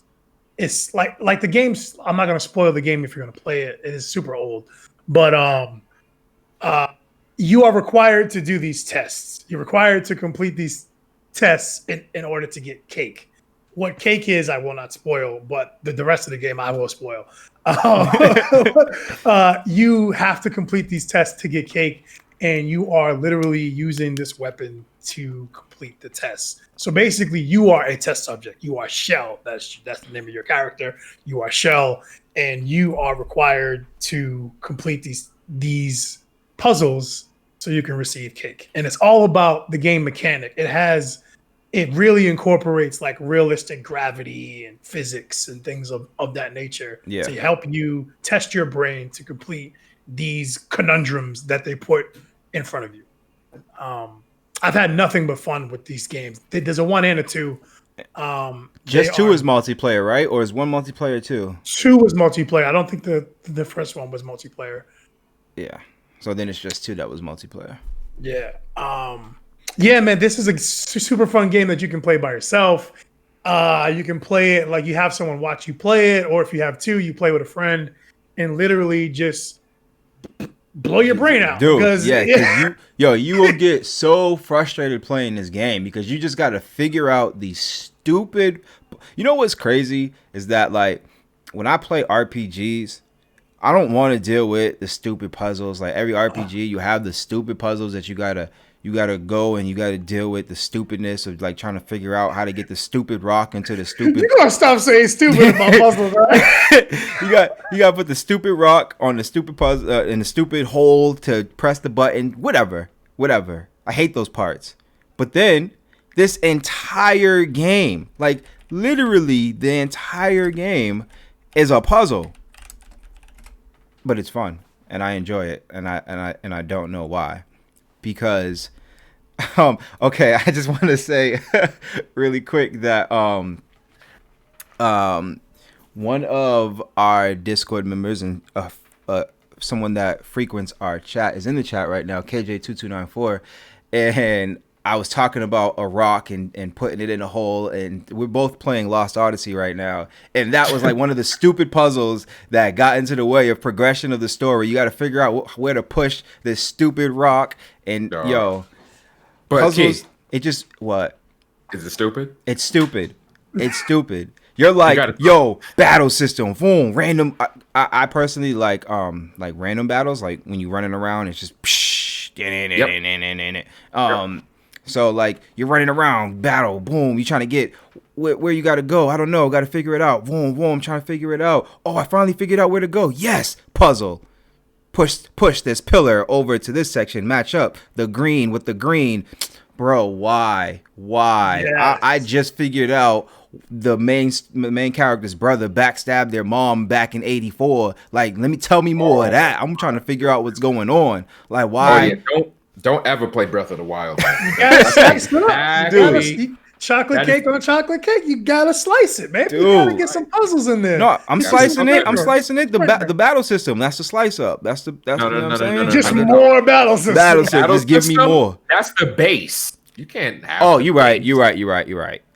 it's like the game's. I'm not gonna spoil the game if you're gonna play it. It is super old, but you are required to do these tests. You're required to complete these tests in order to get cake. What cake is, I will not spoil, but the rest of the game I will spoil. You have to complete these tests to get cake, and you are literally using this weapon to complete the tests. So basically, you are a test subject. You are Shell. That's the name of your character. You are Shell, and you are required to complete these puzzles so you can receive cake. And it's all about the game mechanic. It really incorporates like realistic gravity and physics and things of that nature to help you test your brain to complete these conundrums that they put in front of you. I've had nothing but fun with these games. There's a 1 and a 2.
Just 2 is multiplayer, right? Or is 1 multiplayer too?
2 was multiplayer. I don't think the first one was multiplayer.
Yeah. So then it's just 2 that was multiplayer.
Yeah. Yeah, man, this is a super fun game that you can play by yourself. You can play it like you have someone watch you play it, or if you have 2, you play with a friend and literally just blow your brain out.
Dude, you will get so frustrated playing this game because you just got to figure out these stupid. You know what's crazy is that like when I play RPGs, I don't want to deal with the stupid puzzles. Like every RPG, you have the stupid puzzles that you gotta go and you gotta deal with the stupidness of like trying to figure out how to get the stupid rock into the stupid.
You gotta stop saying stupid about puzzles, right?
you gotta put the stupid rock on the stupid puzzle in the stupid hole to press the button. Whatever. I hate those parts. But then this entire game, like literally the entire game, is a puzzle. But it's fun and I enjoy it, and I don't know why. Because okay, I just want to say really quick that one of our Discord members and someone that frequents our chat is in the chat right now, KJ2294, and I was talking about a rock and putting it in a hole, and we're both playing Lost Odyssey right now, and that was like one of the stupid puzzles that got into the way of progression of the story. You got to figure out where to push this stupid rock, and
but
puzzles.
Keith,
it just what?
Is it stupid?
It's stupid. It's stupid. You're like, yo, battle system, boom, random. I personally like random battles, like when you're running around, it's just so like you're running around, battle, boom, you trying to get where you gotta go. I don't know, gotta figure it out. Boom, boom, trying to figure it out. Oh, I finally figured out where to go. Yes, puzzle. Push this pillar over to this section, match up the green with the green. Bro, why? Yes. I just figured out the main character's brother backstabbed their mom back in '84. Like, tell me more of that. I'm trying to figure out what's going on. Like, why?
Oh, yeah. Don't ever play Breath of the Wild.
You gotta slice it up. Chocolate cake on chocolate cake. You gotta slice it, man. Dude, you gotta get some puzzles in there.
No, I'm slicing it. I'm slicing it. The battle system. That's the slice up. That's what I'm saying.
Just more battle system.
Battle system. Just give me more.
That's the base. You can't have.
Oh, you're right.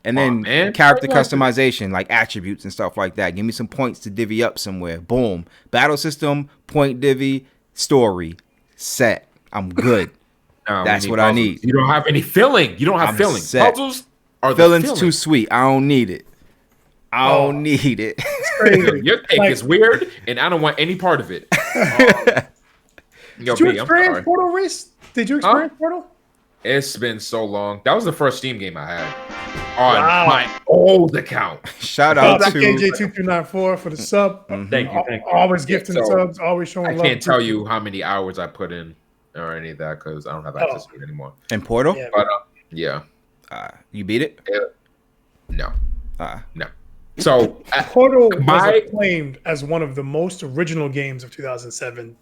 And then character customization, like attributes and stuff like that. Give me some points to divvy up somewhere. Boom. Battle system, point divvy, story, set. I'm good. That's what I need.
You don't have any filling. You don't have filling. Puzzles are
filling's too sweet. I don't need it. I don't need it.
Your cake is weird, and I don't want any part of it.
Did you experience Portal, Reese? Did you experience Portal?
It's been so long. That was the first Steam game I had on my old account.
Shout out to
KJ2294 for the sub.
Thank you.
Always gifting subs. Always showing love.
I can't tell you how many hours I put in or any of that because I don't have access to it anymore.
And Portal?
Yeah. But yeah.
You beat it?
No. No. So
Portal was acclaimed as one of the most original games of 2007,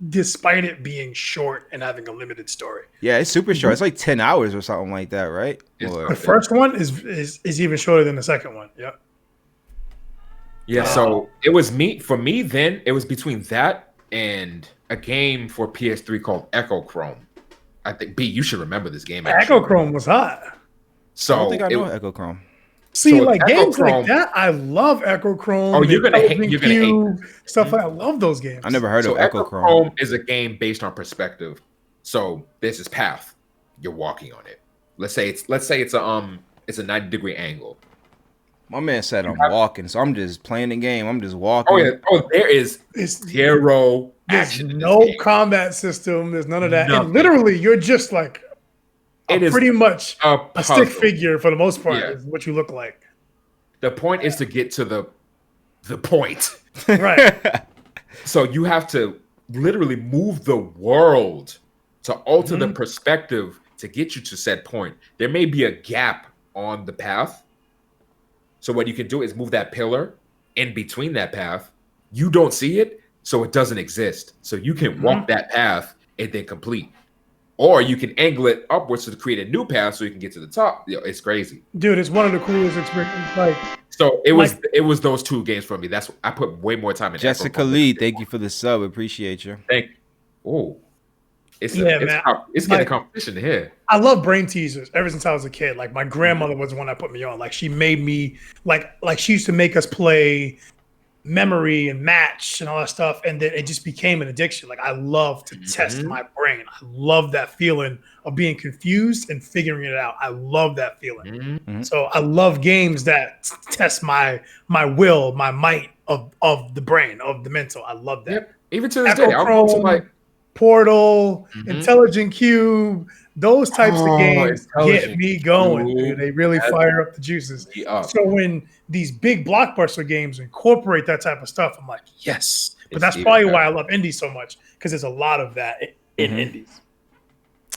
despite it being short and having a limited story.
Yeah, it's super short. It's like 10 hours or something like that, right?
The first one is even shorter than the second one. Yep.
Yeah. So it was for me then. It was between that and a game for PS3 called Echo Chrome. I think B, you should remember this game.
Echo Chrome was hot.
So I don't think I know Echo Chrome.
See, so like games like that, I love Echo Chrome.
Oh, you're gonna hate
stuff. I love those games.
I never heard of Echo Chrome.
Chrome is a game based on perspective. So there's this path, you're walking on it. Let's say it's a 90-degree angle.
My man said I'm walking, so I'm just playing the game. I'm just walking.
Oh yeah. Oh, there is zero action.
There's no combat system. There's none of that. And literally, you're just like. It is pretty much a stick figure for the most part is what you look like.
The point is to get to the point.
Right.
So you have to literally move the world to alter the perspective to get you to said point. There may be a gap on the path. So what you can do is move that pillar in between that path. You don't see it, so it doesn't exist. So you can walk that path and then complete. Or you can angle it upwards to create a new path so you can get to the top. It's crazy,
dude. It's one of the coolest experiences. Like,
so it was those two games for me. That's I put way more time in.
Jessica Lee, thank you for the sub. Appreciate you.
Thank you. Oh, it's getting competition here.
I love brain teasers ever since I was a kid. Like my grandmother was the one that put me on. Like she made me like she used to make us play memory and match and all that stuff, and then it just became an addiction. Like I love to test my brain. I love that feeling of being confused and figuring it out. I love that feeling. So I love games that test my will, my might of the brain, of the mental. I love that.
Yep. Even to this day, I'm
Portal, Intelligent Cube, those types of games get me going. Dude. They really fire up the juices. So when these big blockbuster games incorporate that type of stuff, I'm like, yes. But that's probably why I love indies so much, because there's a lot of that in indies.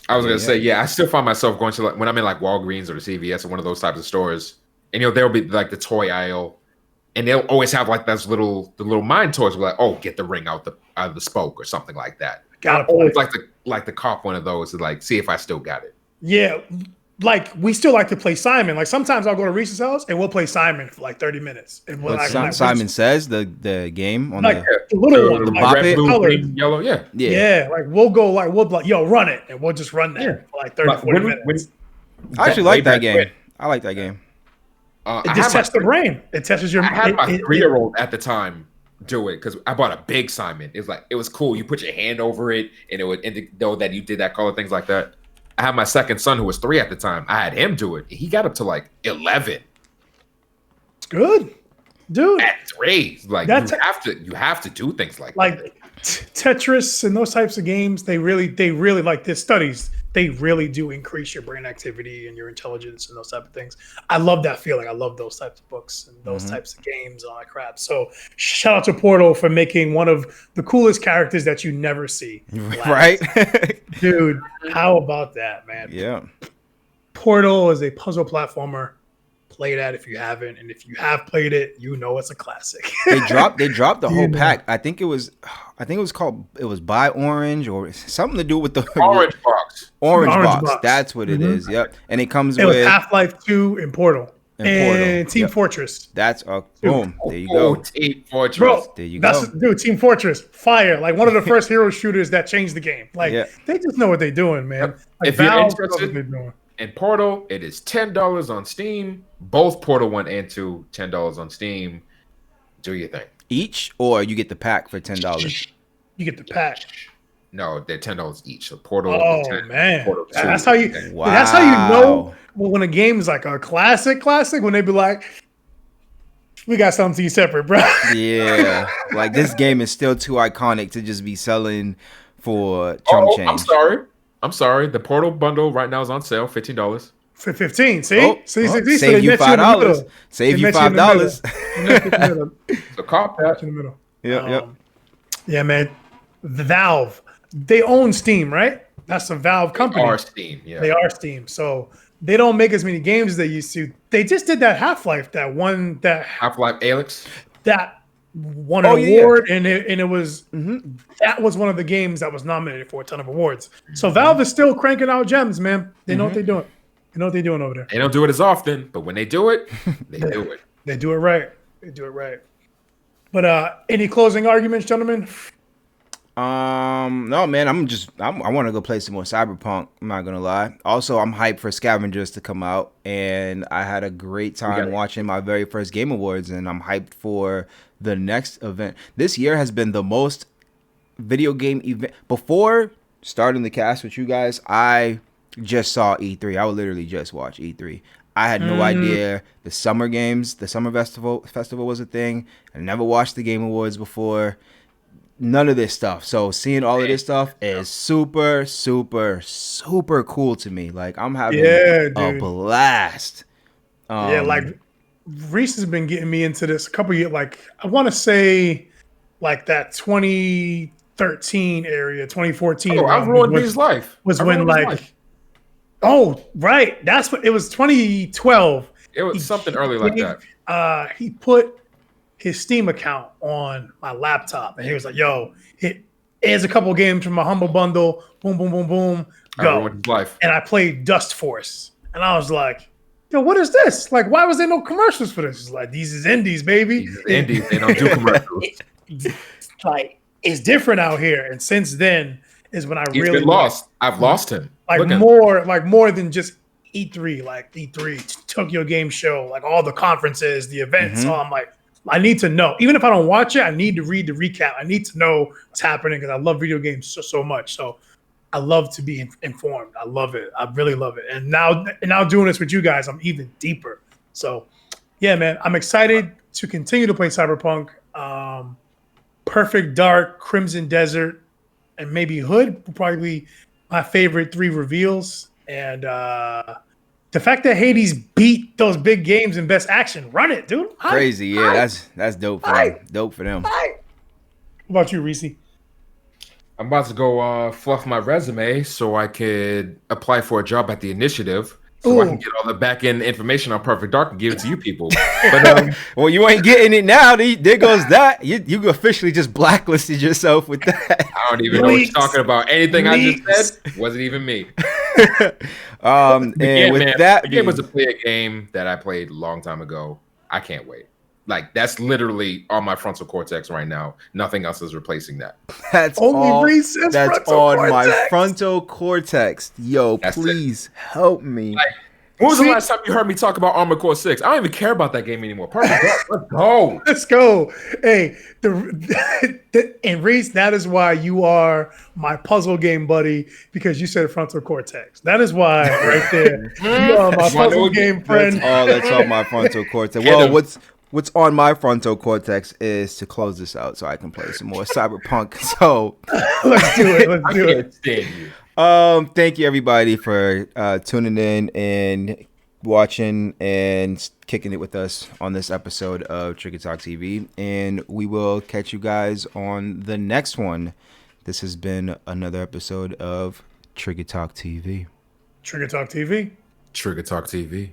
I was gonna say, I still find myself going to when I'm in like Walgreens or the CVS or one of those types of stores, and there'll be like the toy aisle, and they'll always have like those little mind toys. Where like, oh, get the ring out the spoke or something like that. I always like to cop one of those to like see if I still got it.
Yeah, like we still like to play Simon. Like sometimes I'll go to Reese's house and we'll play Simon for like 30 minutes. And we'll
Simon Says the game on
like the little one,
the
like
red,
blue, green, yellow.
Yeah. Like we'll go like we'll be like, yo, run it, and we'll just run that for like 30, 40 minutes.
I actually like that game. I like that game.
It just tests the brain. It tests your.
I had my 3-year-old at the time do it because I bought a big Simon. It was cool. You put your hand over it, and it would know that you did that color, things like that. I had my second son who was 3 at the time. I had him do it. He got up to like 11.
It's good, dude.
At 3, like you have to do things like that.
Tetris and those types of games. They really like there's studies. They really do increase your brain activity and your intelligence and those type of things. I love that feeling. I love those types of books and those types of games and all that crap. So shout out to Portal for making one of the coolest characters that you never see.
Right?
Dude, how about that, man?
Yeah.
Portal is a puzzle platformer. Play that if you haven't, and if you have played it, you know it's a classic.
They dropped the whole pack. I think it was Buy Orange or something to do with the
Orange box.
Orange box. That's what it is. Yep. And it comes with
Half-Life 2 and Portal. And Team Fortress.
That's boom. There you go.
Team Fortress.
Bro,
there you go.
Dude, Team Fortress. Fire. Like one of the first hero shooters that changed the game. Like they just know what they're doing, man. Like,
if you're interested in Portal, it is $10 on Steam. Both Portal 1 and 2, $10 on Steam. Do your thing.
Each, or you get the pack for $10?
You get the pack.
No, they're $10 each. So Portal.
Oh
10,
man,
Portal 2.
that's how you.
Wow.
That's how you know when a game is like a classic. When they be like, "We got something to you separate, bro."
Yeah, like this game is still too iconic to just be selling for chump change.
I'm sorry. The Portal bundle right now is on sale, $15.
For 15, see?
Save you $5. Save you $5.
So cop that.
In the middle.
Yep.
Yeah, man. The Valve, they own Steam, right? That's a Valve company.
They are Steam, yeah.
They are Steam. So they don't make as many games as they used to. They just did that Half-Life,
Half-Life Alyx.
That won an award, and it was that was one of the games that was nominated for a ton of awards. So Valve is still cranking out gems, man. They know what they're doing. They know what they're doing over there.
They don't do it as often, but when they do it, they do it.
They do it right. They do it right. But any closing arguments, gentlemen?
No, man. I want to go play some more Cyberpunk. I'm not gonna lie. Also, I'm hyped for Scavengers to come out, and I had a great time watching my very first Game Awards, and I'm hyped for the next event. This year has been the most video game event. Before starting the cast with you guys, I just saw E3. I would literally just watch E3. I had no idea the summer festival was a thing. I never watched the Game Awards before. None of this stuff. So seeing all of this stuff is super, super, super cool to me. Like I'm having a blast.
Like Reese has been getting me into this a couple years. Like I want to say, like that 2013 area, 2014.
Oh, I ruined his life.
Was when like, oh right, that's what it was. 2012.
It was something early like that.
He put his Steam account on my laptop, and he was like, "Yo, here's a couple games from my humble bundle. Boom, boom, boom, boom. Go."
His life.
And I played Dust Force, and I was like, "Yo, what is this? Like, why was there no commercials for this?" It's like these is indies, baby.
These is indies. They don't do commercials.
Like it's different out here. And since then is when
He's really been lost. I've lost him.
Like more than just E3, like E3, Tokyo Game Show, like all the conferences, the events. So I'm like, I need to know. Even if I don't watch it, I need to read the recap. I need to know what's happening because I love video games so much. So I love to be informed. I love it. I really love it. And now doing this with you guys, I'm even deeper. So yeah, man, I'm excited to continue to play Cyberpunk. Perfect Dark, Crimson Desert, and maybe Hood will probably be my favorite 3 reveals. And the fact that Hades beat those big games in Best Action, run it, dude.
Crazy, that's dope for them. Dope for them.
What about you, Reese?
I'm about to go fluff my resume so I could apply for a job at the Initiative. So I can get all the back end information on Perfect Dark and give it to you people. But
well, you ain't getting it now. There goes that. You officially just blacklisted yourself with that.
I don't even know what you're talking about. Anything I just said wasn't even me.
And with that,
the game was a game that I played a long time ago. I can't wait. Like that's literally on my frontal cortex right now. Nothing else is replacing that.
That's
only
all.
Reese
That's on my frontal cortex. Yo,
That's
please help me.
Like, when was the last time you heard me talk about Armored Core 6? I don't even care about that game anymore. Perfect. Let's go.
Let's go. Hey, and Reese, that is why you are my puzzle game buddy, because you said frontal cortex. That is why right there. You are my puzzle game friend.
That's on my frontal cortex. Well, what's on my frontal cortex is to close this out so I can play some more Cyberpunk. So
let's do it. Let's do it.
Thank you everybody for tuning in and watching and kicking it with us on this episode of Trigger Talk TV, and we will catch you guys on the next one. This has been another episode of Trigger Talk TV.
Trigger Talk TV.
Trigger Talk TV.